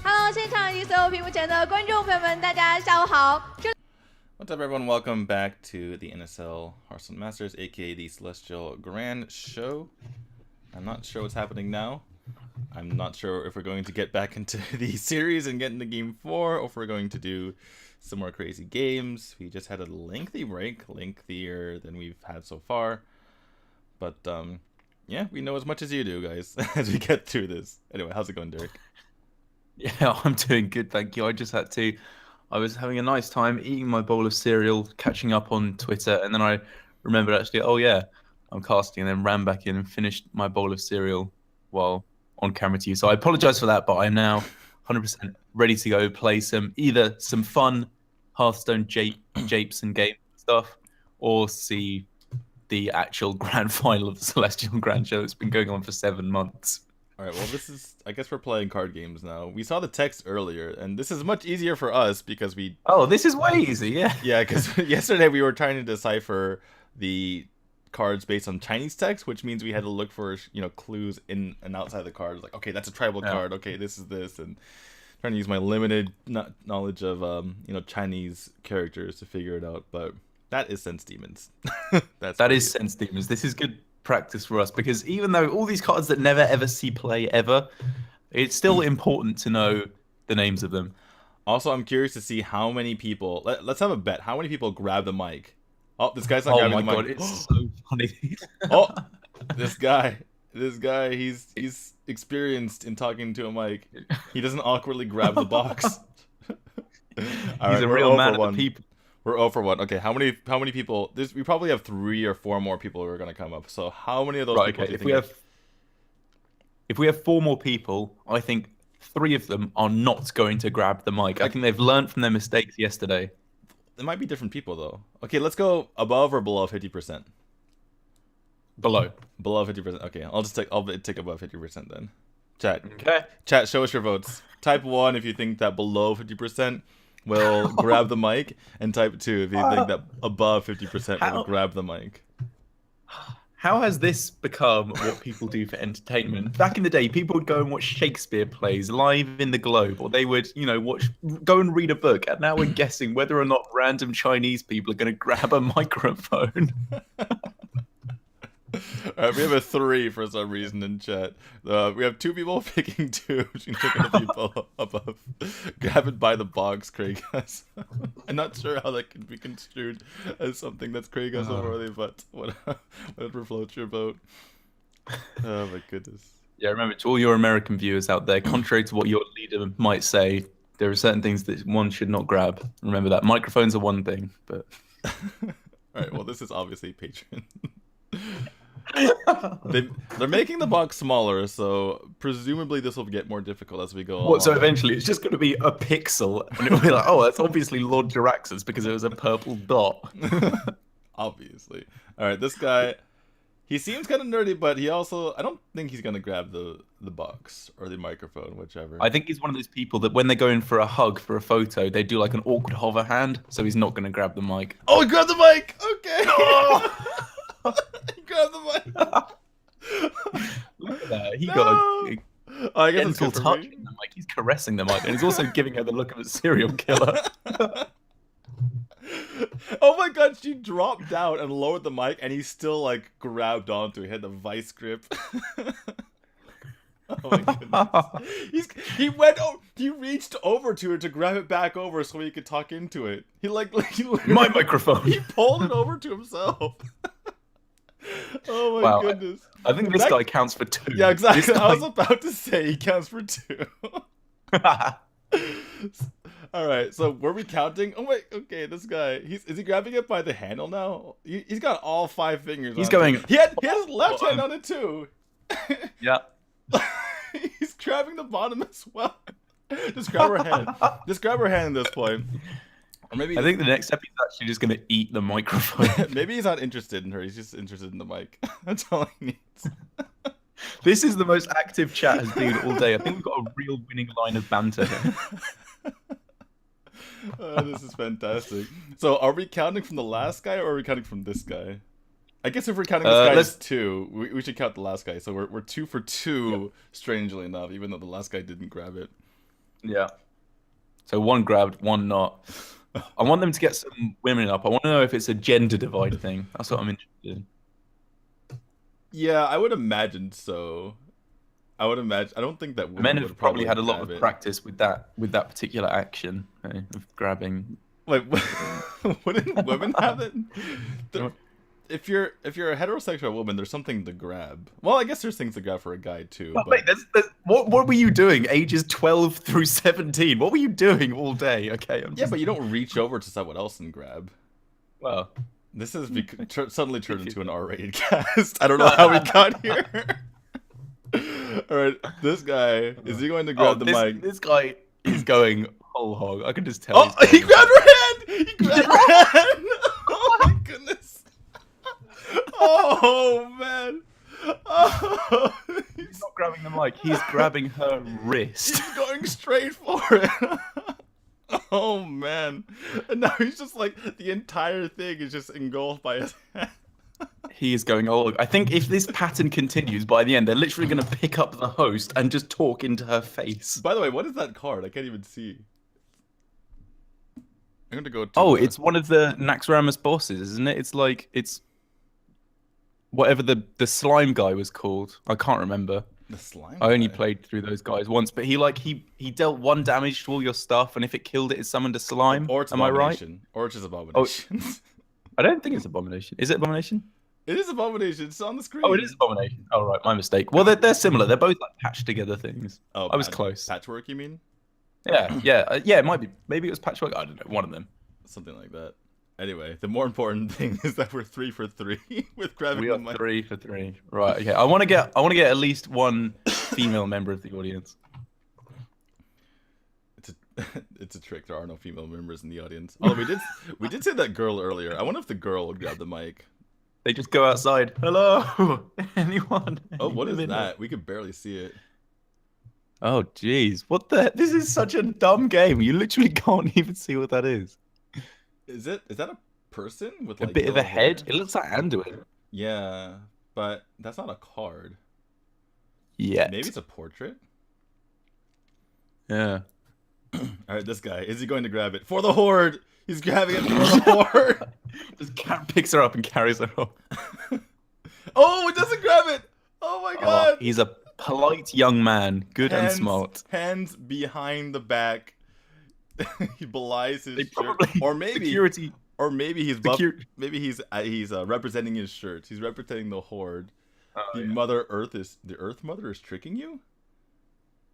Hello， 现场以及所有屏幕前的观众朋友们，大家下午好。 What's up, everyone? Welcome back to the NSL Hearthstone Masters, aka the Celestial Grand Show. I'm not sure what's happening now. I'm not sure if we're going to get back into the series and get into Game 4, or if we're going to do some more crazy games. We just had a lengthy break, lengthier than we've had so far. But, yeah, we know as much as you do, guys, as we get through this. Anyway, how's it going, Derek? Yeah, I'm doing good, thank you. I was having a nice time eating my bowl of cereal, catching up on Twitter, and then I remembered actually, oh yeah, I'm casting, and then ran back in and finished my bowl of cereal while on camera to you. So I apologize for that, but I'm now 100% ready to go play some fun Hearthstone japes and game stuff, or see the actual grand final of the Celestial Grand Show that's been going on for 7 months. All right, well, I guess we're playing card games now. We saw the text earlier, and this is much easier for us because we... Oh, this is way easy, yeah. Yeah, because yesterday we were trying to decipher the cards based on Chinese text, which means we had to look for, clues in and outside the card. Like, okay, that's a tribal card. Okay, this is this, and trying to use my limited knowledge of, Chinese characters to figure it out. But that is Sense Demons. That is Sense Demons. This is good practice for us, because even though all these cards that never ever see play ever, it's still important to know the names of them. Also, I'm curious to see how many people, let's have a bet, how many people grab the mic. Oh, this guy's not grabbing the mic. Oh my god, it's so funny. Oh, this guy, he's experienced in talking to a mic. He doesn't awkwardly grab the box. He's a real man of the people. We're 0 for 1. Okay, how many people? We probably have 3 or 4 more people who are going to come up. So how many of those people do you think? If we have 4 more people, I think 3 of them are not going to grab the mic. I think they've learned from their mistakes yesterday. There might be different people though. Okay, let's go above or below 50%. Below. Below 50%. Okay, I'll take above 50% then. Chat. Okay. Chat, show us your votes. Type 1 if you think that below 50% will grab the mic, and type 2 if you think that above 50% will grab the mic. How has this become what people do for entertainment? Back in the day, people would go and watch Shakespeare plays live in the Globe, or they would, go and read a book. And now we're guessing whether or not random Chinese people are going to grab a microphone. All right, we have a 3 for some reason in chat. We have 2 people picking 2, which means picking the people above. Grab it by the box, Kragas. I'm not sure how that can be construed as something that's Kragas worthy, but whatever floats your boat. Oh my goodness. Yeah, remember, to all your American viewers out there, contrary to what your leader might say, there are certain things that one should not grab. Remember that. Microphones are one thing, but... All right, well, this is obviously Patreon. They're making the box smaller, so presumably this will get more difficult as we go along. So eventually it's just going to be a pixel, and it'll be like, oh, that's obviously Lord Jiraxxus because it was a purple dot. Obviously. All right, this guy, he seems kind of nerdy, but he also, I don't think he's going to grab the box or the microphone, whichever. I think he's one of those people that when they go in for a hug for a photo, they do like an awkward hover hand, so he's not going to grab the mic. Oh, he grabbed the mic! Okay! Oh! He grabbed the mic! Look at that. He got a I guess it's gentle good for touch me. in the mic. he's caressing the mic, and he's also giving her the look of a serial killer. Oh my god, she dropped down and lowered the mic, and he still like grabbed onto it. He had the vice grip. Oh my goodness. He reached over to her to grab it back over so he could talk into it. He My microphone. He pulled it over to himself. Oh my Wow, goodness. I think this guy counts for 2. Yeah, exactly. This guy... I was about to say he counts for 2. Alright, so were we counting? Oh wait, okay, this guy. Is he grabbing it by the handle now? He's got all 5 fingers He's on going... it. He has his left hand on it too. Yeah. He's grabbing the bottom as well. Just grab her hand. Just grab her hand at this point. Or maybe I think the next step, he's actually just going to eat the microphone. Maybe he's not interested in her. He's just interested in the mic. That's all he needs. This is the most active chat has been all day. I think we've got a real winning line of banter here. This is fantastic. So are we counting from the last guy or are we counting from this guy? I guess if we're counting this guy as 2, we should count the last guy. So we're 2 for 2, strangely enough, even though the last guy didn't grab it. Yeah. So 1 grabbed, 1 not. I want them to get some women up. I want to know if it's a gender divide thing. That's what I'm interested in. Yeah, I would imagine so. I would imagine. I don't think that men have probably had a lot grab of it. practice with that particular action of grabbing. Wait, wouldn't women have it? If you're a heterosexual woman, there's something to grab. Well, I guess there's things to grab for a guy too. Oh, but... wait, what were you doing? Ages 12 through 17. What were you doing all day? Okay. Yeah, but you don't reach over to someone else and grab. Well, this is suddenly turned into an R-rated cast. I don't know how we got here. All right, this guy, is he going to grab the mic? This guy is going whole hog. I can just tell. Oh, he grabbed her hand! He grabbed her hand! Oh my goodness. Oh man. Oh, he's not grabbing the mic. He's grabbing her wrist. He's going straight for it. Oh man. And now he's just like, the entire thing is just engulfed by his hand. He is going, oh, I think if this pattern continues, by the end, they're literally going to pick up the host and just talk into her face. By the way, what is that card? I can't even see. I'm going to go to... Oh, it's one of the Naxxramas bosses, isn't it? It's like, it's... whatever the slime guy was called. I can't remember. The slime I only guy? played through those guys once, but he dealt 1 damage to all your stuff, and if it killed it, it summoned a slime. Or it's Am I right? Abomination. Or it's just Abomination. Oh, I don't think it's Abomination. Is it Abomination? It is Abomination. It's on the screen. Oh, it is Abomination. Oh, right. My mistake. Well, they're similar. They're both like patched together things. Oh, I was close. Patchwork, you mean? Yeah, yeah. It might be. Maybe it was patchwork. I don't know. One of them. Something like that. Anyway, the more important thing is that we're 3 for 3 with grabbing We the are mic. 3 for 3. Right. Okay. I want to get at least 1 female member of the audience. It's a trick. There are no female members in the audience. Although we did say that girl earlier. I wonder if the girl would grab the mic. They just go outside. Hello, anyone? Oh, what is that? We could barely see it. Oh, jeez. What the? This is such a dumb game. You literally can't even see what that is. Is that a person with A like bit of a yellow head? hair? It looks like Anduin. Yeah, but that's not a card. Yeah. Maybe it's a portrait. Yeah. All right, this guy. Is he going to grab it for the horde? He's grabbing it for the horde. Just picks her up and carries her off. Oh, it doesn't grab it. Oh my god. He's a polite young man, good and smart. Hands behind the back. He belies his shirt. Probably Or maybe security. Or maybe he's maybe he's representing his shirt. He's representing the horde. The Earth Mother is tricking you.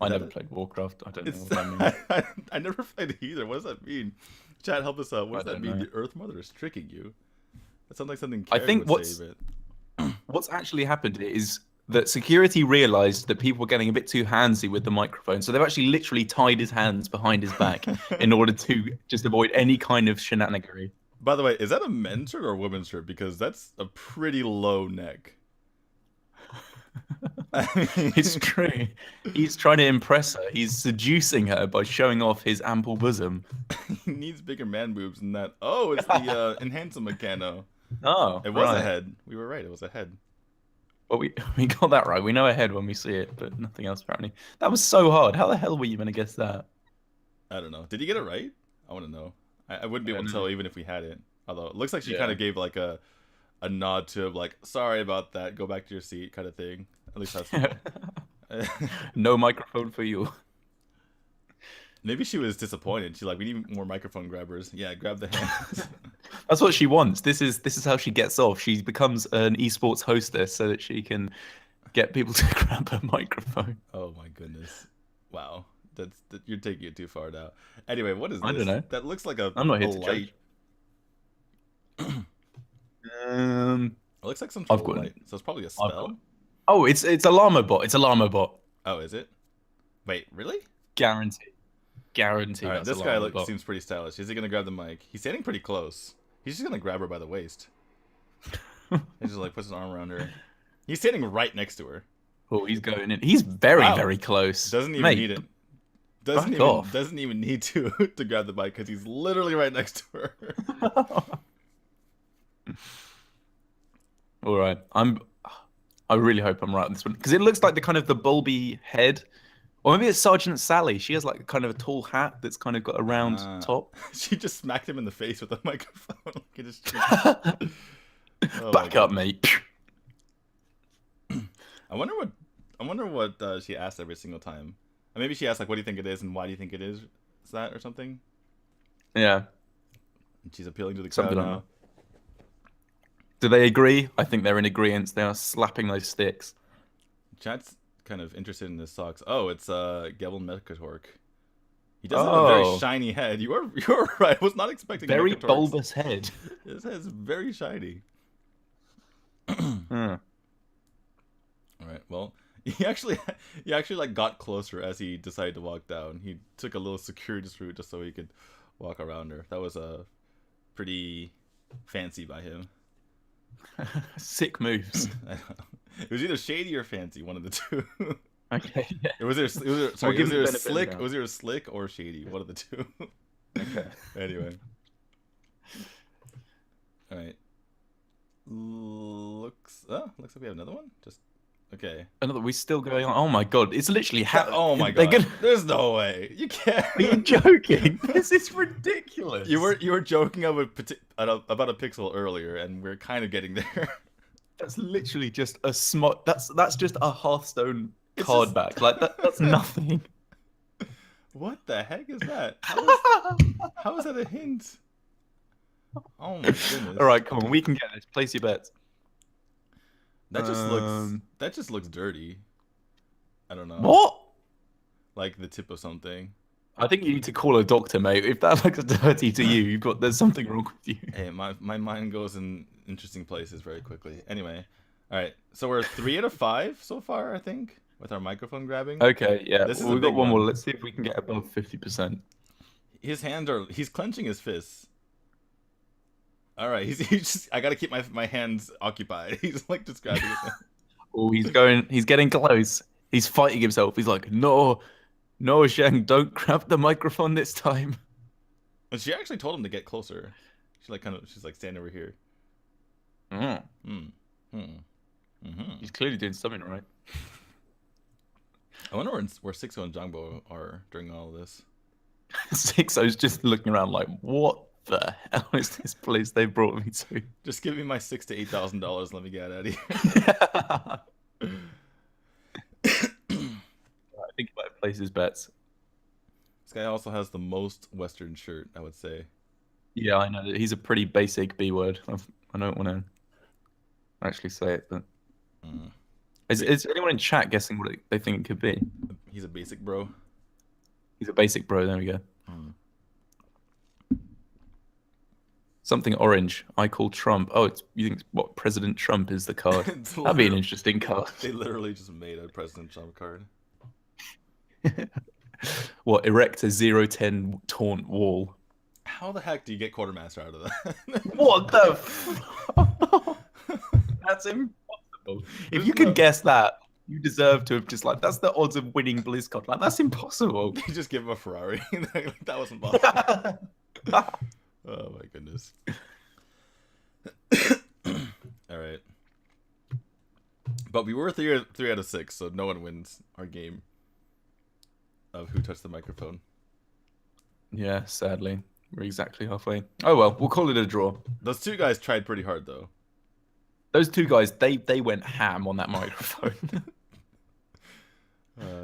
I never played Warcraft. I don't know what that means. I never played it either. What does that mean? Chat, help us out. What does that mean? know. The Earth Mother is tricking you. That sounds like something I Carrie think would say, what's actually happened is that security realized that people were getting a bit too handsy with the microphone, so they've actually literally tied his hands behind his back in order to just avoid any kind of shenanigery. By the way, is that a men's shirt or a women's shirt? Because that's a pretty low neck. It's true. He's trying to impress her. He's seducing her by showing off his ample bosom. He needs bigger man boobs than that. Oh, it's the enhancer mechano. Oh, It was right. a head. We were right. It was a head. Well, we got that right. We know ahead when we see it, but nothing else apparently. That was so hard. How the hell were you going to guess that? I don't know. Did you get it right? I want to know. I wouldn't be able to tell even if we had it. Although it looks like she kind of gave like a nod to him, like, sorry about that, go back to your seat kind of thing. At least that's No microphone for you. Maybe she was disappointed. She's like, we need more microphone grabbers. Yeah, grab the hands. That's what she wants. This is how she gets off. She becomes an esports hostess so that she can get people to grab her microphone. Oh my goodness. Wow. You're taking it too far now. Anyway, what is this? I don't know. That looks like a I'm not here to light. judge. It looks like some sort of light. So it's probably a spell. Oh, it's a llama bot. It's a llama bot. Oh, is it? Wait, really? Guarantee. All right, this guy seems pretty stylish. Is he gonna grab the mic? He's standing pretty close. He's just gonna grab her by the waist. He just like puts his arm around her. He's standing right next to her. Oh, he's going in. He's very close. Doesn't even need it. Doesn't even need to grab the mic because he's literally right next to her. All right, I really hope I'm right on this one because it looks like the bulby head. Or maybe it's Sergeant Sally. She has like kind of a tall hat that's kind of got a round top. She just smacked him in the face with a microphone. Back up, mate. I wonder what she asked every single time. Or maybe she asked like, "What do you think it is?" and "Why do you think it is?" Is that or something? Yeah. And she's appealing to the crowd now. Do they agree? I think they're in agreement. They are slapping those sticks. Chat's kind of interested in his socks. Oh, it's Gebel Mekatork. He does have a very shiny head. You are right. I was not expecting very bulbous head. His head's very shiny. All right. Well, he actually like got closer as he decided to walk down. He took a little circuitous route just so he could walk around her. That was pretty fancy by him. Sick moves. It was either shady or fancy, one of the two. Okay. Yeah. It was either a slick or shady, one of the two. Okay. Anyway. All right. Looks like we have another one. Just okay. Another. We still going on. Oh my god! It's literally. Oh my god! There's no way. You can't. Are you joking? This is ridiculous. You were joking about a pixel earlier, and we're kind of getting there. That's literally just a smart. That's just a Hearthstone card back. Like that's nothing. What the heck is that? How is that a hint? Oh my goodness! All right, come on, we can get this. Place your bets. That just looks dirty. I don't know. What? Like the tip of something. I think you need to call a doctor, mate. If that looks dirty to you, there's something wrong with you. Hey, my mind goes in interesting places very quickly. Anyway, all right. So we're 3 out of 5 so far, I think, with our microphone grabbing. Okay, yeah. We've got one more. Let's see if we can get above 50%. His hands he's clenching his fists. All right, he's just. I gotta keep my hands occupied. He's like just grabbing it. Oh, he's getting close. He's fighting himself. He's like, no, Zhang, don't grab the microphone this time. And she actually told him to get closer. She's like standing over here. He's clearly doing something right. I wonder where Xixo and Zhangbo are during all of this. Xixo's just looking around like, what the hell is this place they brought me to? Just give me my $6,000 to $8,000. Let me get out of here. I think he might place his bets. This guy also has the most Western shirt, I would say. Yeah, I know. He's a pretty basic B word. I don't want to actually say it, but is anyone in chat guessing what they think it could be? He's a basic bro. He's a basic bro. There we go. Something orange. I call Trump. Oh, you think what? President Trump is the card. That'd be an interesting card. They literally just made a President Trump card. What? Erect a 0-10 taunt wall. How the heck do you get quartermaster out of that? What the? That's impossible. If you can guess that, you deserve to have just like that's the odds of winning BlizzCon. Like that's impossible. You just give him a Ferrari. That wasn't possible. Oh my goodness. All right. But we were three out of 6, so no one wins our game of who touched the microphone. Yeah, sadly. We're exactly halfway. Oh well, we'll call it a draw. Those 2 guys tried pretty hard, though. Those 2 guys, they went ham on that microphone.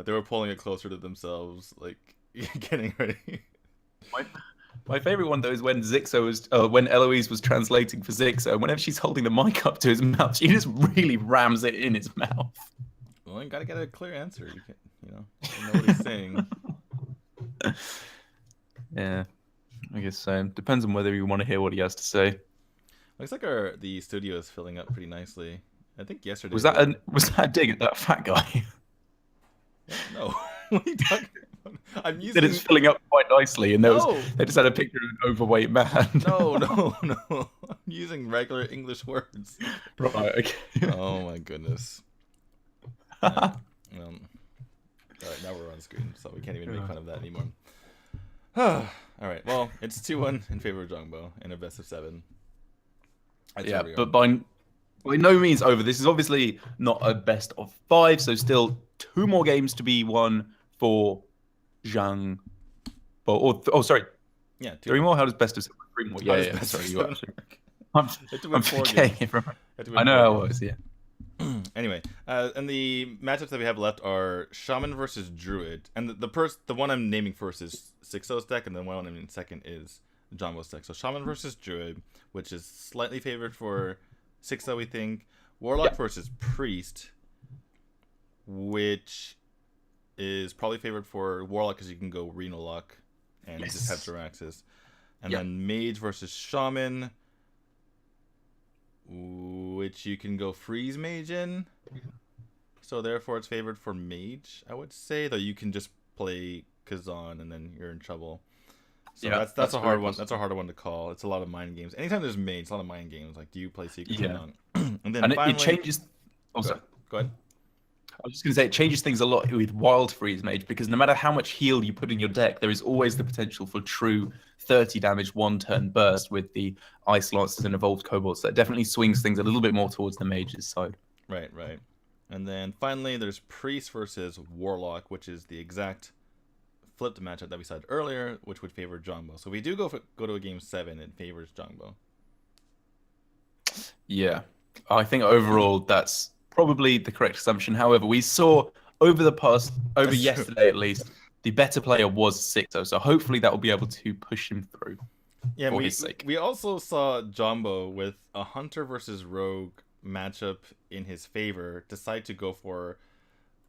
They were pulling it closer to themselves, like getting ready. My favorite one though is when when Eloise was translating for Xixo. Whenever she's holding the mic up to his mouth, she just really rams it in his mouth. Well, you gotta get a clear answer. You know what he's saying. Yeah, I guess so. Depends on whether you want to hear what he has to say. Looks like the studio is filling up pretty nicely. I think yesterday Was that a dig at that fat guy? No. What are you talking about? I'm using. That it's filling up quite nicely, and they just had a picture of an overweight man. No. I'm using regular English words. Right. Okay. Oh my goodness. All right, now we're on screen, so we can't even make fun of that anymore. All right. Well, it's 2-1 in favor of Zhangbo in a best of 7. Yeah, but by no means over. This is obviously not a best of 5, so still 2 more games to be won for Zhangbo. Sorry. Yeah, 3 more? How does best of 7? 3 more. Yeah. Sorry, you actually. I'm forgetting it from. I know I was, yeah. Anyway, and the matchups that we have left are Shaman versus Druid, and the one I'm naming first is Xixo's deck, and the one I'm naming second is Zhangbo's deck. So Shaman versus Druid, which is slightly favored for Xixo, we think. Warlock versus Priest, which is probably favored for Warlock because you can go Renal Lock and just have Jiraxis. And then Mage versus Shaman, which you can go Freeze Mage in. So therefore it's favored for Mage, I would say, though you can just play Kazan and then you're in trouble. So that's a hard one. That's a harder one to call. It's a lot of mind games. Anytime there's Mage, it's a lot of mind games. Like, do you play Secrets or not? And then finally, it changes. Go ahead. I was just going to say it changes things a lot with Wild Freeze Mage, because no matter how much heal you put in your deck, there is always the potential for true 30 damage 1-turn burst with the Ice Lancers and Evolved Kobolds. That definitely swings things a little bit more towards the Mage's side. Right. And then finally, there's Priest versus Warlock, which is the exact flipped matchup that we said earlier, which would favor Zhangbo. So we do go to a game 7, it favors Zhangbo. Yeah, I think overall that's probably the correct assumption. However, we saw yesterday at least, the better player was Xixo, so hopefully that will be able to push him through. Yeah, we also saw Zhangbo with a Hunter versus Rogue matchup in his favor decide to go for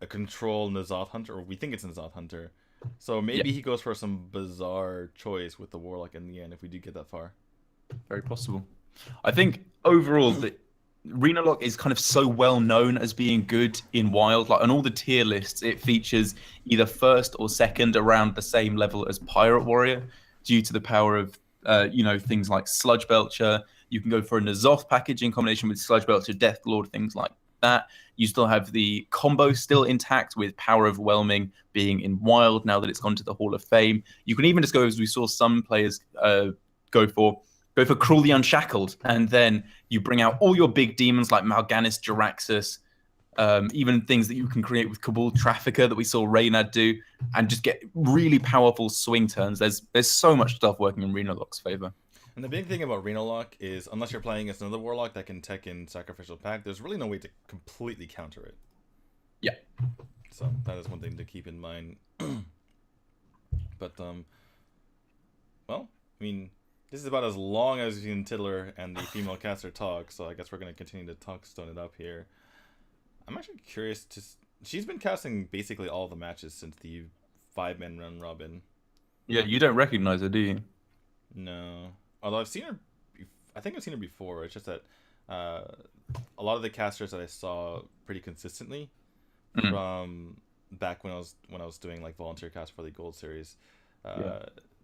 a control N'Zoth Hunter, or we think it's N'Zoth Hunter. So maybe he goes for some bizarre choice with the Warlock in the end if we do get that far. Very possible. I think overall the Renal Lock is kind of so well known as being good in Wild. Like on all the tier lists, it features either first or second around the same level as Pirate Warrior, due to the power of things like Sludge Belcher. You can go for a N'Zoth package in combination with Sludge Belcher, Death Lord, things like that. You still have the combo still intact with Power Overwhelming being in Wild now that it's gone to the Hall of Fame. You can even just go, as we saw some players go for Cruelly Unshackled, and then you bring out all your big demons like Mal'Ganis, Jiraxis, even things that you can create with Cabal Trafficker that we saw Reynad do, and just get really powerful swing turns. There's so much stuff working in Renal Lock's favor. And the big thing about Renal Lock is, unless you're playing as another Warlock that can tech in Sacrificial Pact, there's really no way to completely counter it. Yeah. So that is one thing to keep in mind. But, well, I mean, this is about as long as you can Tiddler and the female caster talk, so I guess we're going to continue to talk Stone It Up here. I'm actually curious to... She's been casting basically all the matches since the 5-man run robin. Yeah, you don't recognize her, do you? No. Although I've seen her... I think I've seen her before. It's just that a lot of the casters that I saw pretty consistently from back when I was doing like volunteer cast for the Gold Series,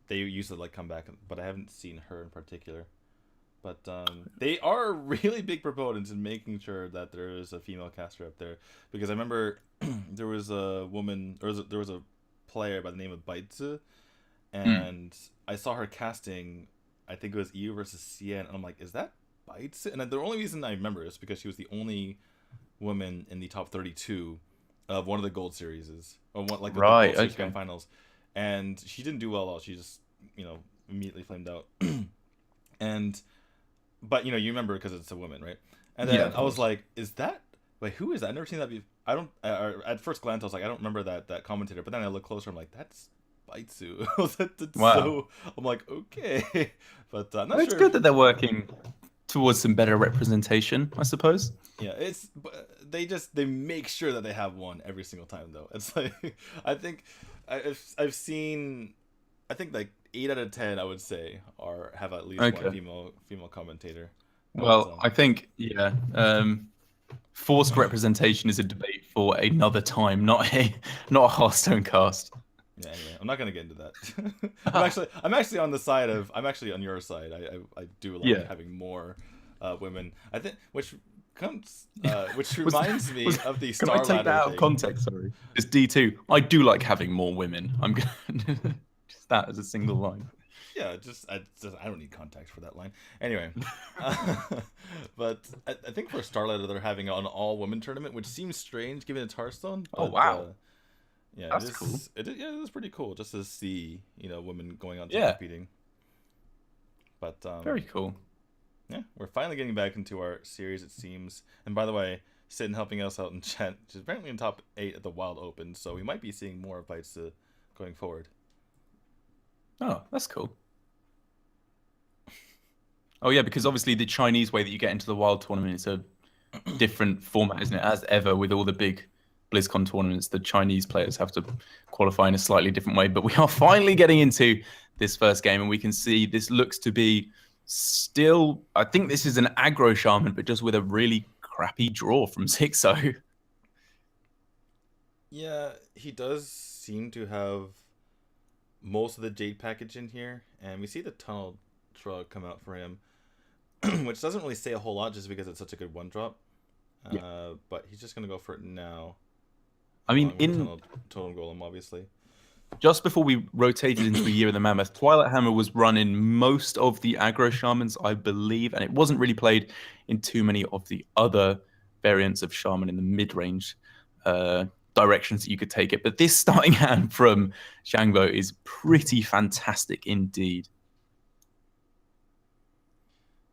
they used to like come back, but I haven't seen her in particular. But they are really big proponents in making sure that there is a female caster up there, because I remember there was a woman, or there was a player by the name of Baitsu, and I saw her casting, I think it was EU versus CN, and I'm like, is that Baitsu? And the only reason I remember is because she was the only women in the top 32 of one of the gold series, or one like the Right, gold series okay. grand finals, and she didn't do well at all. She just immediately flamed out. But you remember because it's a woman, right? And then Yeah, of I was course. like, wait, who is that? I've never seen that before. I don't. At first glance, I was like, I don't remember that commentator. But then I look closer. I'm like, that's Baitsu. Wow. So I'm like, okay, but I'm not It's sure. good that they're working towards some better representation, I suppose. Yeah, they make sure that they have one every single time though. It's like I think I've seen, I think like 8 out of 10 I would say have at least Okay. one female commentator. Well, I think forced representation is a debate for another time, not a Hearthstone cast. Yeah, anyway, I'm not gonna get into that. I'm actually on the side of I'm actually on your side. I do like having more women. I think which reminds me of the Star Can I take Ladder that out of thing. context? Sorry, it's D2. I do like having more women. I'm gonna just that as a single line. Yeah, I don't need context for that line. Anyway, but I think for Starlight they're having an all-women tournament, which seems strange given it's Hearthstone. But, Oh wow, yeah, that's cool. It is pretty cool just to see women going on to Yeah. competing. But Very cool. Yeah, we're finally getting back into our series, it seems. And by the way, Sid helping us out in chat, which is apparently in top 8 at the Wild Open, so we might be seeing more fights going forward. Oh, that's cool. Oh yeah, because obviously the Chinese way that you get into the Wild tournament is a different format, isn't it? As ever with all the big BlizzCon tournaments, the Chinese players have to qualify in a slightly different way. But we are finally getting into this first game, and we can see this looks to be still, I think this is an aggro shaman, but just with a really crappy draw from Xixo. Yeah, he does seem to have most of the Jade package in here, and we see the Tunnel Shrug come out for him, which doesn't really say a whole lot just because it's such a good one-drop. But he's just going to go for it now. I mean, Totem Golem, obviously. Just before we rotated into the Year of the Mammoth, Twilight Hammer was running most of the aggro shamans, I believe, and it wasn't really played in too many of the other variants of shaman in the mid-range directions that you could take it. But this starting hand from Zhangbo is pretty fantastic indeed.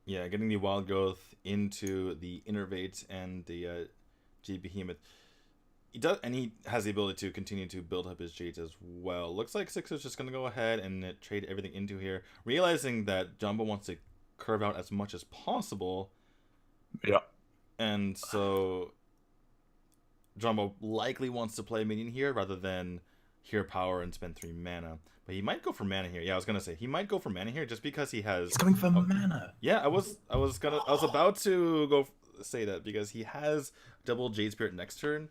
Yeah, getting the Wild Growth into the Innervate and the Jade Behemoth. He does, and he has the ability to continue to build up his Jades as well. Looks like Xixo's just going to go ahead and trade everything into here, realizing that Zhangbo wants to curve out as much as possible. Yeah. And so Zhangbo likely wants to play minion here rather than Hero Power and spend 3 mana. But he might go for mana here. Yeah, I was gonna say he might go for mana here just because he has. He's going for mana. Yeah, I was about to say that because he has double Jade Spirit next turn,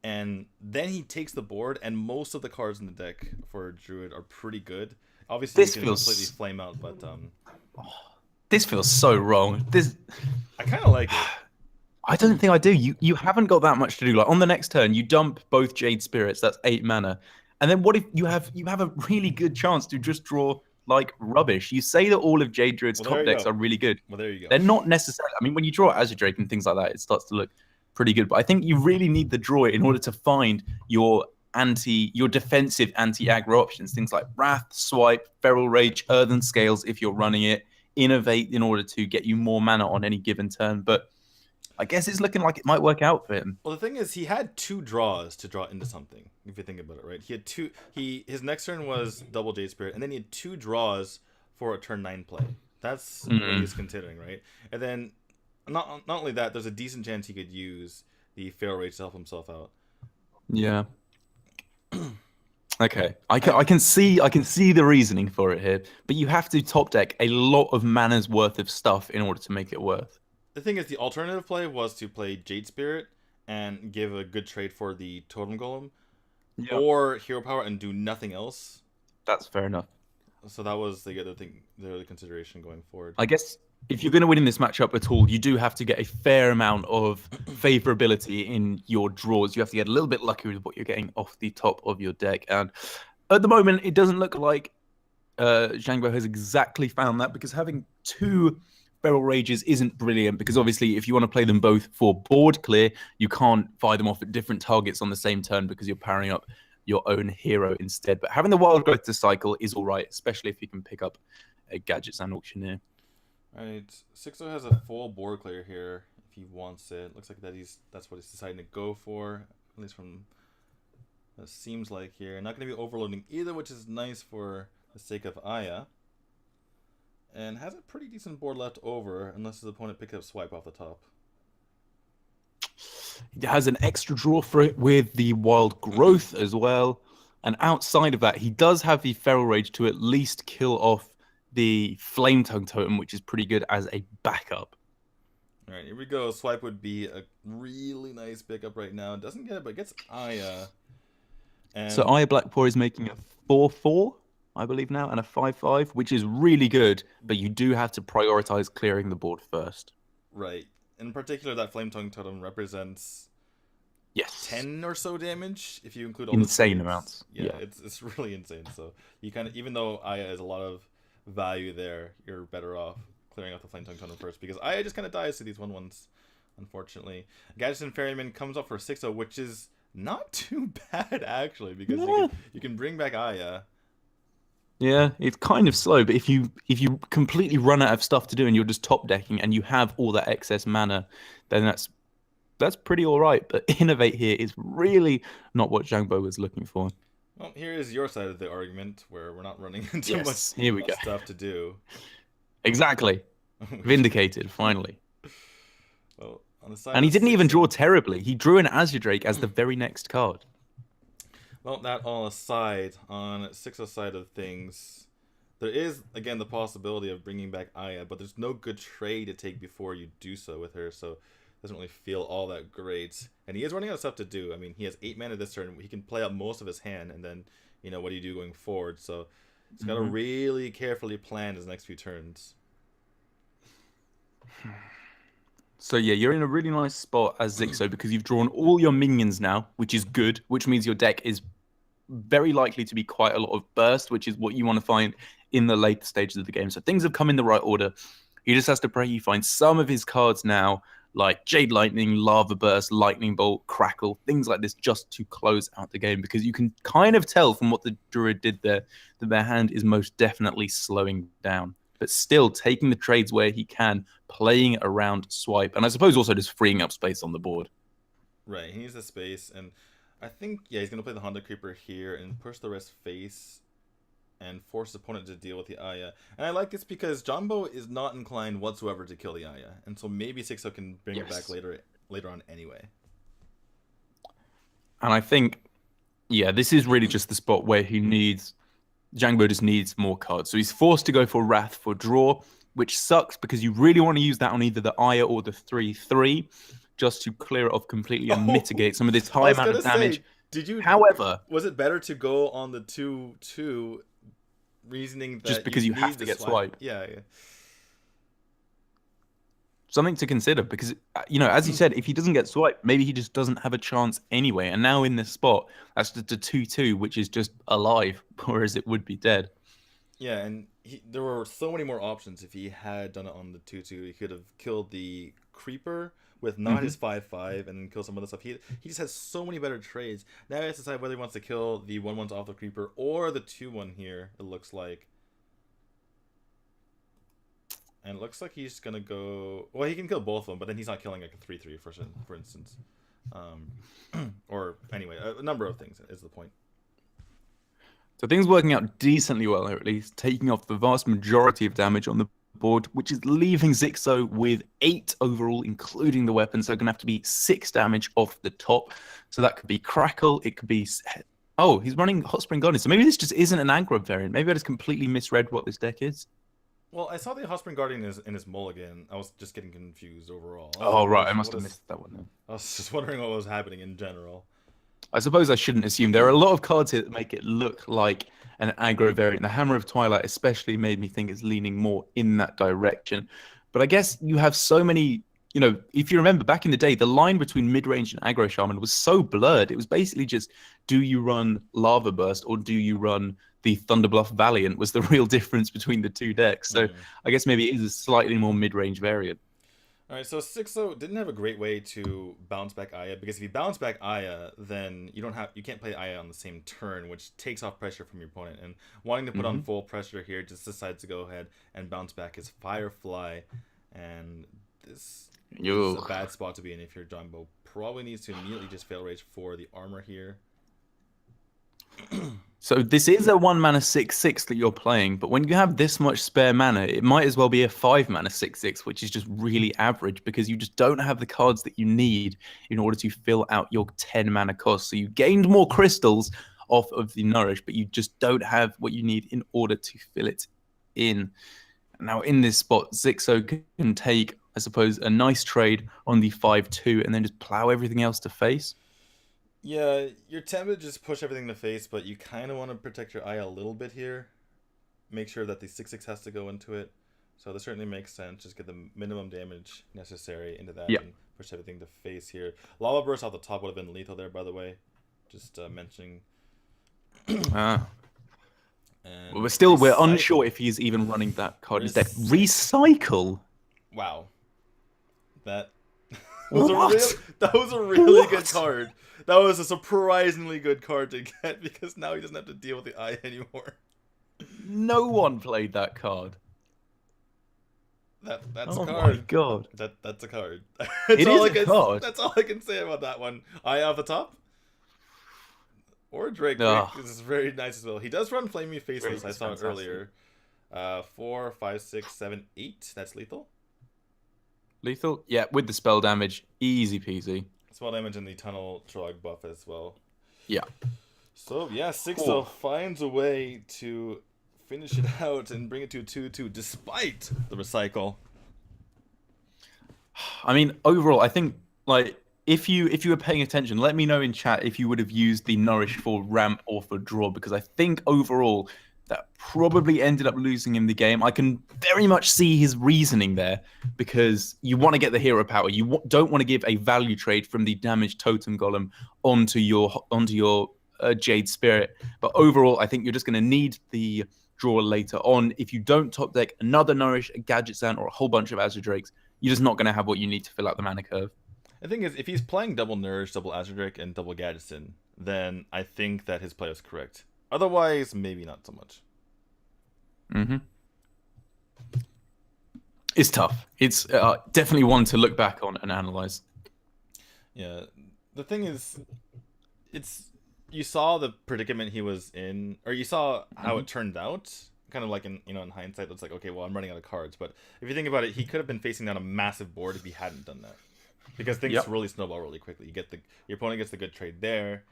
and then he takes the board, and most of the cards in the deck for Druid are pretty good. Obviously, This you can feels completely flame out, but this feels so wrong. I kind of like it. I don't think I do. You haven't got that much to do. Like on the next turn, you dump both Jade Spirits. That's 8 mana. And then what if you have a really good chance to just draw like rubbish? You say that all of Jade Druid's top decks are really good. Well, there you go. They're not necessarily. I mean, when you draw Azure Drake and things like that, it starts to look pretty good. But I think you really need the draw in order to find your defensive anti-aggro options. Things like Wrath, Swipe, Feral Rage, Earthen Scales if you're running it, Innovate in order to get you more mana on any given turn. But I guess it's looking like it might work out for him. Well, the thing is, he had 2 draws to draw into something. If you think about it, right? He had 2. His next turn was double Jade Spirit, and then he had 2 draws for a turn 9 play. That's what he's considering, right? And then, not only that, there's a decent chance he could use the Feral Rage to help himself out. Yeah. Okay, I can see the reasoning for it here, but you have to top deck a lot of mana's worth of stuff in order to make it worth. The thing is, the alternative play was to play Jade Spirit and give a good trade for the Totem Golem, or Hero Power and do nothing else. That's fair enough. So that was the other thing, the other consideration going forward. I guess if you're going to win in this matchup at all, you do have to get a fair amount of favorability in your draws. You have to get a little bit lucky with what you're getting off the top of your deck. And at the moment, it doesn't look like Zhangbo has exactly found that, because having 2 Feral Rages isn't brilliant because obviously if you want to play them both for board clear, you can't fire them off at different targets on the same turn because you're powering up your own hero instead. But having the Wild Growth to cycle is all right, especially if you can pick up a Gadgets and Auctioneer. All right, Xixo has a full board clear here if he wants it. Looks like that's what he's deciding to go for, at least from it seems like here. Not going to be overloading either, which is nice for the sake of Aya. And has a pretty decent board left over, unless his opponent picks up Swipe off the top. He has an extra draw for it with the Wild Growth as well. And outside of that, he does have the Feral Rage to at least kill off the Flame Tongue Totem, which is pretty good as a backup. All right, here we go. Swipe would be a really nice pickup right now. Doesn't get it, but gets Aya. And so Aya Blackpaw is making a 4-4, I believe now, and a 5-5, which is really good, but you do have to prioritize clearing the board first. Right. In particular, that Flame Tongue Totem represents 10 or so damage if you include all insane the amounts. Yeah, it's really insane. So you kind of, even though Aya is a lot of value there, you're better off clearing out the Flame Tongue Totem first because Aya just kind of dies to these 1/1s, unfortunately. Gadgets and Ferryman comes up for 6-0, which is not too bad actually because you can bring back Aya. Yeah, it's kind of slow, but if you completely run out of stuff to do and you're just top decking and you have all that excess mana, then that's pretty all right. But Innovate here is really not what Zhangbo was looking for. Well, here is your side of the argument where we're not running into much stuff to do. Exactly. Vindicated, finally. Well, on the side and he didn't even draw terribly. He drew an Azure Drake as the very next card. Well, that all aside, on Xixo's side of things, there is, again, the possibility of bringing back Aya, but there's no good trade to take before you do so with her, so it doesn't really feel all that great. And he is running out of stuff to do. I mean, he has 8 mana this turn. He can play out most of his hand, and then, what do you do going forward? So he's got to really carefully plan his next few turns. So yeah, you're in a really nice spot as Xixo because you've drawn all your minions now, which is good, which means your deck is very likely to be quite a lot of burst, which is what you want to find in the later stages of the game. So things have come in the right order. He just has to pray he finds some of his cards now, like Jade Lightning, Lava Burst, Lightning Bolt, Crackle, things like this, just to close out the game, because you can kind of tell from what the Druid did there that their hand is most definitely slowing down. But still taking the trades where he can, playing around Swipe, and I suppose also just freeing up space on the board. Right, he needs the space, and I think, he's going to play the Honda Creeper here and push the rest face and force the opponent to deal with the Aya. And I like this because Zhangbo is not inclined whatsoever to kill the Aya, and so maybe Xixo can bring it back later on anyway. And I think, this is really just the spot where Zhangbo just needs more cards. So he's forced to go for Wrath for draw, which sucks because you really want to use that on either the Aya or the 3/3 just to clear it off completely and mitigate some of this high amount of damage. However, was it better to go on the 2/2 reasoning that just because you have to get Swipe? Yeah. Something to consider because, as you said, if he doesn't get Swipe, maybe he just doesn't have a chance anyway. And now in this spot, that's just a 2/2, which is just alive, whereas it would be dead. Yeah, and there were so many more options. If he had done it on the 2/2, he could have killed the Creeper with not his 5/5 and then kill some other stuff. He just has so many better trades. Now he has to decide whether he wants to kill the 1/1s off the Creeper or the 2/1 here, it looks like. And it looks like he's going to go... Well, he can kill both of them, but then he's not killing like a 3/3, for instance. Or anyway, a number of things is the point. So things working out decently well here, at least, taking off the vast majority of damage on the board, which is leaving Xixo with 8 overall, including the weapons. So going to have to be 6 damage off the top. So that could be Crackle. It could be... Oh, he's running Hot Spring Guardian. So maybe this just isn't an aggro variant. Maybe I just completely misread what this deck is. Well, I saw the Hot Spring Guardian in his mulligan. I was just getting confused overall. Right. I must have missed that one then. I was just wondering what was happening in general. I suppose I shouldn't assume. There are a lot of cards here that make it look like an aggro variant. The Hammer of Twilight especially made me think it's leaning more in that direction. But I guess you have so many, if you remember back in the day, the line between mid-range and aggro shaman was so blurred. It was basically just, do you run Lava Burst or do you run the Thunderbluff Valiant was the real difference between the two decks. So I guess maybe it is a slightly more mid-range variant. All right, so Xixo didn't have a great way to bounce back Aya, because if you bounce back Aya, then you can't play Aya on the same turn, which takes off pressure from your opponent. And wanting to put on full pressure here, just decides to go ahead and bounce back his Firefly, and this is a bad spot to be in if you're Zhangbo. Probably needs to immediately just fail rage for the armor here. So this is a 1-mana 6/6 that you're playing, but when you have this much spare mana, it might as well be a 5-mana 6/6, which is just really average because you just don't have the cards that you need in order to fill out your 10-mana cost. So you gained more crystals off of the Nourish, but you just don't have what you need in order to fill it in. Now in this spot, Xixo can take, I suppose, a nice trade on the 5/2 and then just plow everything else to face. Yeah, you're tempted to just push everything to face, but you kind of want to protect your Aya a little bit here. Make sure that the 6/6 has to go into it. So this certainly makes sense. Just get the minimum damage necessary into that and push everything to face here. Lava Burst off the top would have been lethal there, by the way. Just mentioning. Well, we're unsure if he's even running that card in his deck. Recycle? Wow. That was a really good card. That was a surprisingly good card to get because now he doesn't have to deal with the Eye anymore. No one played that card. That's a card. Oh my god. That's a card. It is a card. That's all I can say about that one. Eye off the top. Or Drake. This is very nice as well. He does run Flaming Faceless. I saw it earlier. 4, 5, 6, 7, 8. That's lethal. Lethal? Yeah, with the spell damage. Easy peasy. Spell damage in the Tunnel Trog buff as well. Yeah. So, yeah, Xixo finds a way to finish it out and bring it to 2-2 despite the recycle. I mean, overall, I think, like, if you were paying attention, let me know in chat if you would have used the Nourish for ramp or for draw, because I think overall that probably ended up losing him the game. I can very much see his reasoning there, because you want to get the hero power. You don't want to give a value trade from the damaged totem golem onto your Jade Spirit. But overall, I think you're just going to need the draw later on. If you don't top deck another Nourish, a Gadget Sand, or a whole bunch of Azure Drakes, you're just not going to have what you need to fill out the mana curve. The thing is, if he's playing double Nourish, double Azure Drake, and double Gadgetzan, then I think that his play was correct. Otherwise, maybe not so much. It's tough. It's definitely one to look back on and analyze. Yeah. The thing is, you saw the predicament he was in, or you saw how it turned out. Kind of like in hindsight, it's like, okay, well, I'm running out of cards. But if you think about it, he could have been facing down a massive board if he hadn't done that. Because things really snowball really quickly. Your opponent gets the good trade there,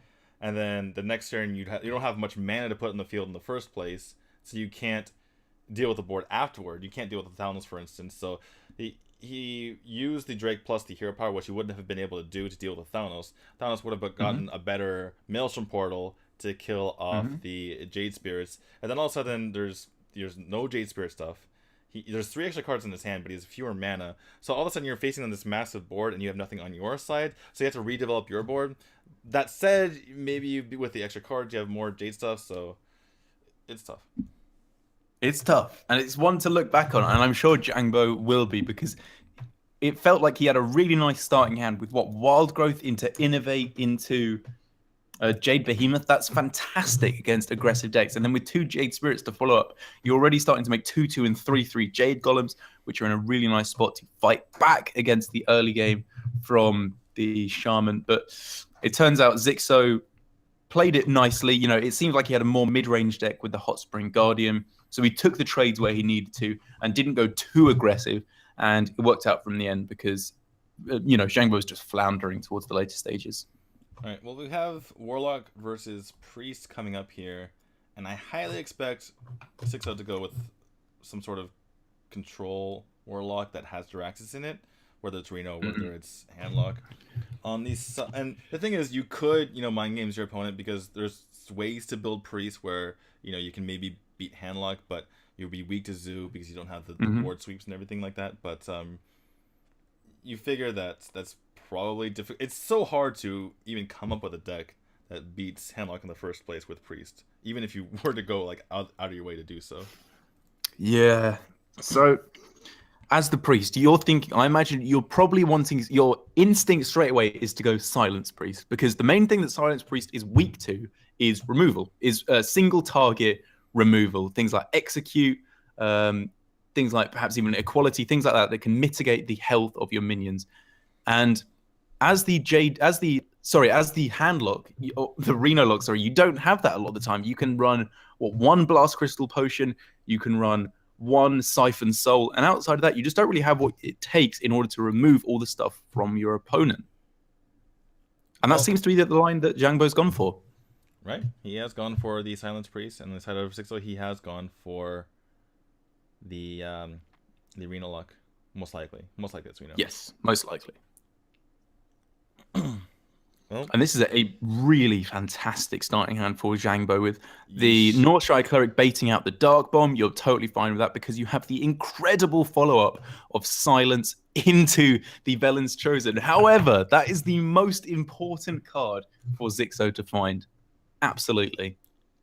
and then the next turn you don't have much mana to put in the field in the first place, so you can't deal with the board afterward. You can't deal with the Thanos, for instance. So he used the Drake plus the hero power, which he wouldn't have been able to do to deal with Thanos. Thanos would have gotten a better Maelstrom Portal to kill off the Jade Spirits, and then all of a sudden there's no Jade Spirit stuff. There's 3 extra cards in his hand, but he has fewer mana. So all of a sudden you're facing on this massive board and you have nothing on your side, so you have to redevelop your board. That said, maybe with the extra cards you have more Jade stuff, so it's tough. It's tough, and it's one to look back on, and I'm sure Zhangbo will be, because it felt like he had a really nice starting hand with Wild Growth into Innovate into Jade Behemoth. That's fantastic against aggressive decks. And then with 2 Jade Spirits to follow up, you're already starting to make 2/2 and 3/3 Jade Golems, which are in a really nice spot to fight back against the early game from the Shaman. But it turns out Xixo played it nicely. It seemed like he had a more mid-range deck with the Hot Spring Guardian. So he took the trades where he needed to and didn't go too aggressive. And it worked out from the end because, Zhangbo was just floundering towards the later stages. All right, well, we have Warlock versus Priest coming up here, and I highly expect Xixo to go with some sort of control Warlock that has Jiraxis in it, whether it's Reno, whether it's Handlock. And the thing is, you could, mind games your opponent, because there's ways to build Priest where, you can maybe beat Handlock, but you'll be weak to Zoo because you don't have the board sweeps and everything like that. But you figure that's probably difficult. It's so hard to even come up with a deck that beats Handlock in the first place with Priest. even if you were to go like out of your way to do so. Yeah. So, as the priest, you're thinking. I imagine you're probably wanting. Your instinct straight away is to go silence priest, because the main thing that silence priest is weak to is removal, is single target removal. Things like execute, things like perhaps even equality, things like that that can mitigate the health of your minions. And as the hand lock, the Reno lock, you don't have that a lot of the time. You can run one blast crystal potion, you can run one siphon soul, and outside of that, you just don't really have what it takes in order to remove all the stuff from your opponent. And that seems to be the line that Zhangbo's gone for. Right, he has gone for the Silence Priest, and on the side of Xixo, he has gone for the Reno lock, most likely it's Reno. Yes, most likely. Well, and this is a really fantastic starting hand for Zhangbo with the Northshire Cleric baiting out the Dark Bomb. You're totally fine with that because you have the incredible follow-up of Silence into the Velen's Chosen. However, that is the most important card for Xixo to find. Absolutely.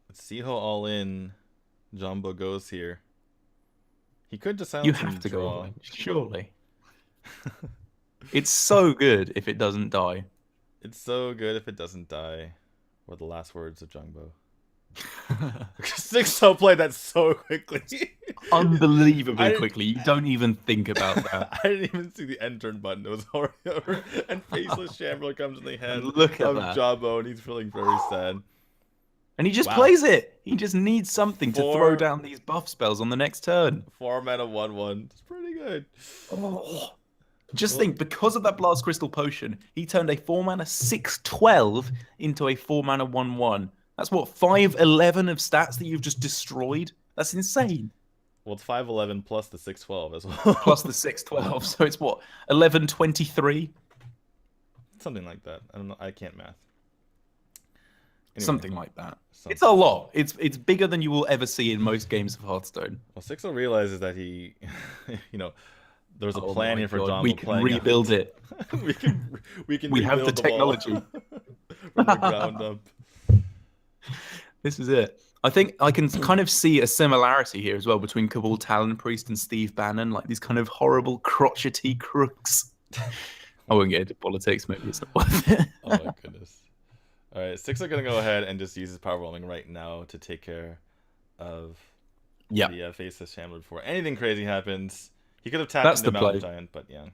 Let's see how all in Zhangbo goes here. He could just silence You have to go all in, surely. It's so good if it doesn't die. It's so good if it doesn't die. Were the last words of Zhangbo. Xixo played that so quickly. Unbelievably quickly. You don't even think about that. I didn't even see the end turn button. It was already over. And Faceless Shambler comes in the hand of Zhangbo, and he's feeling very sad. And he just plays it. He just needs something to throw down these buff spells on the next turn. 4 mana 1/1. It's pretty good. Oh. Just think, because of that Blast Crystal Potion, he turned a 4 mana 6/12 into a 4 mana 1/1. That's what, 5/11 of stats that you've just destroyed? That's insane. Well, it's 5/11 plus the 6/12 as well. Plus the 6/12, so it's what, 11/23? Something like that. I don't know. I can't math. Anyway, something like that. It's a lot. It's bigger than you will ever see in most games of Hearthstone. Well, Xixo realizes that he, there's a plan here for John. We can rebuild it. we have the technology from the ground up. This is it. I think I can kind of see a similarity here as well between Cabal Talon Priest and Steve Bannon, like these kind of horrible crotchety crooks. I won't get into politics. Maybe it's not worth it. Oh my goodness. All right, Xixo gonna go ahead and just use his power roaming right now to take care of the Faceless Shambler before anything crazy happens. He could have tapped into Mountain Giant, but yeah.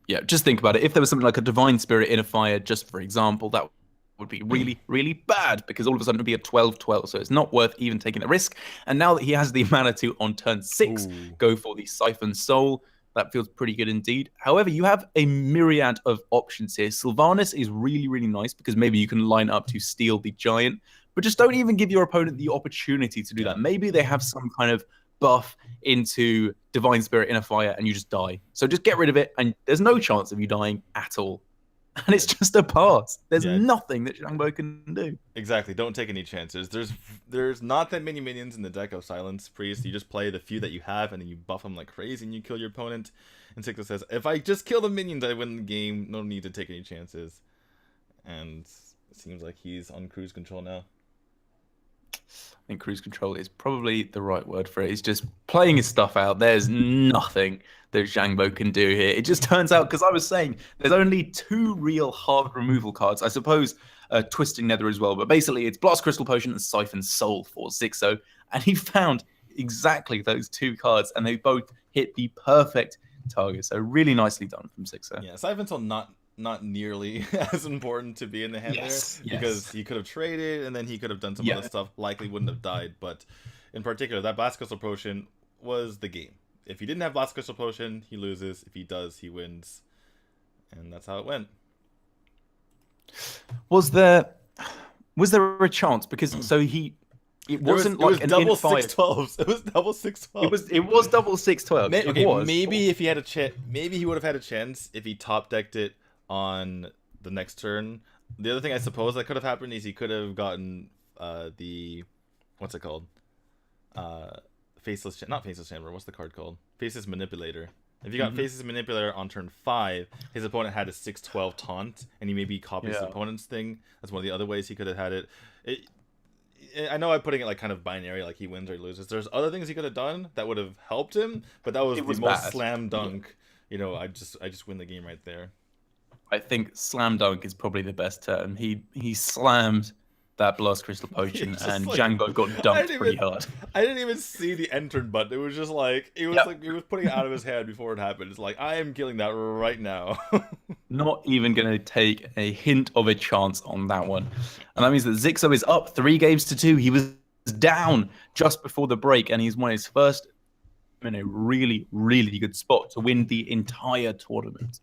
Yeah, just think about it. If there was something like a Divine Spirit in a fire, just for example, that would be really, really bad because all of a sudden it would be a 12/12, so it's not worth even taking the risk. And now that he has the mana to, on turn 6, go for the Siphon Soul, that feels pretty good indeed. However, you have a myriad of options here. Sylvanas is really, really nice because maybe you can line up to steal the Giant, but just don't even give your opponent the opportunity to do that. Maybe they have some kind of buff into Divine Spirit in a fire and you just die. So just get rid of it and there's no chance of you dying at all. And it's just a pass. There's nothing that Zhangbo can do. Exactly. Don't take any chances. There's not that many minions in the deck of Silence Priest. You just play the few that you have, and then you buff them like crazy, and you kill your opponent. And Xixo says, if I just kill the minions, I win the game. No need to take any chances. And it seems like he's on cruise control now. I think cruise control is probably the right word for it. He's just playing his stuff out. There's nothing that Zhangbo can do here. It just turns out, because I was saying, there's only 2 real hard removal cards. I suppose Twisting Nether as well. But basically, it's Blast Crystal Potion and Siphon Soul for Xixo. And he found exactly those 2 cards, and they both hit the perfect target. So really nicely done from Xixo. Yeah, Siphon Soul not nearly as important to be in the hand there, because he could have traded and then he could have done some other stuff, likely wouldn't have died, but in particular that Blast Crystal Potion was the game. If he didn't have Blast Crystal Potion, he loses. If he does, he wins, and that's how it went. Was there a chance? Because it wasn't like an double in-fire. 6/12s. It was double 6/12. It was double 6/12. Maybe if he had a chance, maybe he would have had a chance if he top decked it on the next turn. The other thing I suppose that could have happened is he could have gotten the what's it called? Not Faceless Chamber. What's the card called? Faceless Manipulator. If you got Faceless Manipulator on turn 5, his opponent had a 6/12 taunt, and he maybe copies his opponent's thing. That's one of the other ways he could have had it. I know I'm putting it like kind of binary, like he wins or he loses. There's other things he could have done that would have helped him, but that was the most bad. slam dunk. You know, I just win the game right there. I think slam dunk is probably the best term. He slammed that Blast Crystal Potion, and like, Zhangbo got dumped pretty hard. I didn't even see the entered button. It was just like he was putting it out of his head before it happened. It's like, I am killing that right now. Not even going to take a hint of a chance on that one. And that means that Xixo is up 3-2. He was down just before the break, and he's won his first in a really, really good spot to win the entire tournament.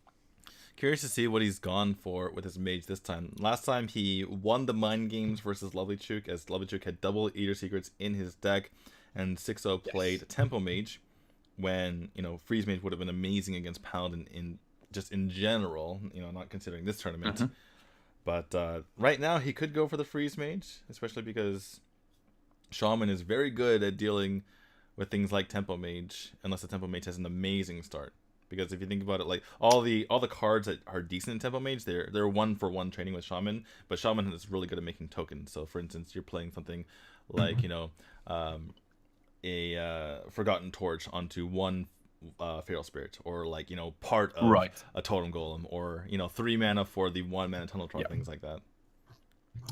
Curious to see what he's gone for with his mage this time. Last time he won the mind games versus Lovelychook, as Lovelychook had double Eater Secrets in his deck, and Xixo played Tempo Mage when, you know, Freeze Mage would have been amazing against Paladin in general, you know, not considering this tournament. But right now he could go for the Freeze Mage, especially because Shaman is very good at dealing with things like Tempo Mage, unless the Tempo Mage has an amazing start. Because if you think about it, like all the cards that are decent in Tempo Mage, they're 1-for-1 training with Shaman, but Shaman is really good at making tokens. So for instance, you're playing something like, you know, a Forgotten Torch onto one Feral Spirit, or like, you know, part of a Totem Golem, or, you know, 3 mana for the 1 mana Tunnel Trunk, things like that.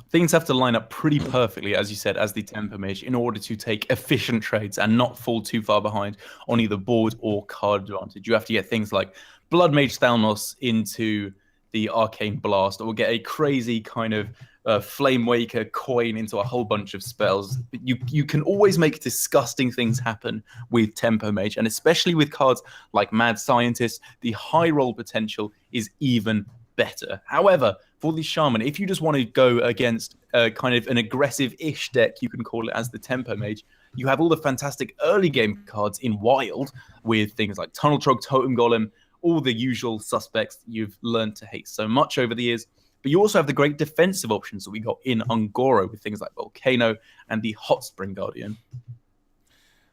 Things have to line up pretty perfectly, as you said, as the Tempo Mage, in order to take efficient trades and not fall too far behind on either board or card advantage. You have to get things like Blood Mage Thalmos into the Arcane Blast, or get a crazy kind of Flame Waker coin into a whole bunch of spells. You can always make disgusting things happen with Tempo Mage, and especially with cards like Mad Scientist, the high roll potential is even better. However, for the Shaman, if you just want to go against kind of an aggressive-ish deck, you can call it, as the Tempo Mage, you have all the fantastic early game cards in Wild with things like Tunnel Trog, Totem Golem, all the usual suspects you've learned to hate so much over the years. But you also have the great defensive options that we got in Ungoro with things like Volcano and the Hot Spring Guardian.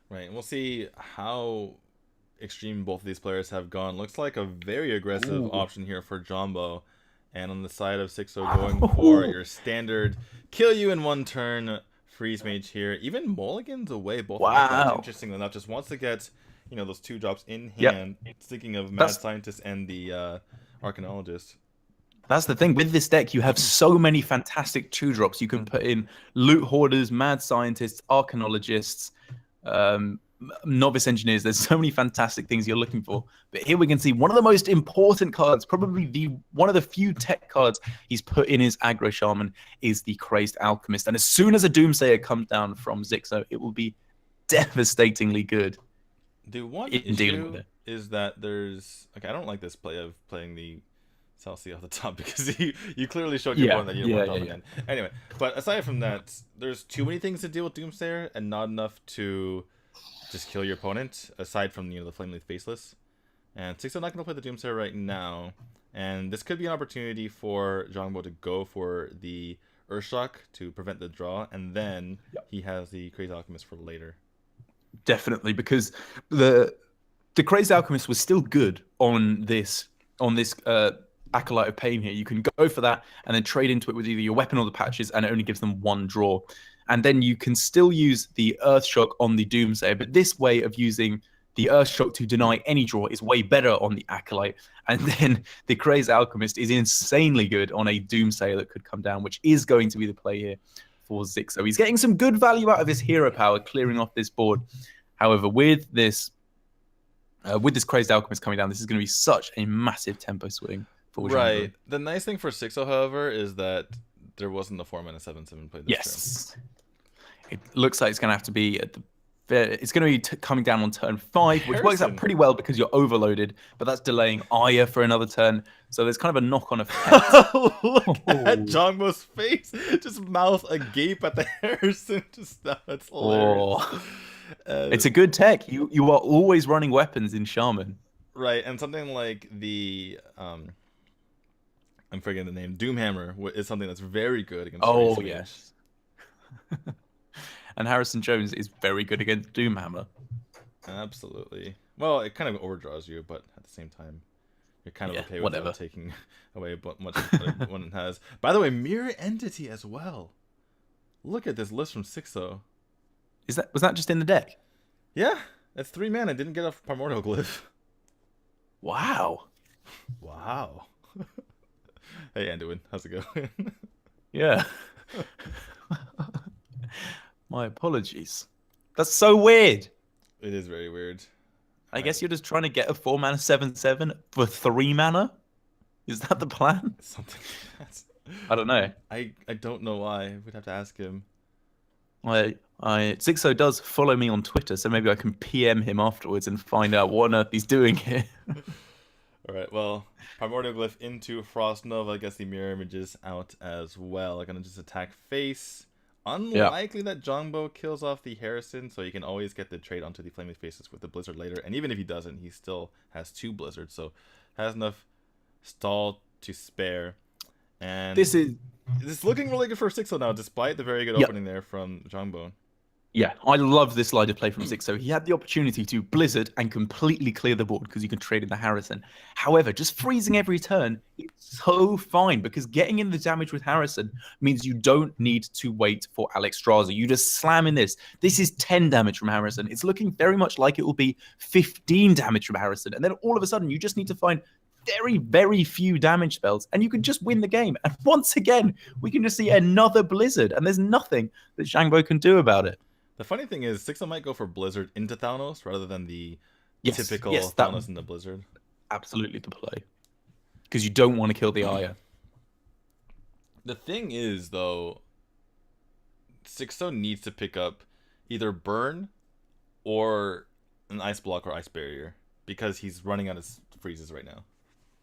Right, and we'll see how extreme both of these players have gone. Looks like a very aggressive option here for Zhangbo. And on the side of Xixo, going for your standard kill you in 1 turn Freeze Mage here. Even mulligans away both of them. Interesting enough, just wants to get, you know, those 2 drops in hand. Thinking of Mad Scientist and the Arcanologist. That's the thing. With this deck, you have so many fantastic 2-drops. You can put in Loot Hoarders, Mad Scientists, Arcanologists, Novice Engineers. There's so many fantastic things you're looking for. But here we can see one of the most important cards, probably one of the few tech cards he's put in his aggro Shaman, is the Crazed Alchemist. And as soon as a Doomsayer comes down from Xixo, it will be devastatingly good. The one in dealing with issue it is that there's... Okay, I don't like this play of playing the Celestial off the top, because you clearly showed your opponent that you didn't want to again. Anyway, but aside from that, there's too many things to deal with Doomsayer and not enough to just kill your opponent, aside from, you know, the Flamely Faceless. And Xixo not going to play the Doomsayer right now, and this could be an opportunity for Zhangbo to go for the Earthshock to prevent the draw, and then he has the Crazed Alchemist for later. Definitely, because the Crazed Alchemist was still good on this Acolyte of Pain here. You can go for that and then trade into it with either your weapon or the patches, and it only gives them 1 draw. And then you can still use the Earthshock on the Doomsayer, but this way of using the Earthshock to deny any draw is way better on the Acolyte. And then the Crazed Alchemist is insanely good on a Doomsayer that could come down, which is going to be the play here for Xixo. He's getting some good value out of his hero power, clearing off this board. However, with this Crazed Alchemist coming down, this is going to be such a massive tempo swing. Right. The nice thing for Xixo, however, is that there wasn't the 4-mana 7/7 play this turn. It looks like it's going to have to be at the... It's going to be coming down on turn 5, which works out pretty well because you're overloaded, but that's delaying Aya for another turn. So there's kind of a knock-on effect. Look at Zhangbo's face. Just mouth agape at the Harrison. That's hilarious. It's a good tech. You are always running weapons in Shaman. Right, and something like the... I'm forgetting the name. Doomhammer is something that's very good against yes. And Harrison Jones is very good against Doomhammer. Absolutely. Well, it kind of overdraws you, but at the same time, you're kind of okay with it taking away much what one has. By the way, Mirror Entity as well. Look at this list from Xixo. Was that just in the deck? Yeah, that's 3 mana. Didn't get a Primordial Glyph. Wow. Wow. Hey, Anduin, how's it going? Yeah. My apologies. That's so weird. It is very weird. I guess you're just trying to get a 4-mana 7/7 for 3 mana? Is that the plan? Something like that. I don't know. I don't know why. We'd have to ask him. Xixo does follow me on Twitter, so maybe I can PM him afterwards and find out what on earth he's doing here. Alright, well, Primordial Glyph into Frost Nova. I guess the mirror images out as well. I'm gonna just attack face. Unlikely that Zhangbo kills off the Harrison, so you can always get the trade onto the Flaming Faces with the Blizzard later. And even if he doesn't, he still has 2 Blizzards, so has enough stall to spare. And This is looking really good for Xixo now, despite the very good opening there from Zhangbo. Yeah, I love this line of play from Xixo. He had the opportunity to Blizzard and completely clear the board because you can trade in the Harrison. However, just freezing every turn is so fine because getting in the damage with Harrison means you don't need to wait for Alexstrasza. You just slam in this. This is 10 damage from Harrison. It's looking very much like it will be 15 damage from Harrison. And then all of a sudden, you just need to find very, very few damage spells, and you can just win the game. And once again, we can just see another Blizzard, and there's nothing that Zhangbo can do about it. The funny thing is, Xixo might go for Blizzard into Thanos rather than the typical Thanos into Blizzard. Absolutely the play. Because you don't want to kill the Aya. The thing is, though, Xixo needs to pick up either Burn or an Ice Block or Ice Barrier because he's running out of freezes right now.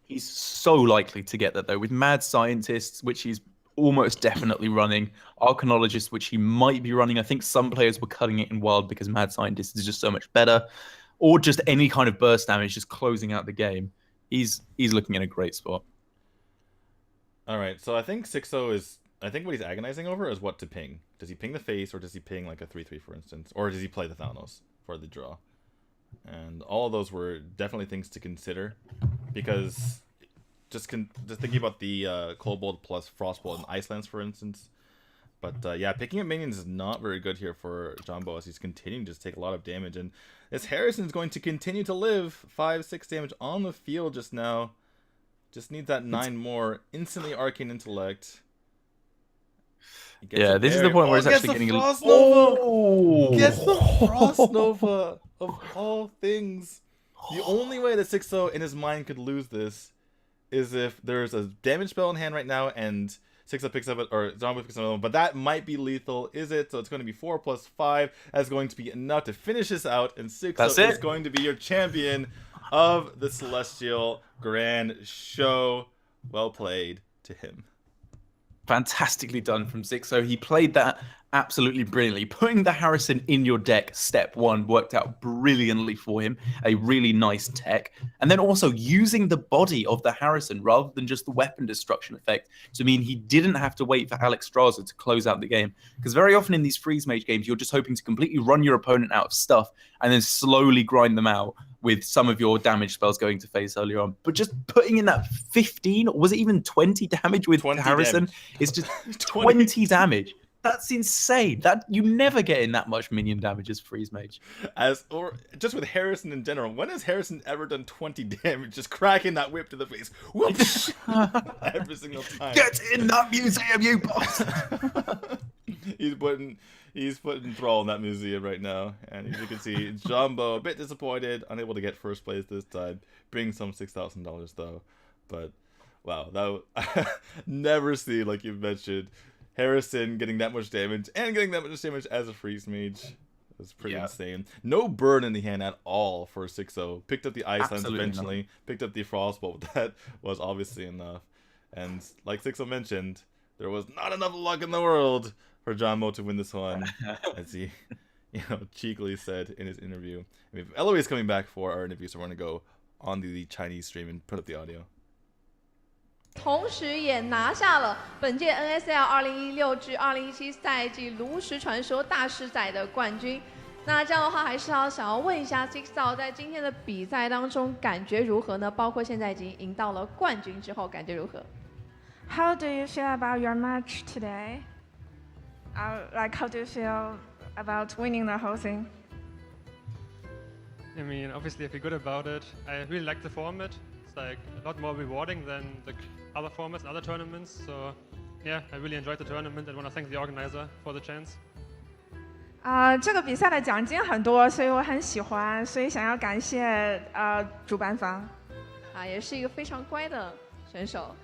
He's so likely to get that, though, with Mad Scientists, which he's almost definitely running, Arcanologist, which he might be running. I think some players were cutting it in Wild because Mad Scientist is just so much better, or just any kind of burst damage, just closing out the game. He's looking in a great spot. All right, so I think Xixo is... I think what he's agonizing over is what to ping. Does he ping the face, or does he ping like a 3/3, for instance? Or does he play the Thanos for the draw? And all of those were definitely things to consider, because just thinking about the Kobold plus Frostbolt and Icelands, for instance. But yeah, picking up minions is not very good here for Zhangbo as he's continuing to just take a lot of damage. And this Harrison is going to continue to live 5-6 damage on the field just now. Just needs that 9 more. Instantly Arcane Intellect. Yeah, this is the point where it's actually getting Frost Nova. Oh! Gets the Frost Nova of all things. The only way that Xixo in his mind could lose this is if there's a damage spell in hand right now and Xixo picks up it, or Zhangbo picks up another one, but that might be lethal. Is it? So it's going to be 4 + 5. That's going to be enough to finish this out, and Xixo is going to be your champion of the Celestial Grand Show. Well played to him. Fantastically done from Xixo. He played that absolutely brilliantly. Putting the Harrison in your deck, step 1, worked out brilliantly for him. A really nice tech. And then also using the body of the Harrison rather than just the weapon destruction effect to mean he didn't have to wait for Alexstrasza to close out the game. Because very often in these freeze mage games, you're just hoping to completely run your opponent out of stuff and then slowly grind them out with some of your damage spells going to face earlier on. But just putting in that 15, or was it even 20 damage with Harrison? It's just 20 damage. That's insane. That you never get in that much minion damage as freeze mage. Or just with Harrison in general. When has Harrison ever done 20 damage? Just cracking that whip to the face. Whoops! Every single time. Get in that museum, you boss! He's putting Thrall in that museum right now. And as you can see, Zhangbo a bit disappointed, unable to get first place this time. Brings some $6,000 though. But wow, that never see, like you mentioned, Harrison getting that much damage and getting that much damage as a freeze mage. That's pretty insane. No burn in the hand at all for Xixo. Picked up the Icelands eventually. Not. Picked up the Frostbolt. That was obviously enough. And like Xixo mentioned, there was not enough luck in the world for Zhangbo to win this one, as he, cheekily said in his interview. I mean, Eloise coming back for our interview, so we're gonna go on the Chinese stream and put up the audio. 同时也拿下了本届 NSL 2016至2017赛季炉石传说大师赛的冠军。那这样的话，还是想要问一下 Xixo 在今天的比赛当中感觉如何呢？包括现在已经赢到了冠军之后，感觉如何 ？How do you feel about your match today? Like, how do you feel about winning the whole thing? I mean, obviously, I feel good about it. I really like the format. It's like a lot more rewarding than the other formats and other tournaments. So, yeah, I really enjoyed the tournament and want to thank the organizer for the chance. 这个比赛的奖金很多，所以我很喜欢，所以想要感谢主办方。也是一个非常乖的选手。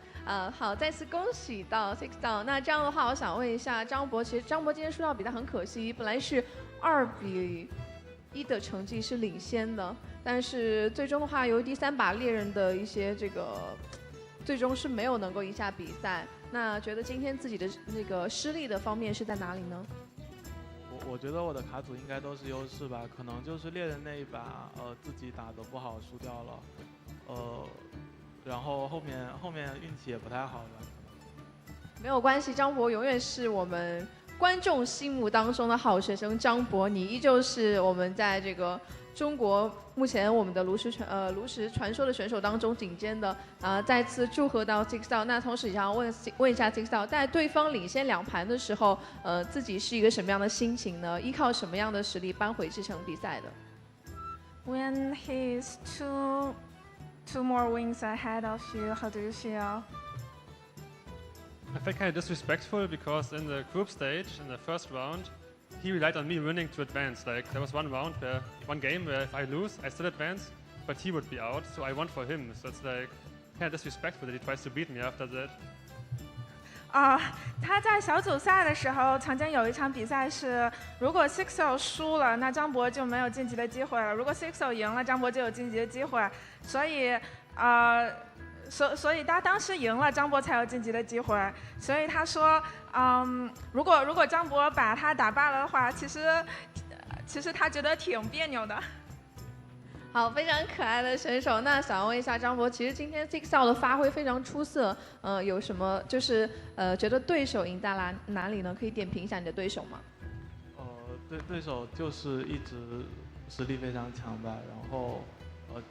好，再次恭喜到 Xixo。那这样的话，我想问一下张博，其实张博今天输到比赛很可惜，本来是2-1的成绩是领先的，但是最终的话，由于第3把猎人的一些最终是没有能够赢下比赛。那觉得今天自己的那个失利的方面是在哪里呢？我觉得我的卡组应该都是优势吧，可能就是猎人那一把自己打得不好输掉了，然后后面运气也不太好吧。没有关系，张博永远是我们观众心目当中的好学生。张博，你依旧是我们在这个中国目前我们的炉石传说的选手当中顶尖的。再次祝贺到 Xixo。那同时也想问一下 Xixo， 在对方领先2盘的时候，自己是一个什么样的心情呢？依靠什么样的实力扳回这场比赛的 When he's two more wins ahead of you, how do you feel? I felt kind of disrespectful because in the group stage, in the first round, he relied on me winning to advance. Like, there was one game where if I lose, I still advance, but he would be out, so I won for him. So it's like kind of disrespectful that he tries to beat me after that. 他在小组赛的时候，曾经有一场比赛是，如果 Xixo 输了，那张博就没有晋级的机会了；如果 Xixo 赢了，张博就有晋级的机会。所以，所以他当时赢了，张博才有晋级的机会。所以他说，如果张博把他打败了的话，其实他觉得挺别扭的。好，非常可爱的选手。那想问一下张博，其实今天 Xixo 的发挥非常出色，有什么就是觉得对手赢在哪里呢？可以点评一下你的对手吗？对手就是一直实力非常强吧，然后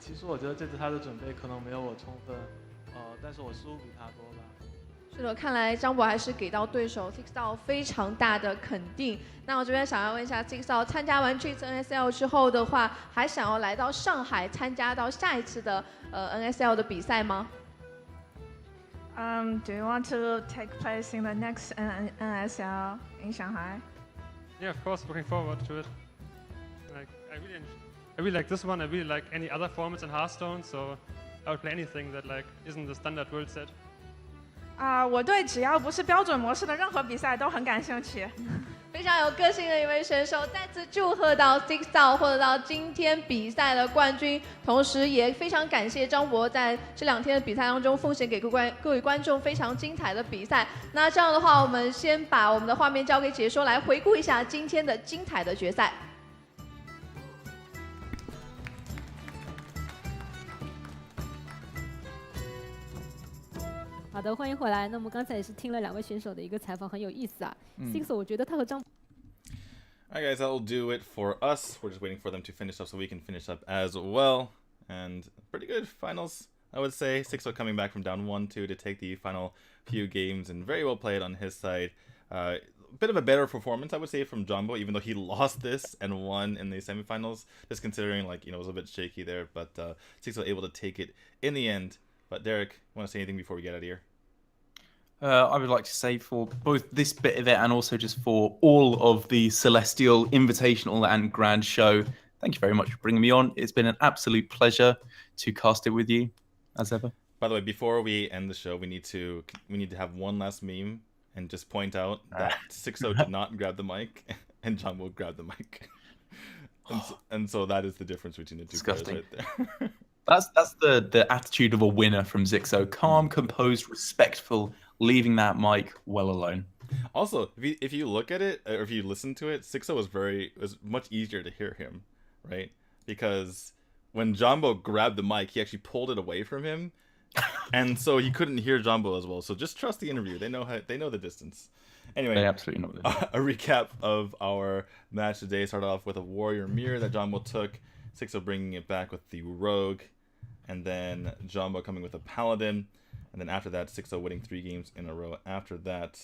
其实我觉得这次他的准备可能没有我充分，但是我失误比他多吧。是的，看来张博还是给到对手 Xixo 非常大的肯定。那我这边想要问一下 Xixo， 参加完这次 NSL 之后的话，还想要来到上海参加到下一次的NSL 的比赛吗？Do you want to take place in the next NSL in Shanghai? Yeah, of course, looking forward to it. Like, I really like this one. I really like any other formats in Hearthstone, so I would play anything that like isn't the standard rule set. 我对只要不是标准模式的任何比赛都很感兴趣。非常有个性的一位选手，再次祝贺到 Xixo 获得到今天比赛的冠军，同时也非常感谢张博在这2天的比赛当中奉献给各位观众非常精彩的比赛。那这样的话，我们先把我们的画面交给解说来回顾一下今天的精彩的决赛。好的，欢迎回来。那么刚才也是听了2位选手的一个采访，很有意思啊。Xixo， 我觉得他和张。Alright guys, that'll do it for us. We're just waiting for them to finish up so we can finish up as well. And pretty good finals, I would say. Xixo coming back from down 1-2 to take the final few games and very well played on his side. Bit of a better performance, I would say, from Zhangbo, even though he lost this and won in the semifinals. Just considering, like, you know, it was a bit shaky there, but Xixo able to take it in the end. But Derek, want to say anything before we get out of here? I would like to say for both this bit of it and also just for all of the Celestial Invitational and Grand Show, thank you very much for bringing me on. It's been an absolute pleasure to cast it with you, as ever. By the way, before we end the show, we need to have one last meme and just point out that Xixo did not grab the mic and Zhangbo grabbed the mic. And so that is the difference between the two players right there. That's the attitude of a winner from Xixo. Calm, composed, respectful, leaving that mic well alone. Also, if you look at it, or if you listen to it, Xixo was much easier to hear him, right? Because when Zhangbo grabbed the mic, he actually pulled it away from him, and so he couldn't hear Zhangbo as well. So just trust the interview; they know the distance. Anyway, they absolutely know a recap of our match today started off with a Warrior Mirror that Zhangbo took, Xixo bringing it back with the Rogue, and then Zhangbo coming with a Paladin. And then after that, Xixo winning 3 games in a row. After that,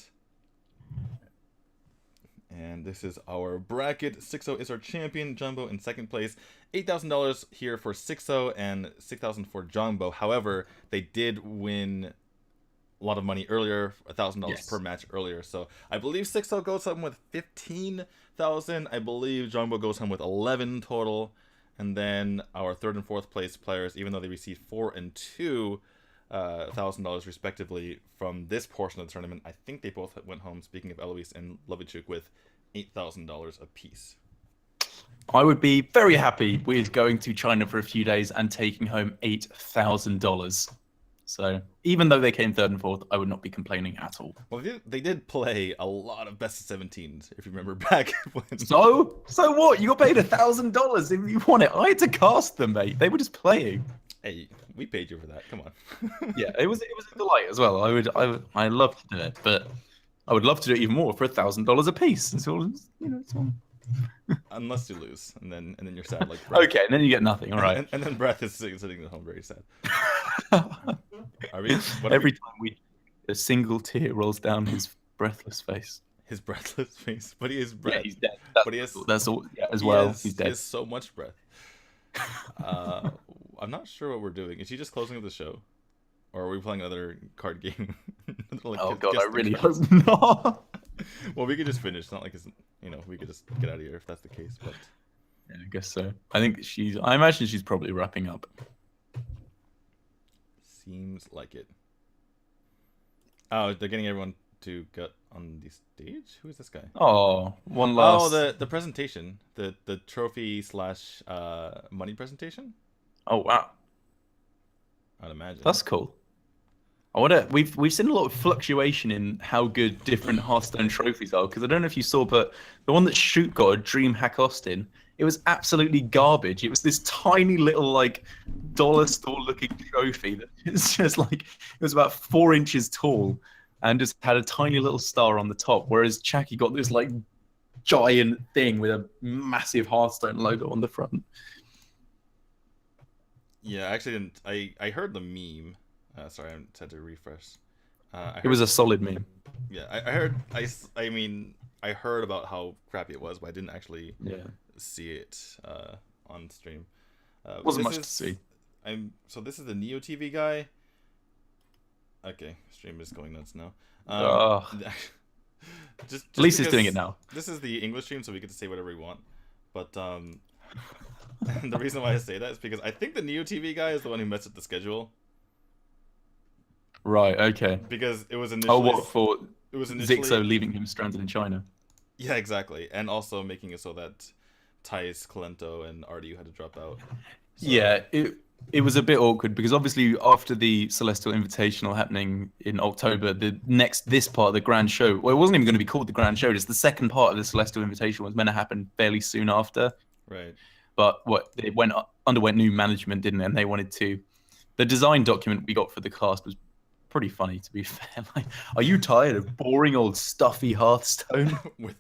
And this is our bracket. Xixo is our champion. Zhangbo in second place. $8,000 here for Xixo and $6,000 for Zhangbo. However, they did win a lot of money earlier, $1,000 per match earlier. So I believe Xixo goes home with 15,000. I believe Zhangbo goes home with 11 total. And then our third and fourth place players, even though they received $4,000 and $2,000 respectively from this portion of the tournament, I think they both went home, speaking of Eloise and Lovelychook, with $8,000 apiece. I would be very happy with going to China for a few days and taking home $8,000. So even though they came third and fourth, I would not be complaining at all. Well, they did play a lot of best of 17s, if you remember back when. So what? You got paid $1,000 if you won it. I had to cast them, mate. They were just playing. Hey, we paid you for that. Come on. Yeah, it was a delight as well. I love to do it, but I would love to do it even more for $1,000 a piece. It's all, it's all... Unless you lose, and then you're sad. Like Breath. Okay, and then you get nothing. All right. And then Breath is sitting at home very sad. Every time a single tear rolls down his breathless face. His breathless face, but he is breath. Yeah, he's dead. That's all. Yeah, as well. He's dead. He has so much breath. I'm not sure what we're doing. Is she just closing up the show, or are we playing another card game? Oh god, I really hope not. Well, we could just finish. It's not like it's, we could just get out of here if that's the case. But yeah, I guess so. I imagine she's probably wrapping up. Seems like it. Oh, they're getting everyone to get on the stage? Who is this guy? Oh, one last. Oh, the presentation. The trophy / money presentation? Oh, wow. I'd imagine. That's cool. I wonder, we've seen a lot of fluctuation in how good different Hearthstone trophies are, because I don't know if you saw, but the one that Shoot got a DreamHack Austin, it was absolutely garbage. It was this tiny little dollar store looking trophy that it's just it was about 4 inches tall and just had a tiny little star on the top, whereas Chucky got this giant thing with a massive Hearthstone logo on the front. Yeah, I actually didn't. I heard the meme. Sorry, I had to refresh. It was a solid meme. Yeah, I heard. I heard about how crappy it was, but I didn't actually see it on stream. Wasn't much to see. So this is the Neo TV guy. Okay, stream is going nuts now. Just at least he's doing it now. This is the English stream, so we get to say whatever we want. But the reason why I say that is because I think the Neo TV guy is the one who messed up the schedule. Right. Okay. Because it was initially. Oh, what for? It was initially Xixo leaving him stranded in China. Yeah, exactly, and also making it so that Thais, Kalento, and RDU had to drop out. So... Yeah, it was a bit awkward because obviously after the Celestial Invitational happening in October, this part of the Grand Show, well, it wasn't even going to be called the Grand Show. Just the second part of the Celestial Invitational was meant to happen fairly soon after. Right. But it underwent new management, didn't it? And they wanted to. The design document we got for the cast was pretty funny, to be fair. Are you tired of boring old stuffy Hearthstone with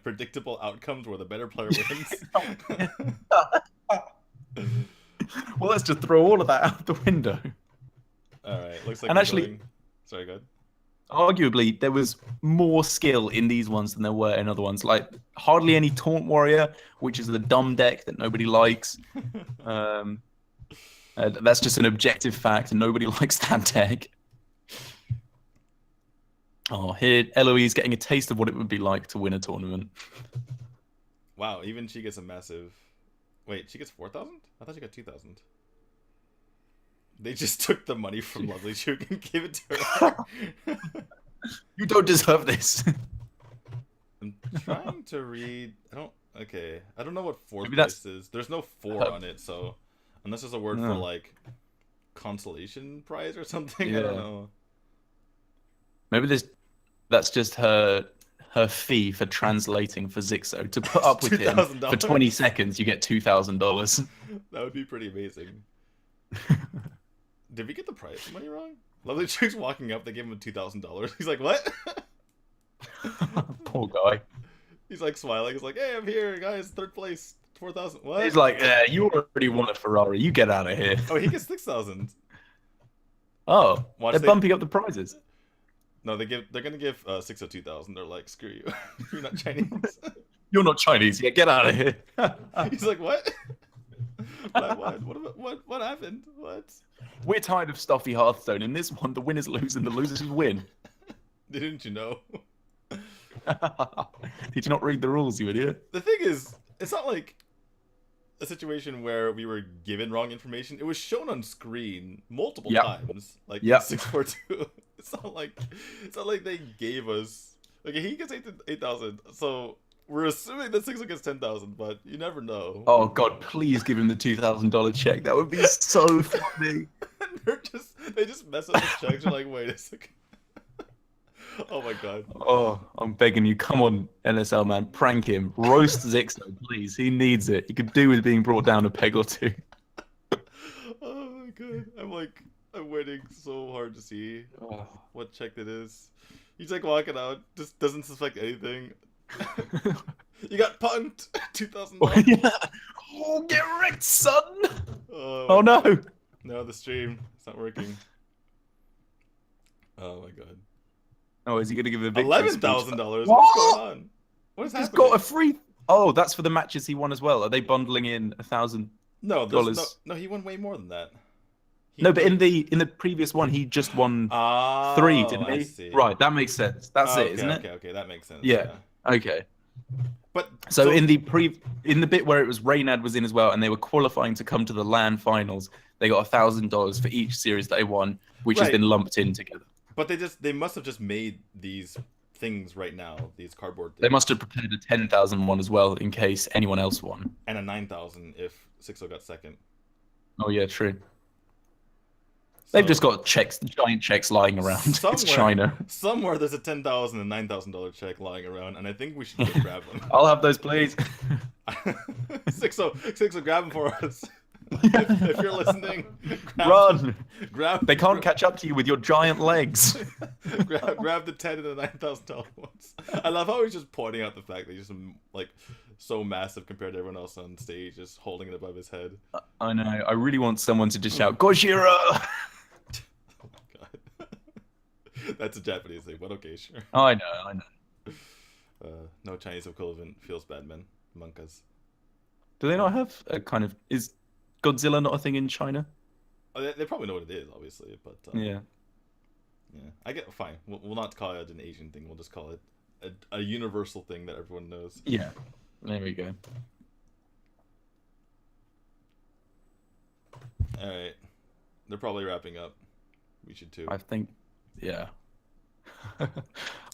predictable outcomes where the better player wins? Well, let's just throw all of that out the window. All right, looks like. And actually, sorry, go ahead. Arguably, there was more skill in these ones than there were in other ones. Hardly any Taunt Warrior, which is the dumb deck that nobody likes. That's just an objective fact, and nobody likes that deck. Oh, here Eloise getting a taste of what it would be like to win a tournament. Wow, even she gets a massive... Wait, she gets 4,000? I thought she got 2,000. They just took the money from Lovelychook and gave it to her. You don't deserve this. I'm trying to read... Okay, I don't know what fourth place is. There's no 4 on it, so... Unless there's a word for consolation prize or something. Yeah. I don't know. Maybe that's just her fee for translating for Xixo. To put up with him for 20 seconds, you get $2,000. That would be pretty amazing. Did we get the prize money wrong? Lovelychook's walking up. They gave him $2,000. He's like, what? Poor guy. He's smiling. He's like, hey, I'm here, guys. 3rd place. 4,000. What? He's like, yeah, you already won a Ferrari. You get out of here. Oh, he gets 6,000. Oh, they're bumping up the prizes. No, they're gonna give Xixo 2,000. They're like, screw you, you're not Chinese. You're not Chinese. Yeah, get out of here. He's like, what? What happened? What? We're tired of stuffy Hearthstone. In this one, the winners lose and the losers win. Didn't you know? Did you not read the rules, you idiot? The thing is, it's not like a situation where we were given wrong information. It was shown on screen multiple times. Like 642. It's not like they gave us like he gets 8,000. So we're assuming that Xixo gets 10,000, but you never know. Oh God, please give him the $2,000 check. That would be so funny. They just mess up the checks. You're like, wait a second. Oh my God. Oh, I'm begging you, come on, NSL man, prank him, roast Xixo, please. He needs it. He could do with being brought down a peg or two. Oh my God, I'm waiting so hard to see what check that is. He's like walking out, just doesn't suspect anything. You got punked. $2,000. Yeah. Oh, get wrecked, son. Oh no. No, the stream. It's not working. Oh my God. Oh, is he going to give a big $11,000? What's going on? What is He's happening? got a free. Oh, that's for the matches he won as well. Are they bundling in $1,000? No, he won way more than that. But in the previous one, he just won 3, didn't he? I see. Right, that makes sense. That's it, isn't it? Okay, that makes sense. Yeah. Okay. But so in the bit where it was Reynad was in as well, and they were qualifying to come to the LAN finals, they got $1,000 for each series they won, which has been lumped in together. But they must have just made these things right now, these cardboard things. They must have prepared a 10,000 one as well in case anyone else won. And a 9,000 if Xixo got second. Oh yeah, true. They've just got giant checks lying around. It's China. Somewhere there's a $10,000 and $9,000 check lying around, and I think we should go grab them. I'll have those, please. Xixo, grab them for us. If you're listening, run! Grab. They can't catch up to you with your giant legs. grab the $10,000 and the $9,000 ones. I love how he's just pointing out the fact that he's just like so massive compared to everyone else on stage, just holding it above his head. I know. I really want someone to just shout Gojira. Oh my God. That's a Japanese thing, but okay, sure. Oh, I know. No Chinese equivalent feels bad, man. Monkas. Do they not have a kind of... Is Godzilla not a thing in China? Oh, they probably know what it is, obviously, but... Yeah. I get... Fine. We'll not call it an Asian thing. We'll just call it a universal thing that everyone knows. Yeah. There we go. Alright. They're probably wrapping up. We should too. I think... Yeah.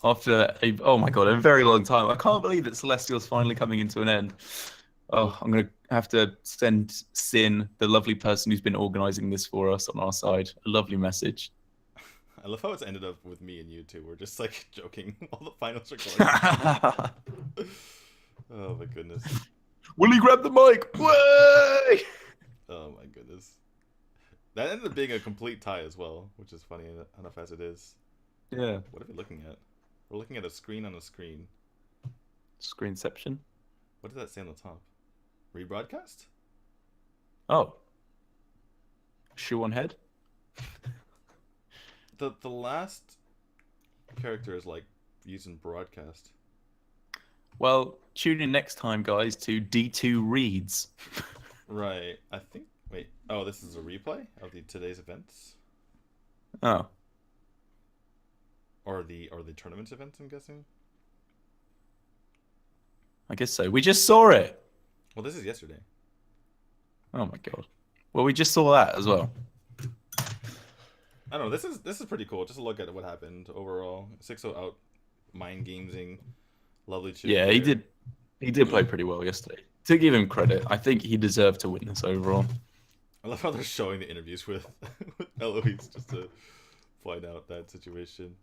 After oh my God, a very long time. I can't believe that Celestial's finally coming into an end. Oh, I'm going to have to send Sin, the lovely person who's been organizing this for us on our side, a lovely message. I love how it's ended up with me and you two. We're just like joking while the finals are going. Oh my goodness. Will he grab the mic? Way! Oh my goodness. That ended up being a complete tie as well, which is funny enough as it is. Yeah. What are we looking at? We're looking at a screen on a screen. Screenception? What does that say on the top? Rebroadcast? Oh. Shoe on head? The last character is like using broadcast. Well, tune in next time, guys, to D2 Reads. Right. I think... Wait. Oh, this is a replay of today's events? Oh. Or the tournament events, I'm guessing? I guess so. We just saw it. Well, this is yesterday. Oh my God. Well, we just saw that as well. I don't know. This is pretty cool. Just a look at what happened overall. Xixo out mind gamesing Lovelychook. Yeah, he did. He did play pretty well yesterday. To give him credit, I think he deserved to win this overall. I love how they're showing the interviews with Eloise just to find out that situation.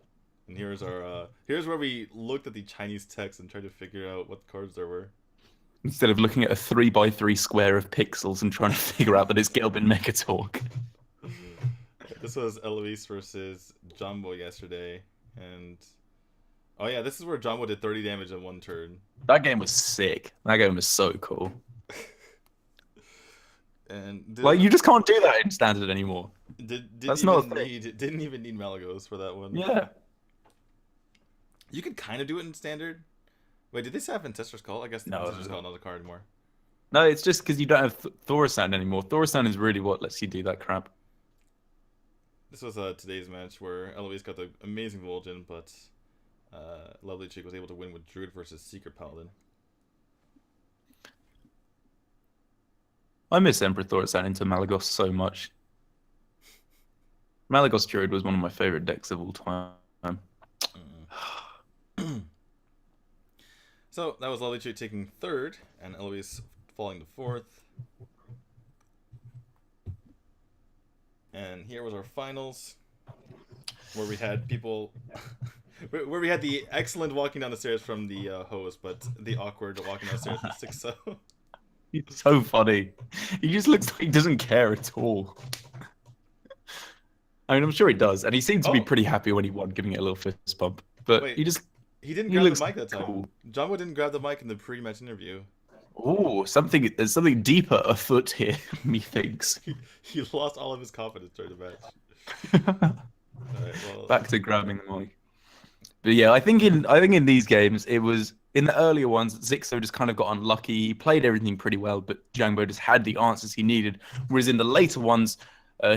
And here's our here's where we looked at the Chinese text and tried to figure out what cards there were. Instead of looking at a 3x3 square of pixels and trying to figure out that it's Gelbin Megatalk. This was Eloise versus Zhangbo yesterday, and oh yeah, this is where Zhangbo did 30 damage in one turn. That game was sick. That game was so cool. And like you just can't do that in standard anymore. Didn't even even need Malagos for that one. Yeah. You could kind of do it in standard. Wait, did they say have Ancestor's Call? I guess No. Ancestor's Call not a card anymore. No, it's just because you don't have Thorasand anymore. Thorasand is really what lets you do that crap. This was today's match where Eloise got the amazing Vol'jin, but Lovelychook was able to win with Druid versus Secret Paladin. I miss Emperor Thorasand into Malagos so much. Malagos Druid was one of my favorite decks of all time. So that was Lovelychook taking third, and Eloise falling to fourth. And here was our finals, where we had people, where we had the excellent walking down the stairs from the host, but the awkward walking down the stairs from Xixo. He's so funny. He just looks like he doesn't care at all. I mean, I'm sure he does, and he seemed to be pretty happy when he won, giving it a little fist bump. But Wait, he didn't grab looks the mic that time. cool. Zhangbo didn't grab the mic in the pre-match interview. Oh, there's something deeper afoot here, methinks. He lost all of his confidence during the match. Alright, well, Back to grabbing the mic. But yeah, I think in these games, it was in the earlier ones, Xixo just kind of got unlucky. He played everything pretty well, but Zhangbo just had the answers he needed. Whereas in the later ones,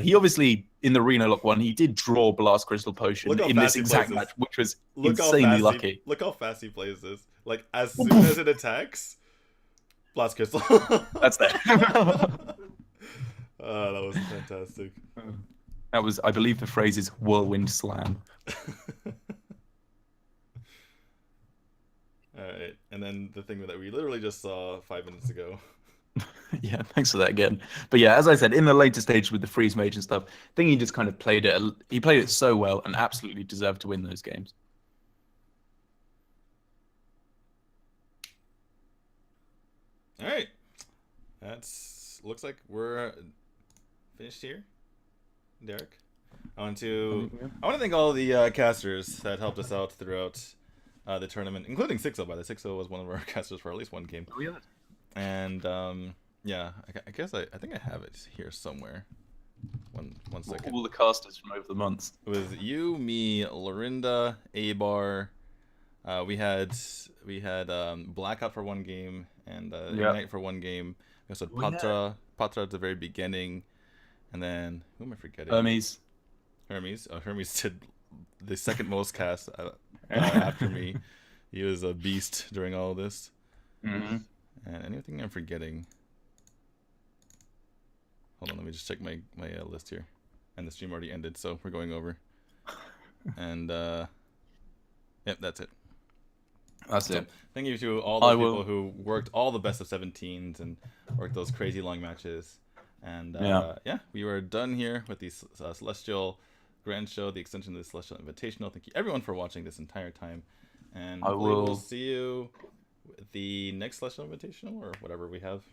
he obviously in the Reno Lock one, he did draw Blast Crystal Potion in this exact match, which was insanely lucky. Look how fast he plays this. Like as soon as it attacks, Blast Crystal. That's that. That was fantastic. That was, I believe, the phrase is Whirlwind Slam. Alright, and then the thing that we literally just saw 5 minutes ago. Yeah, thanks for that again. But yeah, as I said, in the later stage with the Freeze Mage and stuff, I think he just kind of played it. He played it so well and absolutely deserved to win those games. Alright, looks like we're finished here. Derek, I want to thank all the casters that helped us out throughout the tournament, including Xixo. By the Xixo was one of our casters for at least one game. Oh yeah. And yeah, I guess I think I have it here somewhere. One second. All the casters from over the months. It was you, me, Lorinda, Abar. We had Blackout for one game and Ignite for one game. We also had Patra at the very beginning, and then who am I forgetting? Hermes. Oh, Hermes did the second most cast after me. He was a beast during all of this. Mm-hmm. And anything I'm forgetting? Hold on, let me just check my list here. And the stream already ended, so we're going over. And yep, that's it. That's it. Thank you to all those people who worked all the best of 17s and worked those crazy long matches. And yeah, we were done here with the Celestial Grand Show, the extension of the Celestial Invitational. Thank you everyone for watching this entire time. And we will see you at the next Celestial Invitational or whatever we have.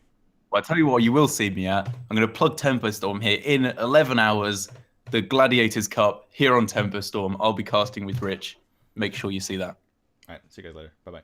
Well, I tell you what, you will see me at. I'm going to plug Tempo Storm here in 11 hours. The Gladiators Cup here on Tempo Storm. I'll be casting with Rich. Make sure you see that. All right, see you guys later. Bye-bye.